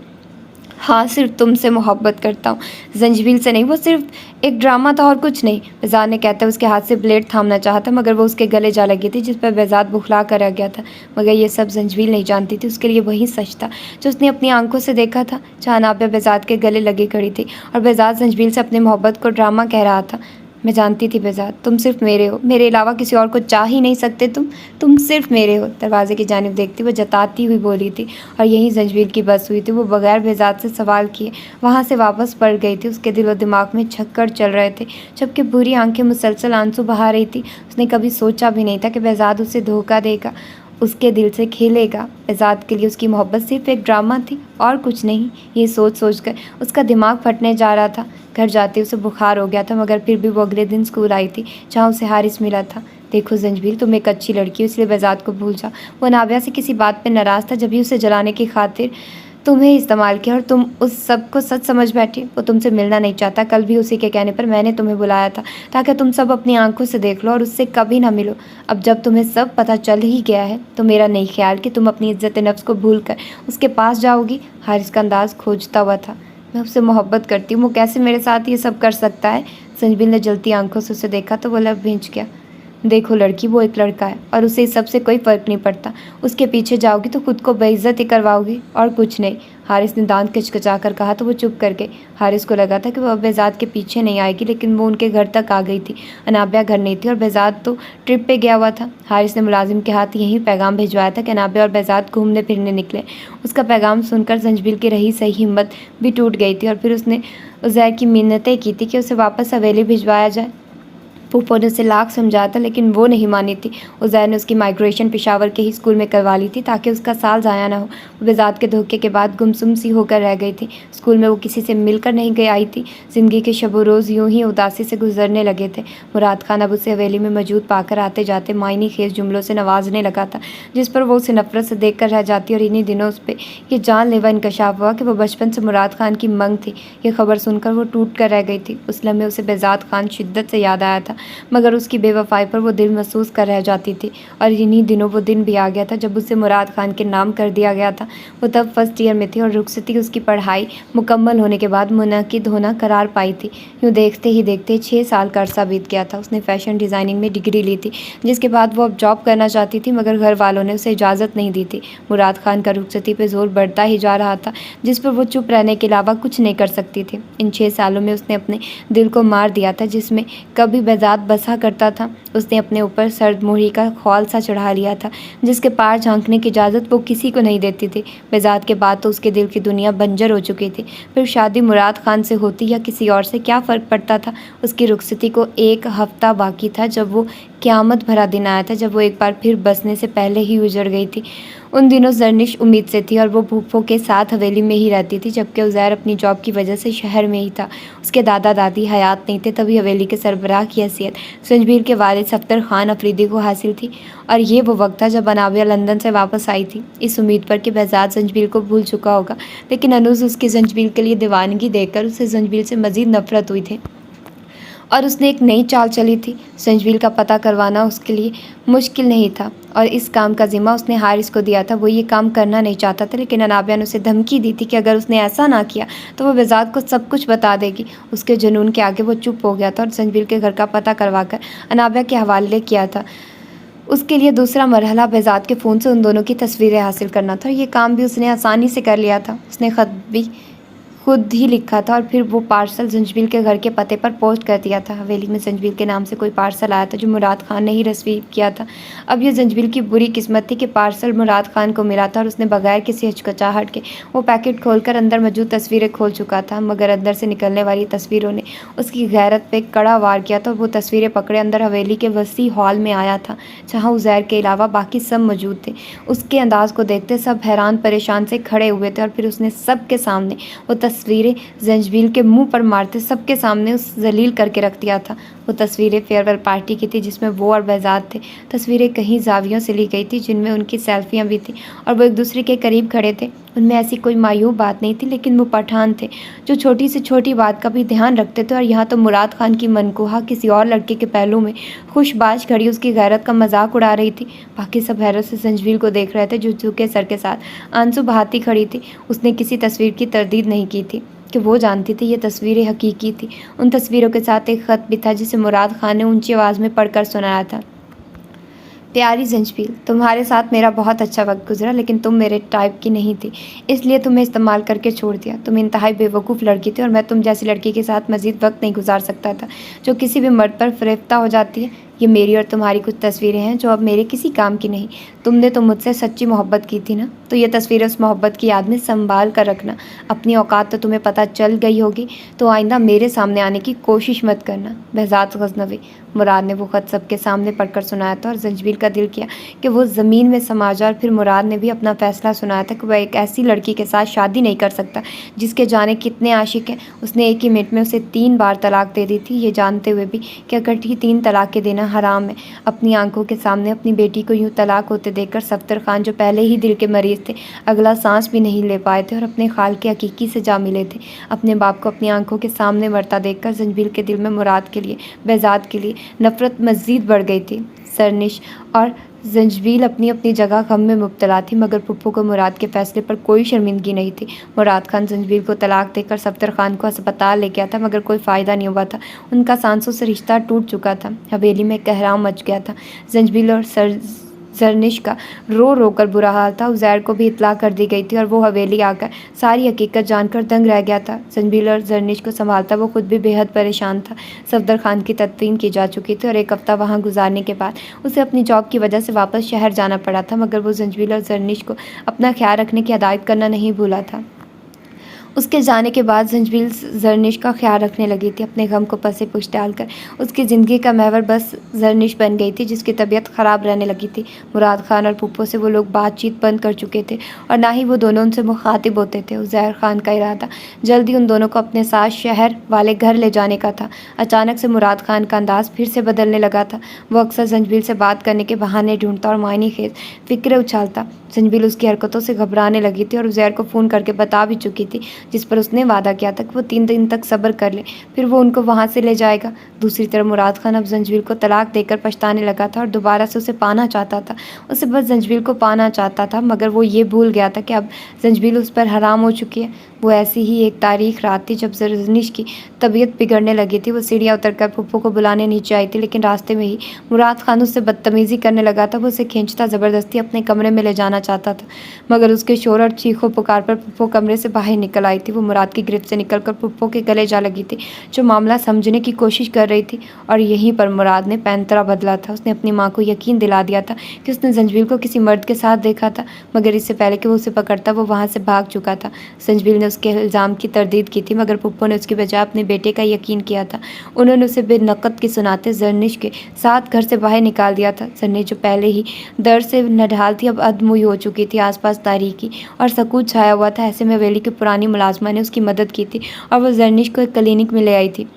हाँ, सिर्फ तुमसे मोहब्बत करता हूँ, संजबील से नहीं। वो सिर्फ एक ड्रामा था और कुछ नहीं। बेज़ाद ने कहते उसके हाथ से ब्लेड थामना चाहा था, मगर वो उसके गले जा लगी थी, जिस पर बेज़ाद बुखला कर रह गया था। मगर ये सब संजबील नहीं जानती थी। उसके लिए वही सच था जो उसने अपनी आंखों से देखा था, जहाँ अनाबिया बेज़ाद के गले लगी खड़ी थी और बेज़ाद संजबील से अपनी मोहब्बत को ड्रामा कह रहा था। मैं जानती थी बेज़ाद, तुम सिर्फ मेरे हो, मेरे अलावा किसी और को चाह ही नहीं सकते तुम सिर्फ मेरे हो। दरवाजे की जानिब देखती वो जताती हुई बोली थी और यहीं संजबील की बस हुई थी। वो बगैर बेज़ाद से सवाल किए वहाँ से वापस पड़ गई थी। उसके दिलो दिमाग में छक्कर चल रहे थे, जबकि बुरी आंखें मुसलसल आंसू बहा रही थी। उसने कभी सोचा भी नहीं था कि बेज़ाद उसे धोखा देगा, उसके दिल से खेलेगा। बेज़ाद के लिए उसकी मोहब्बत सिर्फ एक ड्रामा थी और कुछ नहीं। ये सोच सोचकर उसका दिमाग फटने जा रहा था। घर जाते उसे बुखार हो गया था, मगर फिर भी वो अगले दिन स्कूल आई थी, जहाँ उसे हारिस मिला था। देखो संजबील, तुम एक अच्छी लड़की हो, इसलिए बेज़ाद को भूल जा। वो अनाबिया से किसी बात पर नाराज़ था, जब भी उसे जलाने की खातिर तुम्हें इस्तेमाल किया और तुम उस सब को सच समझ बैठी। वो तुमसे मिलना नहीं चाहता। कल भी उसी के कहने पर मैंने तुम्हें बुलाया था, ताकि तुम सब अपनी आंखों से देख लो और उससे कभी ना मिलो। अब जब तुम्हें सब पता चल ही गया है, तो मेरा नहीं ख्याल कि तुम अपनी इज्जत नफ्स को भूल कर उसके पास जाओगी। हारिस का अंदाज़ खोजता हुआ था। मैं उससे मोहब्बत करती हूँ, वो कैसे मेरे साथ ये सब कर सकता है? संजबील ने जलती आंखों से उसे देखा तो वो लब भींच गया। देखो लड़की, वो एक लड़का है और उसे इस सब से कोई फ़र्क नहीं पड़ता। उसके पीछे जाओगी तो खुद को बेइज्जत ही करवाओगी और कुछ नहीं। हारिस ने दांत किचकिचा कर कहा तो वो चुप कर गई। हारिस को लगा था कि वो अब बेज़ाद के पीछे नहीं आएगी, लेकिन वो उनके घर तक आ गई थी। अनाबिया घर नहीं थी और बेज़ाद तो ट्रिप पे गया हुआ था। हारिस ने मुलाजिम के हाथ यही पैगाम भिजवाया था कि अनाबिया और बेज़ाद घूमने फिरने निकले। उसका पैगाम सुनकर संजबील की रही सही हिम्मत भी टूट गई थी और फिर उसने उज़ैर की मिन्नतें की थी कि उसे वापस हवेली भिजवाया जाए। फूफो ने उसे लाख समझाया था, लेकिन वो नहीं मानी थी। उज़ैर ने उसकी माइग्रेशन पेशावर के ही स्कूल में करवा ली थी, ताकि उसका साल ज़ाया ना हो। वो बेज़ाद के धोखे के बाद गुमसुम सी होकर रह गई थी। स्कूल में वो किसी से मिलकर नहीं गई आई थी। ज़िंदगी के शब रोज़ यूं ही उदासी से गुजरने लगे थे। मुराद खान अब उसे हवेली में मौजूद पाकर आते जाते मायनी खेज जुमलों से नवाजने लगा था, जिस पर वो उसे नफरत से देख कर रह जाती। और इन्हीं दिनों उस पर यह जानलेवा इंकशाफ हुआ कि वह बचपन से मुराद खान की मंग थी। ये खबर सुनकर वो टूट कर रह गई थी। उस लम्हे उसे बेज़ाद खान शिद्दत से याद आया था। मगर उसकी बेवफाई पर वो दिल महसूस कर रह जाती थी। और इन्हीं दिनों वो दिन भी आ गया था जब उसे मुराद खान के नाम कर दिया गया था। वो तब फर्स्ट ईयर में थी और रुखसती उसकी पढ़ाई मुकम्मल होने के बाद मुनक़िद होना करार पाई थी। यूँ देखते ही देखते 6 साल का अरसा बीत गया था। उसने फ़ैशन डिज़ाइनिंग में डिग्री ली थी, जिसके बाद वो अब जॉब करना चाहती थी, मगर घर वालों ने उसे इजाज़त नहीं दी थी। मुराद खान का रुखसती पे ज़ोर बढ़ता ही जा रहा था, जिस पर वो चुप रहने के अलावा कुछ नहीं कर सकती थी। इन 6 सालों में उसने अपने दिल को मार दिया था, जिसमें कभी बेज़ात बसा करता था। उसने अपने ऊपर सर्द मोहरी का खौल सा चढ़ा लिया था, जिसके पार झांकने की इजाज़त वो किसी को नहीं देती थी। बेज़ात के बाद तो उसके दिल की दुनिया बंजर हो चुकी थी। फिर शादी मुराद खान से होती या किसी और से क्या फ़र्क पड़ता था। उसकी रुखसती को 1 हफ़्ता बाकी था जब वो क़यामत भरा दिन आया था, जब वो एक बार फिर बसने से पहले ही उजड़ गई थी। उन दिनों ज़रनिश उम्मीद से थी और वो फूफो के साथ हवेली में ही रहती थी, जबकि उज़ैर अपनी जॉब की वजह से शहर में ही था। उसके दादा दादी हयात नहीं थे, तभी हवेली के सरबराह की हैसियत संजबीर के वालिद सफ्तर खान अफरीदी को हासिल थी। और ये वो वक्त था जब अनाबिया लंदन से वापस आई थी, इस उम्मीद पर कि बेज़ात ज़ंजबील को भूल चुका होगा। लेकिन अनूस उसकी ज़ंजबील के लिए दीवानगी देखकर उसे ज़ंजबील से मज़ीद नफ़रत हुई थी और उसने एक नई चाल चली थी। ज़ंजबील का पता करवाना उसके लिए मुश्किल नहीं था और इस काम का ज़िम्मा उसने हारिस को दिया था। वो ये काम करना नहीं चाहता था, लेकिन अनाबिया ने उसे धमकी दी थी कि अगर उसने ऐसा ना किया तो वो बेज़ात को सब कुछ बता देगी। उसके जुनून के आगे वो चुप हो गया था और ज़ंजबील के घर का पता करवाकर अनाबिया के हवाले किया था। उसके लिए दूसरा मरहला बेज़ात के फ़ोन से उन दोनों की तस्वीरें हासिल करना था। ये काम भी उसने आसानी से कर लिया था। उसने ख़त भी खुद ही लिखा था और फिर वो पार्सल ज़ंजबील के घर के पते पर पोस्ट कर दिया था। हवेली में ज़ंजबील के नाम से कोई पार्सल आया था जो मुराद खान ने ही रिसीव किया था। अब ये ज़ंजबील की बुरी किस्मत थी कि पार्सल मुराद खान को मिला था और उसने बगैर किसी हिचकिचाहट के वो पैकेट खोलकर अंदर मौजूद तस्वीरें खोल चुका था, मगर अंदर से निकलने वाली तस्वीरों ने उसकी गैरत पे कड़ा वार किया था और वो तस्वीरें पकड़े अंदर हवेली के वसी हॉल में आया था, जहाँ उज़ैर के अलावा बाकी सब मौजूद थे। उसके अंदाज़ को देखते सब हैरान परेशान से खड़े हुए थे और फिर उसने सबके सामने वो तस्वीरें ज़ंजबील के मुंह पर मारते सबके सामने उस जलील करके रख दिया था। वो तस्वीरें फेयरवेल पार्टी की थी, जिसमें वो और बेज़ात थे। तस्वीरें कहीं जावियों से ली गई थी, जिनमें उनकी सेल्फियाँ भी थी और वो एक दूसरे के करीब खड़े थे। उनमें ऐसी कोई मायूब बात नहीं थी, लेकिन वो पठान थे जो छोटी से छोटी बात का भी ध्यान रखते थे। और यहाँ तो मुराद खान की मनकूहा किसी और लड़के के पहलू में खुशबाज खड़ी उसकी गैरत का मजाक उड़ा रही थी। बाकी सब हैरत से ज़ंजबील को देख रहे थे, जो झुके सर के साथ आंसू बहाती खड़ी थी। उसने किसी तस्वीर की तरदीद नहीं की थी कि वो जानती थी ये तस्वीरें हकीकी थी। उन तस्वीरों के साथ एक ख़त भी था, जिसे मुराद खान ने ऊंची आवाज़ में पढ़कर सुनाया था। प्यारी ज़ंजबील, तुम्हारे साथ मेरा बहुत अच्छा वक्त गुजरा, लेकिन तुम मेरे टाइप की नहीं थी, इसलिए तुम्हें इस्तेमाल करके छोड़ दिया। तुम इंतहाई बेवकूफ़ लड़की थी और मैं तुम जैसी लड़की के साथ मज़ीद वक्त नहीं गुजार सकता था, जो किसी भी मर्द पर फ़रेफ्ता हो जाती है। ये मेरी और तुम्हारी कुछ तस्वीरें हैं जो अब मेरे किसी काम की नहीं। तुमने तो मुझसे सच्ची मोहब्बत की थी ना, तो ये तस्वीरें उस मोहब्बत की याद में संभाल कर रखना। अपनी औकात तो तुम्हें पता चल गई होगी, तो आइंदा मेरे सामने आने की कोशिश मत करना। बेज़ात गज़नवी। मुराद ने वो ख़त सबके सामने पढ़कर सुनाया था और ज़ंजबील का दिल किया कि वो ज़मीन में समा जाए। और फिर मुराद ने भी अपना फ़ैसला सुनाया था कि वह एक ऐसी लड़की के साथ शादी नहीं कर सकता जिसके जाने कितने आशिक हैं। उसने एक ही मिनट में उसे 3 बार तलाक दे दी थी, ये जानते हुए भी कि इकट्ठी 3 तलाक़ें देना हराम है। अपनी आंखों के सामने अपनी बेटी को यूँ तलाक होते देखकर सफ्तर खान, जो पहले ही दिल के मरीज़ थे, अगला सांस भी नहीं ले पाए थे और अपने खाल के हकीकी से जा मिले थे। अपने बाप को अपनी आंखों के सामने मरता देखकर ज़ंजबील के दिल में मुराद के लिए, बेज़ात के लिए नफ़रत मज़ीद बढ़ गई थी। सरनिश और ज़ंजबील अपनी अपनी जगह गम में मुब्तला थी, मगर पुप्पो को मुराद के फ़ैसले पर कोई शर्मिंदगी नहीं थी। मुराद खान ज़ंजबील को तलाक देकर सफ्तर खान को अस्पताल ले गया था, मगर कोई फ़ायदा नहीं हुआ था। उनका सांसों से रिश्ता टूट चुका था। हवेली में कहराम मच गया था। ज़ंजबील और ज़रनिश का रो रो कर बुरा हाल था। उज़ैर को भी इत्तला कर दी गई थी और वो हवेली आकर सारी हकीकत जानकर दंग रह गया था। ज़ंजबील और ज़रनिश को संभालता वो खुद भी बेहद परेशान था। सफदर खान की तदफीन की जा चुकी थी और 1 हफ़्ता वहाँ गुजारने के बाद उसे अपनी जॉब की वजह से वापस शहर जाना पड़ा था, मगर वो ज़ंजबील और ज़रनिश को अपना ख्याल रखने की हिदायत करना नहीं भूला था। उसके जाने के बाद ज़ंजबील ज़रनिश का ख्याल रखने लगी थी, अपने गम को पसे पुश डालकर। उसकी ज़िंदगी का महवर बस ज़रनिश बन गई थी, जिसकी तबीयत ख़राब रहने लगी थी। मुराद खान और पुप्पो से वो लोग बातचीत बंद कर चुके थे और ना ही वो दोनों उनसे मुखातिब होते थे। उज़ैर खान का इरादा जल्दी उन दोनों को अपने साथ शहर वाले घर ले जाने का था। अचानक से मुराद खान का अंदाज़ फिर से बदलने लगा था। वो अक्सर ज़ंजबील से बात करने के बहाने ढूंढता और मायने खेज फ़िक्रें उछालता। ज़ंजबील उसकी हरकतों से घबराने लगी थी और उज़ैर को फ़ोन करके बता भी चुकी थी। जिस पर उसने वादा किया था कि वो 3 दिन तक सब्र कर ले, फिर वो उनको वहाँ से ले जाएगा। दूसरी तरफ मुराद खान अब जंजील को तलाक देकर पछताने लगा था और दोबारा से उसे पाना चाहता था। उसे बस जंजील को पाना चाहता था, मगर वो ये भूल गया था कि अब जंजील उस पर हराम हो चुकी है। वो ऐसी ही एक तारीख रात थी जब रजनीश की तबीयत बिगड़ने लगी थी। वो सीढ़ियाँ उतरकर पप्पू को बुलाने नीचे आई थी, लेकिन रास्ते में ही मुराद खान उससे बदतमीजी करने लगा था। वो उसे खींचता ज़बरदस्ती अपने कमरे में ले जाना चाहता था, मगर उसके शोर और चीखों पुकार पर पप्पू कमरे से बाहर निकल आई थी। वो मुराद की गिरफ्त से निकलकर पप्पू के गले जा लगी थी, जो मामला समझने की कोशिश कर रही थी। और यहीं पर मुराद ने पैंतरा बदला था। उसने अपनी माँ को यकीन दिला दिया था कि उसने जंजील को किसी मर्द के साथ देखा था, मगर इससे पहले कि वो उसे पकड़ता वो वहाँ से भाग चुका था। जंजील ने उसके इल्ज़ाम की तरदीद की थी, मगर पप्पू ने उसकी बजाय अपने बेटे का यकीन किया था। उन्होंने उसे बेनक़द की सुनाते जर्निश के साथ घर से बाहर निकाल दिया था। जर्निश जो पहले ही दर्द से नढाल थी, अब अधमुई हो चुकी थी। आसपास तारीकी और सकूत छाया हुआ था। ऐसे में हवेली की पुरानी मुलाजमा ने उसकी मदद की थी और वह जर्निश को एक क्लिनिक में ले आई थी।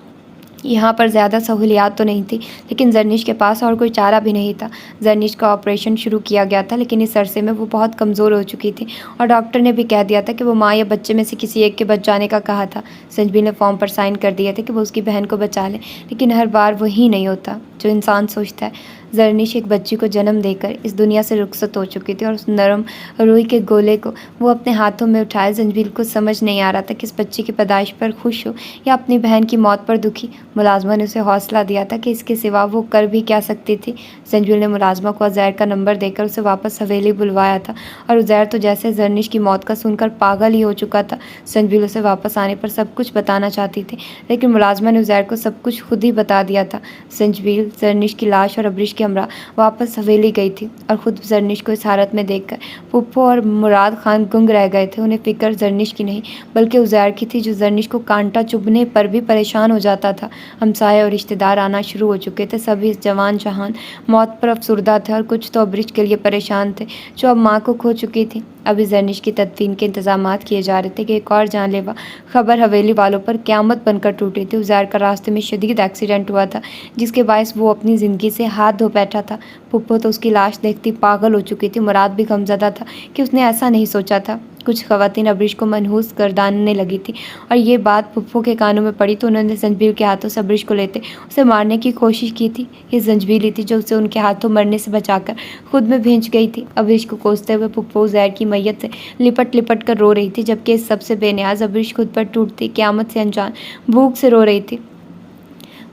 यहाँ पर ज़्यादा सहूलियात तो नहीं थी, लेकिन जर्निश के पास और कोई चारा भी नहीं था। जर्निश का ऑपरेशन शुरू किया गया था, लेकिन इस अरसे में वो बहुत कमज़ोर हो चुकी थी और डॉक्टर ने भी कह दिया था कि वो माँ या बच्चे में से किसी एक के बच जाने का कहा था। संजबी ने फॉर्म पर साइन कर दिए थे कि वो उसकी बहन को बचा ले, लेकिन हर बार वही नहीं होता जो इंसान सोचता है। जर्निश एक बच्ची को जन्म देकर इस दुनिया से रुखसत हो चुकी थी और उस नरम रूई के गोले को वो अपने हाथों में उठाए। जंजील को समझ नहीं आ रहा था कि इस बच्ची की पैदाइश पर खुश हो या अपनी बहन की मौत पर दुखी। मुलाजमा ने उसे हौसला दिया था कि इसके सिवा वो कर भी क्या सकती थी। जंजील ने मुलाजमा को उज़ैर का नंबर देकर उसे वापस हवेली बुलवाया था और उज़ैर तो जैसे जर्निश की मौत का सुनकर पागल ही हो चुका था। जंजील उसे वापस आने पर सब कुछ बताना चाहती थी, लेकिन मुलाजमा ने उज़ैर को सब कुछ खुद ही बता दिया था। जंजील जर्निश की लाश और अब्रिश के हमरा वापस हवेली गई थी और ख़ुद जर्निश को इस हालत में देखकर पुप्पो और मुराद खान गुंग रह गए थे। उन्हें फ़िक्र जर्निश की नहीं बल्कि उज़ैर की थी, जो जर्निश को कांटा चुभने पर भी परेशान हो जाता था। हमसाये और रिश्तेदार आना शुरू हो चुके थे। सभी इस जवान जहान मौत पर अफसुर्दा थे और कुछ तो अब्रिश के लिए परेशान थे, जो अब माँ को खो चुकी थी। अभी जर्निश की तदफीन के इंतजाम किए जा रहे थे कि एक और जानलेवा खबर हवेली वालों पर क़यामत बनकर टूटी थी। उज़ैर का रास्ते में शदीद एक्सीडेंट हुआ था, जिसके बायस वो अपनी ज़िंदगी से हाथ धो बैठा था। पुप्पो तो उसकी लाश देखती पागल हो चुकी थी। मुराद भी गमज़दा था कि उसने ऐसा नहीं सोचा था। कुछ ख़वातीन अब्रिश को मनहूस गर्दानने लगी थी और ये बात पुप्पो के कानों में पड़ी तो उन्होंने जंजील के हाथों से अब्रिश को लेते उसे मारने की कोशिश की थी। ये जंजील थी जो उसे उनके हाथों मरने से बचाकर खुद में भेज गई थी। अब्रिश को कोसते हुए पुप्पो उज़ैर की मैयत से लिपट लिपट कर रो रही थी, जबकि इस सबसे बेनियाज अब्रिश खुद पर टूटती क़यामत से अनजान भूख से रो रही थी।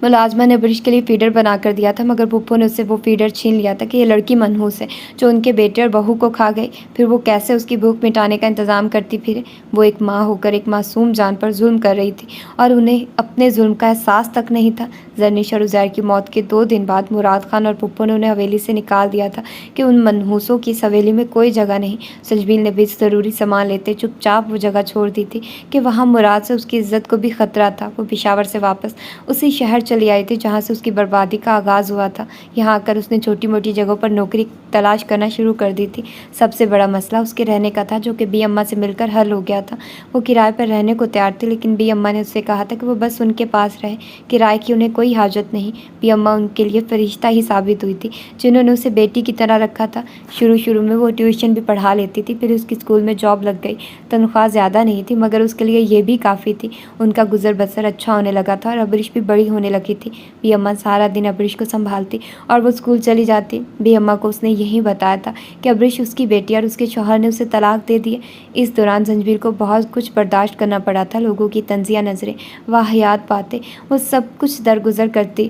मुलाजमा ने अब्रिश के लिए फीडर बना कर दिया था, मगर पुप्पो ने उससे वो फीडर छीन लिया था कि ये लड़की मनहूस है जो उनके बेटे और बहू को खा गई। फिर वो कैसे उसकी भूख मिटाने का इंतज़ाम करती फिरे। वो एक माँ होकर एक मासूम जान पर जुल्म कर रही थी और उन्हें अपने जुल्म का एहसास तक नहीं था। जर्निश और उज़ैर की मौत के 2 दिन बाद मुराद खान और पुप्पो ने उन्हें हवेली से निकाल दिया था कि उन मनहूसों की इस हवेली में कोई जगह नहीं। सजबील ने भी ज़रूरी सामान लेते चुपचाप वो जगह छोड़ दी थी कि वहाँ मुराद से उसकी इज्जत को भी ख़तरा था। वो पेशावर से वापस उसी शहर चली आई थी जहाँ से उसकी बर्बादी का आगाज़ हुआ था। यहाँ आकर उसने छोटी मोटी जगहों पर नौकरी तलाश करना शुरू कर दी थी। सबसे बड़ा मसला उसके रहने का था, जो कि बी अम्मा से मिलकर हल हो गया था। वो किराए पर रहने को तैयार थी, लेकिन बी अम्मा ने उससे कहा था कि वो बस उनके पास रहे, किराए की उन्हें कोई हाजत नहीं। बी अम्मा उनके लिए फरिश्ता ही साबित हुई थी, जिन्होंने उसे बेटी की तरह रखा था। शुरू में वो ट्यूशन भी पढ़ा लेती थी, फिर उसकी स्कूल में जॉब लग गई। तनख्वाह ज़्यादा नहीं थी, मगर उसके लिए ये भी काफ़ी थी। उनका गुजर बसर अच्छा होने लगा था और अब्रिश भी बड़ी होने लगी थी। बी अम्मा सारा दिन अब्रिश को संभालती और वो स्कूल चली जाती। बी अम्मा को उसने यही बताया था कि अब्रिश उसकी बेटी और उसके शौहर ने उसे तलाक दे दिए। इस दौरान जंजील को बहुत कुछ बर्दाश्त करना पड़ा था। लोगों की तंजिया नज़रें, वाहियात बातें, वो सब कुछ दरगुजर करती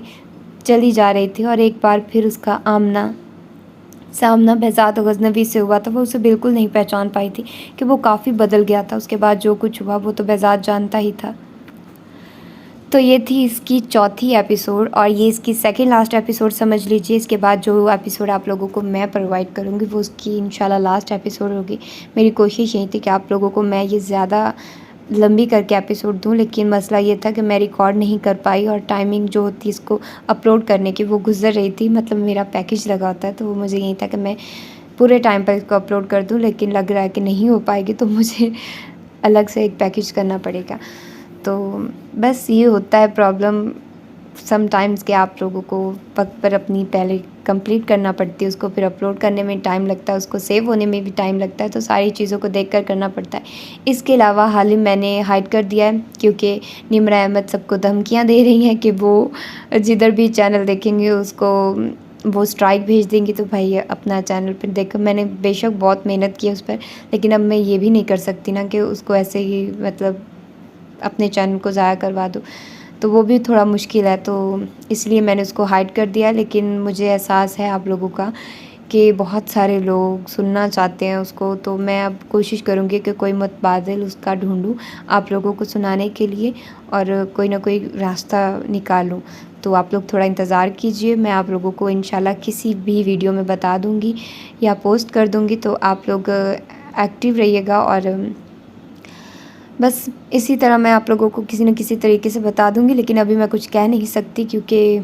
चली जा रही थी। और एक बार फिर उसका सामना behzad गज़नवी से हुआ था। वो उसे बिल्कुल नहीं पहचान पाई थी कि वो काफ़ी बदल गया था। उसके बाद जो कुछ हुआ वो तो behzad जानता ही था। तो ये थी इसकी चौथी एपिसोड और ये इसकी सेकंड लास्ट एपिसोड समझ लीजिए। इसके बाद जो एपिसोड आप लोगों को मैं प्रोवाइड करूँगी वो उसकी इंशाल्लाह लास्ट एपिसोड होगी। मेरी कोशिश यही थी कि आप लोगों को मैं ये ज़्यादा लंबी करके एपिसोड दूं, लेकिन मसला ये था कि मैं रिकॉर्ड नहीं कर पाई और टाइमिंग जो होती है इसको अपलोड करने की वो गुजर रही थी। मतलब मेरा पैकेज लगा होता है, तो वो मुझे यही था कि मैं पूरे टाइम पर इसको अपलोड कर दूं, लेकिन लग रहा है कि नहीं हो पाएगी, तो मुझे अलग से एक पैकेज करना पड़ेगा। तो बस ये होता है प्रॉब्लम समटाइम्स कि आप लोगों को वक्त पर अपनी पहले कंप्लीट करना पड़ती है, उसको फिर अपलोड करने में टाइम लगता है, उसको सेव होने में भी टाइम लगता है, तो सारी चीज़ों को देख कर करना पड़ता है। इसके अलावा हाल ही मैंने हाइड कर दिया है क्योंकि निम्रा अहमद सबको धमकियाँ दे रही हैं कि वो जिधर भी चैनल देखेंगे उसको वो स्ट्राइक भेज देंगी, तो भाई अपना चैनल पर देखो। मैंने बेशक बहुत मेहनत की है उस पर, लेकिन अब मैं ये भी नहीं कर सकती ना कि उसको ऐसे ही मतलब अपने चैनल को ज़ाया करवा दूँ, तो वो भी थोड़ा मुश्किल है, तो इसलिए मैंने उसको हाइड कर दिया। लेकिन मुझे एहसास है आप लोगों का कि बहुत सारे लोग सुनना चाहते हैं उसको, तो मैं अब कोशिश करूँगी कि कोई मुतबादिल उसका ढूँढूँ आप लोगों को सुनाने के लिए और कोई ना कोई रास्ता निकालूँ। तो आप लोग थोड़ा इंतज़ार कीजिए, मैं आप लोगों को इंशाल्लाह किसी भी वीडियो में बता दूँगी या पोस्ट कर दूँगी, तो आप लोग एक्टिव रहिएगा। और बस इसी तरह मैं आप लोगों को किसी न किसी तरीके से बता दूँगी, लेकिन अभी मैं कुछ कह नहीं सकती क्योंकि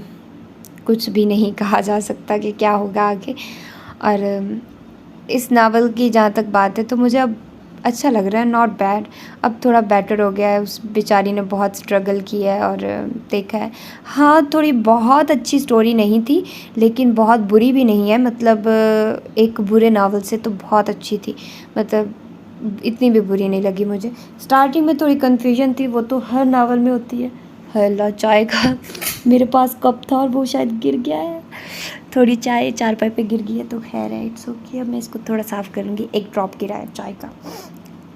कुछ भी नहीं कहा जा सकता कि क्या होगा आगे। और इस नावल की जहाँ तक बात है तो मुझे अब अच्छा लग रहा है, नॉट बैड। अब थोड़ा बेटर हो गया है, उस बेचारी ने बहुत स्ट्रगल किया है और देखा है। हाँ, थोड़ी बहुत अच्छी स्टोरी नहीं थी, लेकिन बहुत बुरी भी नहीं है, मतलब एक बुरे नावल से तो बहुत अच्छी थी, मतलब इतनी भी बुरी नहीं लगी मुझे। स्टार्टिंग में थोड़ी कन्फ्यूजन थी, वो तो हर नावल में होती है। हल्ला चाय का मेरे पास कप था और वो शायद गिर गया है, थोड़ी चाय चारपाई पे गिर गई है, तो खैर है, इट्स ओके। अब मैं इसको थोड़ा साफ़ करूँगी। एक ड्रॉप गिरा है चाय का।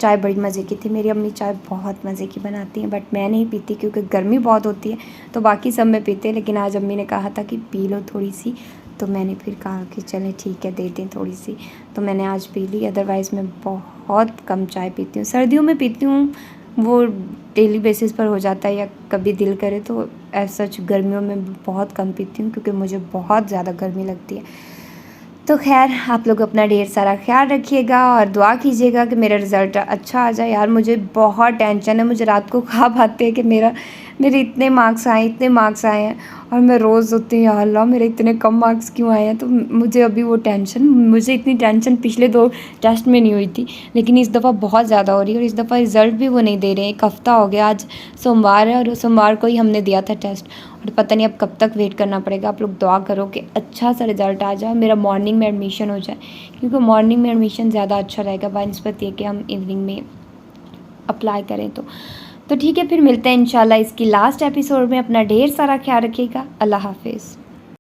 चाय बड़ी मज़े की थी, मेरी अम्मी चाय बहुत मज़े की बनाती हैं, बट मैं नहीं पीती क्योंकि गर्मी बहुत होती है, तो बाकी सब में पीते हैं, लेकिन आज अम्मी ने कहा था कि पी लो थोड़ी सी, तो मैंने फिर कहा कि चलें ठीक है दे दें थोड़ी सी, तो मैंने आज पी ली। अदरवाइज़ मैं बहुत कम चाय पीती हूँ, सर्दियों में पीती हूँ, वो डेली बेसिस पर हो जाता है या कभी दिल करे तो। ऐसा सच गर्मियों में बहुत कम पीती हूँ क्योंकि मुझे बहुत ज़्यादा गर्मी लगती है। तो खैर आप लोग अपना ढेर सारा ख्याल रखिएगा और दुआ कीजिएगा कि मेरा रिज़ल्ट अच्छा आ जाए। यार मुझे बहुत टेंशन है, मुझे रात को ख्वाब आते हैं कि मेरे इतने मार्क्स आए हैं, और मैं रोज़ सोचती हूँ या अल्लाह मेरे इतने कम मार्क्स क्यों आए हैं। तो मुझे अभी वो टेंशन, मुझे इतनी टेंशन पिछले 2 टेस्ट में नहीं हुई थी, लेकिन इस दफ़ा बहुत ज़्यादा हो रही है, और इस दफ़ा रिज़ल्ट भी वो नहीं दे रहे हैं। 1 हफ़्ता हो गया, आज सोमवार है और सोमवार को ही हमने दिया था टेस्ट, और पता नहीं अब कब तक वेट करना पड़ेगा। आप लोग दुआ करो कि अच्छा सा रिज़ल्ट आ जाए, मेरा मॉर्निंग में एडमिशन हो जाए, क्योंकि मॉर्निंग में एडमिशन ज़्यादा अच्छा रहेगा बानिस्बत ये कि हम इवनिंग में अप्लाई करें। तो ठीक है, फिर मिलते हैं इंशाल्लाह इसकी लास्ट एपिसोड में। अपना ढेर सारा ख्याल रखिएगा। अल्लाह हाफिज़।